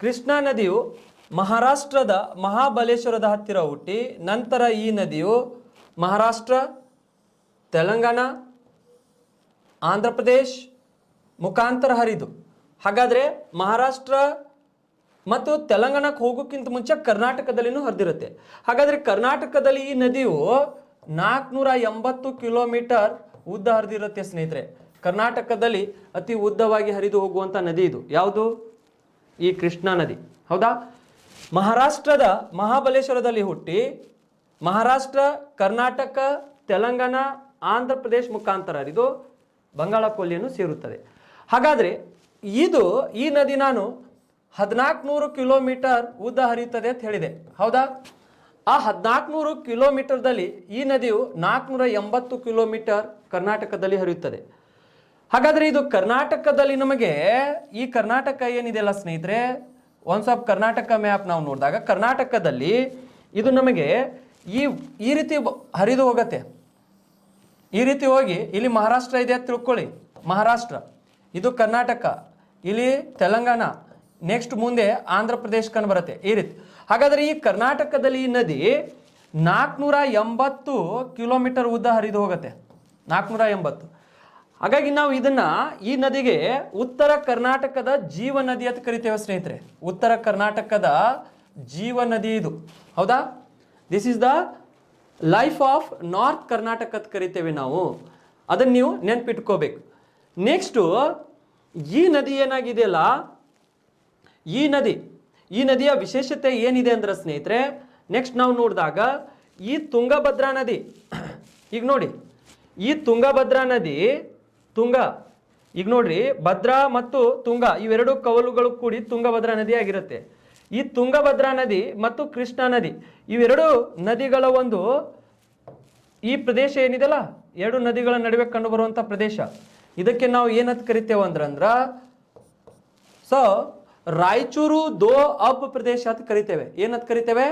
ಕೃಷ್ಣಾ ನದಿಯು ಮಹಾರಾಷ್ಟ್ರದ ಮಹಾಬಲೇಶ್ವರದ ಹತ್ತಿರ ಹುಟ್ಟಿ ನಂತರ ಈ ನದಿಯು ಮಹಾರಾಷ್ಟ್ರ, ತೆಲಂಗಾಣ, ಆಂಧ್ರ ಪ್ರದೇಶ್ ಮುಖಾಂತರ ಹರಿದು, ಹಾಗಾದ್ರೆ ಮಹಾರಾಷ್ಟ್ರ ಮತ್ತು ತೆಲಂಗಾಣಕ್ಕೆ ಹೋಗೋಕ್ಕಿಂತ ಮುಂಚೆ ಕರ್ನಾಟಕದಲ್ಲಿನೂ ಹರಿದಿರುತ್ತೆ. ಹಾಗಾದ್ರೆ ಕರ್ನಾಟಕದಲ್ಲಿ ಈ ನದಿಯು 480 ಕಿಲೋಮೀಟರ್ ಉದ್ದ ಹರಿದಿರುತ್ತೆ ಸ್ನೇಹಿತರೆ. ಕರ್ನಾಟಕದಲ್ಲಿ ಅತಿ ಉದ್ದವಾಗಿ ಹರಿದು ಹೋಗುವಂತ ನದಿ ಇದು ಯಾವುದು? ಈ ಕೃಷ್ಣಾ ನದಿ. ಹೌದಾ? ಮಹಾರಾಷ್ಟ್ರದ ಮಹಾಬಲೇಶ್ವರದಲ್ಲಿ ಹುಟ್ಟಿ ಮಹಾರಾಷ್ಟ್ರ, ಕರ್ನಾಟಕ, ತೆಲಂಗಾಣ, ಆಂಧ್ರ ಪ್ರದೇಶ ಮುಖಾಂತರ ಹರಿದು ಬಂಗಾಳ ಕೊಲ್ಲಿಯನ್ನು ಸೇರುತ್ತದೆ. ಹಾಗಾದ್ರೆ ಈ ನದಿ ನಾನು 1400 ಕಿಲೋಮೀಟರ್ ಉದ್ದ ಹರಿಯುತ್ತದೆ ಅಂತ ಹೇಳಿದೆ. ಹೌದಾ? ಆ 1400 ಕಿಲೋಮೀಟರ್ದಲ್ಲಿ ಈ ನದಿಯು 480 ಕಿಲೋಮೀಟರ್ ಕರ್ನಾಟಕದಲ್ಲಿ ಹರಿಯುತ್ತದೆ. ಹಾಗಾದ್ರೆ ಇದು ಕರ್ನಾಟಕದಲ್ಲಿ ನಮಗೆ ಈ ಕರ್ನಾಟಕ ಏನಿದೆಯಲ್ಲ ಸ್ನೇಹಿತರೆ, ಒಂದು ಸ್ವಲ್ಪ ಕರ್ನಾಟಕ ಮ್ಯಾಪ್ ನಾವು ನೋಡಿದಾಗ ಕರ್ನಾಟಕದಲ್ಲಿ ಇದು ನಮಗೆ ಈ ರೀತಿ ಹರಿದು ಹೋಗುತ್ತೆ. ಈ ರೀತಿ ಹೋಗಿ ಇಲ್ಲಿ ಮಹಾರಾಷ್ಟ್ರ ಇದೆ ಅಂತ ತಿಳ್ಕೊಳ್ಳಿ. ಮಹಾರಾಷ್ಟ್ರ, ಇದು ಕರ್ನಾಟಕ, ಇಲ್ಲಿ ತೆಲಂಗಾಣ, ನೆಕ್ಸ್ಟ್ ಮುಂದೆ ಆಂಧ್ರ ಪ್ರದೇಶ ಕಂಡು ಬರುತ್ತೆ ಈ ರೀತಿ. ಹಾಗಾದ್ರೆ ಈ ಕರ್ನಾಟಕದಲ್ಲಿ ಈ ನದಿ 480 ಕಿಲೋಮೀಟರ್ ಉದ್ದ ಹರಿದು ಹೋಗುತ್ತೆ. 480. ಹಾಗಾಗಿ ನಾವು ಈ ನದಿಗೆ ಉತ್ತರ ಕರ್ನಾಟಕದ ಜೀವ ನದಿ ಅಂತ ಕರಿತೇವೆ ಸ್ನೇಹಿತರೆ. ಉತ್ತರ ಕರ್ನಾಟಕದ ಜೀವ ನದಿ ಇದು. ಹೌದಾ? This is the life of north Karnataka ಅಂತ ಕರಿತೇವೆ ನಾವು. ಅದನ್ನು ನೀವು ನೆನ್ಪಿಟ್ಕೋಬೇಕು. ನೆಕ್ಸ್ಟು ಈ ನದಿ ಏನಾಗಿದೆಯಲ್ಲ, ಈ ನದಿಯ ವಿಶೇಷತೆ ಏನಿದೆ ಅಂದ್ರೆ ಸ್ನೇಹಿತರೆ, ನೆಕ್ಸ್ಟ್ ನಾವು ನೋಡಿದಾಗ ಈ ತುಂಗಭದ್ರಾ ನದಿ, ಈಗ ನೋಡಿ ಈ ತುಂಗಭದ್ರಾ ನದಿ, ಈಗ ನೋಡ್ರಿ ಭದ್ರಾ ಮತ್ತು ತುಂಗ ಇವೆರಡು ಕವಲುಗಳು ಕೂಡಿ ತುಂಗಭದ್ರಾ ನದಿ ಆಗಿರುತ್ತೆ. ಈ ತುಂಗಭದ್ರಾ ನದಿ ಮತ್ತು ಕೃಷ್ಣಾ ನದಿ ಇವೆರಡು ನದಿಗಳ ಒಂದು ಈ ಪ್ರದೇಶ ಏನಿದೆಲ್ಲ, ಎರಡು ನದಿಗಳ ನಡುವೆ ಕಂಡು ಬರುವಂತ ಪ್ರದೇಶ, ಇದಕ್ಕೆ ನಾವು ಏನಂತ ಕರಿತೇವೆ ಅಂದ್ರ ಸೊ ರಾಯಚೂರು ದೋ ಅಬ್ ಪ್ರದೇಶ ಅಂತ ಕರಿತೇವೆ. ಏನಂತ ಕರಿತೇವೆ?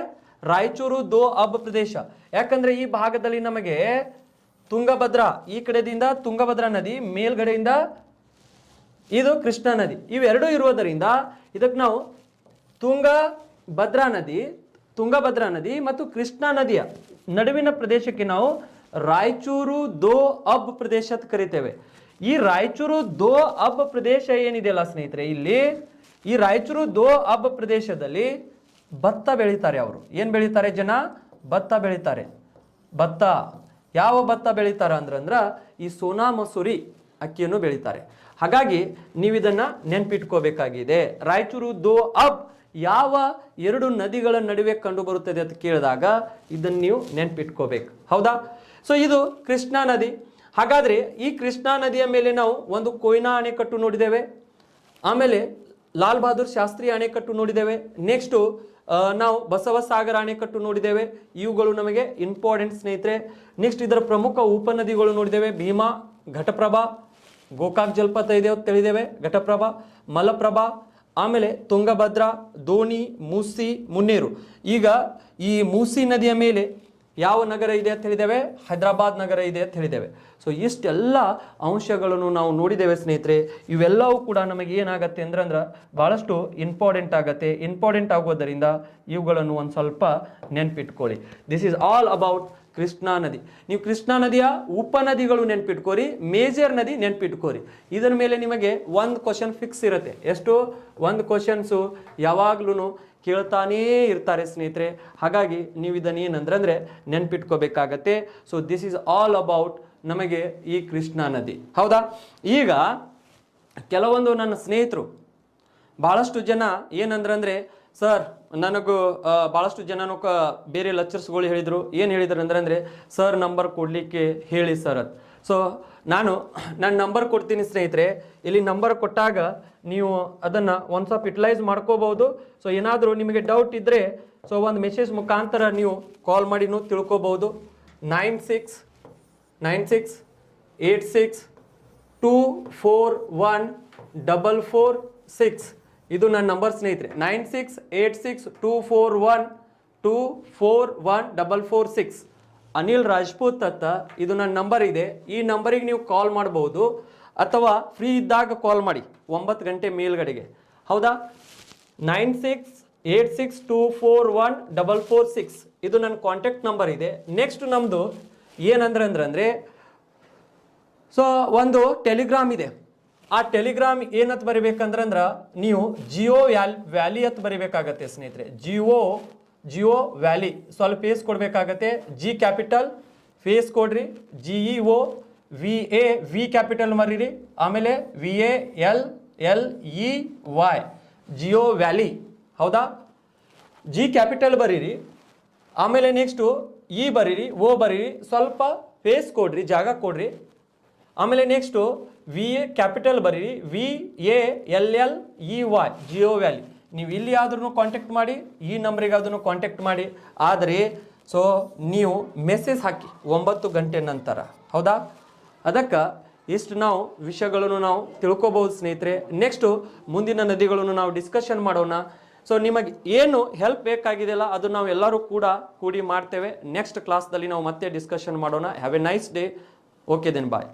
ರಾಯಚೂರು ದೋ ಅಬ್ ಪ್ರದೇಶ. ಯಾಕಂದ್ರೆ ಈ ಭಾಗದಲ್ಲಿ ನಮಗೆ ತುಂಗಭದ್ರಾ, ಈ ಕಡೆಯಿಂದ ತುಂಗಭದ್ರಾ ನದಿ, ಮೇಲ್ಗಡೆಯಿಂದ ಇದು ಕೃಷ್ಣಾ ನದಿ, ಇವೆರಡೂ ಇರುವುದರಿಂದ ಇದಕ್ಕೆ ನಾವು ತುಂಗಭದ್ರಾ ನದಿ ಮತ್ತು ಕೃಷ್ಣಾ ನದಿಯ ನಡುವಿನ ಪ್ರದೇಶಕ್ಕೆ ನಾವು ರಾಯಚೂರು ದೋ ಅಬ್ ಪ್ರದೇಶ ಅಂತ ಕರಿತೇವೆ. ಈ ರಾಯಚೂರು ದೋ ಅಬ್ ಪ್ರದೇಶ ಏನಿದೆಯಲ್ಲ ಸ್ನೇಹಿತರೆ, ಇಲ್ಲಿ ಈ ರಾಯಚೂರು ದೋ ಅಬ್ ಪ್ರದೇಶದಲ್ಲಿ ಭತ್ತ ಬೆಳೀತಾರೆ. ಅವರು ಏನ್ ಬೆಳೀತಾರೆ? ಜನ ಭತ್ತ ಬೆಳೀತಾರೆ. ಭತ್ತ ಯಾವ ಭತ್ತ ಬೆಳೀತಾರೆ ಅಂದ್ರ ಈ ಸೋನಾ ಮಸೂರಿ ಅಕ್ಕಿಯನ್ನು ಬೆಳೀತಾರೆ. ಹಾಗಾಗಿ ನೀವು ಇದನ್ನ ನೆನ್ಪಿಟ್ಕೋಬೇಕಾಗಿದೆ. ರಾಯಚೂರು ದೋ ಅಬ್ ಯಾವ ಎರಡು ನದಿಗಳ ನಡುವೆ ಕಂಡು ಬರುತ್ತದೆ ಅಂತ ಕೇಳಿದಾಗ ಇದನ್ನು ನೀವು ನೆನ್ಪಿಟ್ಕೋಬೇಕು. ಹೌದಾ? ಸೊ ಇದು ಕೃಷ್ಣಾ ನದಿ. ಹಾಗಾದ್ರೆ ಈ ಕೃಷ್ಣಾ ನದಿಯ ಮೇಲೆ ನಾವು ಒಂದು ಕೊಯ್ನಾ ಅಣೆಕಟ್ಟು ನೋಡಿದ್ದೇವೆ, ಆಮೇಲೆ ಲಾಲ್ ಬಹದ್ದೂರ್ ಶಾಸ್ತ್ರಿ ಅಣೆಕಟ್ಟು ನೋಡಿದ್ದೇವೆ, ನೆಕ್ಸ್ಟ್ ನಾವು ಬಸವಸಾಗರ ಅಣೆಕಟ್ಟು ನೋಡಿದ್ದೇವೆ. ಇವುಗಳು ನಮಗೆ ಇಂಪಾರ್ಟೆಂಟ್ ಸ್ನೇಹಿತರೆ. ನೆಕ್ಸ್ಟ್ ಇದರ ಪ್ರಮುಖ ಉಪನದಿಗಳು ನೋಡಿದ್ದೇವೆ. ಭೀಮಾ, ಘಟಪ್ರಭಾ, ಗೋಕಾಕ್ ಜಲಪಾತ ಇದೆ ಅಂತ ತಿಳಿದೇವೆ, ಘಟಪ್ರಭಾ, ಮಲಪ್ರಭಾ, ಆಮೇಲೆ ತುಂಗಭದ್ರಾ, ದೋಣಿ, ಮೂಸಿ, ಮುನ್ನೇರು. ಈಗ ಈ ಮೂಸಿ ನದಿಯ ಮೇಲೆ ಯಾವ ನಗರ ಇದೆ ಅಂತ ಹೇಳಿದ್ದೇವೆ? ಹೈದರಾಬಾದ್ ನಗರ ಇದೆ ಅಂತ ಹೇಳಿದ್ದೇವೆ. ಸೊ ಇಷ್ಟೆಲ್ಲ ಅಂಶಗಳನ್ನು ನಾವು ನೋಡಿದ್ದೇವೆ ಸ್ನೇಹಿತರೆ. ಇವೆಲ್ಲವೂ ಕೂಡ ನಮಗೆ ಏನಾಗತ್ತೆ ಅಂದ್ರೆ ಬಹಳಷ್ಟು ಇಂಪಾರ್ಟೆಂಟ್ ಆಗತ್ತೆ. ಇಂಪಾರ್ಟೆಂಟ್ ಆಗೋದರಿಂದ ಇವುಗಳನ್ನು ಒಂದು ಸ್ವಲ್ಪ ನೆನ್ಪಿಟ್ಕೊಳ್ಳಿ. This is all about Krishna ನದಿ. ನೀವು ಕೃಷ್ಣಾ ನದಿಯ ಉಪನದಿಗಳು ನೆನ್ಪಿಟ್ಕೋರಿ, ಮೇಜರ್ ನದಿ ನೆನ್ಪಿಟ್ಕೋರಿ. ಇದರ ಮೇಲೆ ನಿಮಗೆ ಒಂದು ಕ್ವಶನ್ ಫಿಕ್ಸ್ ಇರುತ್ತೆ. ಎಷ್ಟು? ಒಂದು ಕ್ವಶನ್ಸು ಯಾವಾಗ್ಲೂ ಕೇಳ್ತಾನೇ ಇರ್ತಾರೆ ಸ್ನೇಹಿತರೆ. ಹಾಗಾಗಿ ನೀವು ಇದನ್ನು ಏನಂದ್ರೆ ನೆನ್ಪಿಟ್ಕೋಬೇಕಾಗತ್ತೆ. So this is all about ನಮಗೆ ಈ ಕೃಷ್ಣಾ ನದಿ. ಹೌದಾ? ಈಗ ಕೆಲವೊಂದು ನನ್ನ ಸ್ನೇಹಿತರು ಬಹಳಷ್ಟು ಜನ ಏನಂದ್ರೆ ಸರ್ ನನಗೂ ಭಾಳಷ್ಟು ಜನನು ಬೇರೆ ಲೆಕ್ಚರ್ಸ್ಗಳು ಹೇಳಿದರು. ಏನು ಹೇಳಿದ್ರು ಅಂದ್ರೆ ಸರ್ ನಂಬರ್ ಕೊಡಲಿಕ್ಕೆ ಹೇಳಿ ಸರ್ ಅಂತ. ಸೊ ನಾನು ನಂಬರ್ ಕೊಡ್ತೀನಿ ಸ್ನೇಹಿತರೆ. ಇಲ್ಲಿ ನಂಬರ್ ಕೊಟ್ಟಾಗ ನೀವು ಅದನ್ನು ಒಂದು ಸ್ವಲ್ಪ ಯುಟಿಲೈಸ್ ಮಾಡ್ಕೋಬಹುದು. ಸೊ ಏನಾದರೂ ನಿಮಗೆ ಡೌಟ್ ಇದ್ದರೆ ಸೊ ಒಂದು ಮೆಸೇಜ್ ಮುಖಾಂತರ ನೀವು ಕಾಲ್ ಮಾಡಿನೂ ತಿಳ್ಕೊಬಹುದು. 9686241446 ಇದು ನನ್ನ ನಂಬರ್ ಸ್ನೇಹಿತರೆ. 9686241446 ಅನಿಲ್ ರಾಜ್ಪೂತ್ ಅಂತ ಇದು ನನ್ನ ನಂಬರ್ ಇದೆ. ಈ ನಂಬರಿಗೆ ನೀವು ಕಾಲ್ ಮಾಡಬಹುದು ಅಥವಾ ಫ್ರೀ ಇದ್ದಾಗ ಕಾಲ್ ಮಾಡಿ 9 ಗಂಟೆ ಮೇಲ್ಗಡೆಗೆ. ಹೌದಾ? 9686241446 ಇದು ನನ್ನ ಕಾಂಟ್ಯಾಕ್ಟ್ ನಂಬರ್ ಇದೆ. ನೆಕ್ಸ್ಟ್ ನಮ್ಮದು ಏನಂದ್ರೆ ಸೊ ಒಂದು ಟೆಲಿಗ್ರಾಮ್ ಇದೆ. ಆ ಟೆಲಿಗ್ರಾಮ್ ಏನಂತ ಬರಿಬೇಕಂದ್ರ ನೀವು ಜಿಯೋ ವ್ಯಾಲಿ ಅಂತ ಬರಿಬೇಕಾಗತ್ತೆ ಸ್ನೇಹಿತರೆ. ಜಿಯೋ ವ್ಯಾಲಿ ಸ್ವಲ್ಪ ಫೇಸ್ ಕೊಡ್ಬೇಕಾಗತ್ತೆ. ಜಿ ಕ್ಯಾಪಿಟಲ್ ಫೇಸ್ ಕೊಡ್ರಿ, GEO VA ವಿ ಕ್ಯಾಪಿಟಲ್ ಮರೀರಿ, ಆಮೇಲೆ VALLEY ಜಿಯೋ ವ್ಯಾಲಿ. ಹೌದಾ? ಜಿ ಕ್ಯಾಪಿಟಲ್ ಬರೀರಿ, ಆಮೇಲೆ ನೆಕ್ಸ್ಟು ಇ ಬರೀರಿ, ಓ ಬರೀರಿ, ಸ್ವಲ್ಪ ಫೇಸ್ ಕೊಡ್ರಿ, ಜಾಗ ಕೊಡ್ರಿ. ಆಮೇಲೆ ನೆಕ್ಸ್ಟು VA ಕ್ಯಾಪಿಟಲ್ ಬರೀರಿ, VALLEY ಜಿಯೋ ವ್ಯಾಲಿ. ನೀವು ಇಲ್ಲಿ ಆದ್ರೂ ಕಾಂಟ್ಯಾಕ್ಟ್ ಮಾಡಿ, ಈ ನಂಬರಿಗೆ ಆದ್ರೂ ಕಾಂಟ್ಯಾಕ್ಟ್ ಮಾಡಿ. ಆದರೆ ಸೊ ನೀವು ಮೆಸೇಜ್ ಹಾಕಿ 9 ಗಂಟೆ ನಂತರ. ಹೌದಾ? ಅದಕ್ಕೆ ಇಷ್ಟು ನಾವು ವಿಷಯಗಳನ್ನು ನಾವು ತಿಳ್ಕೊಬಹುದು ಸ್ನೇಹಿತರೆ. ನೆಕ್ಸ್ಟು ಮುಂದಿನ ನದಿಗಳನ್ನು ನಾವು ಡಿಸ್ಕಷನ್ ಮಾಡೋಣ. ಸೊ ನಿಮಗೆ ಏನು ಹೆಲ್ಪ್ ಬೇಕಾಗಿದೆಯಲ್ಲ ಅದು ನಾವು ಎಲ್ಲರೂ ಕೂಡ ಕೂಡಿ ಮಾಡ್ತೇವೆ. ನೆಕ್ಸ್ಟ್ ಕ್ಲಾಸ್ದಲ್ಲಿ ನಾವು ಮತ್ತೆ ಡಿಸ್ಕಷನ್ ಮಾಡೋಣ. Have a nice day. Okay then bye.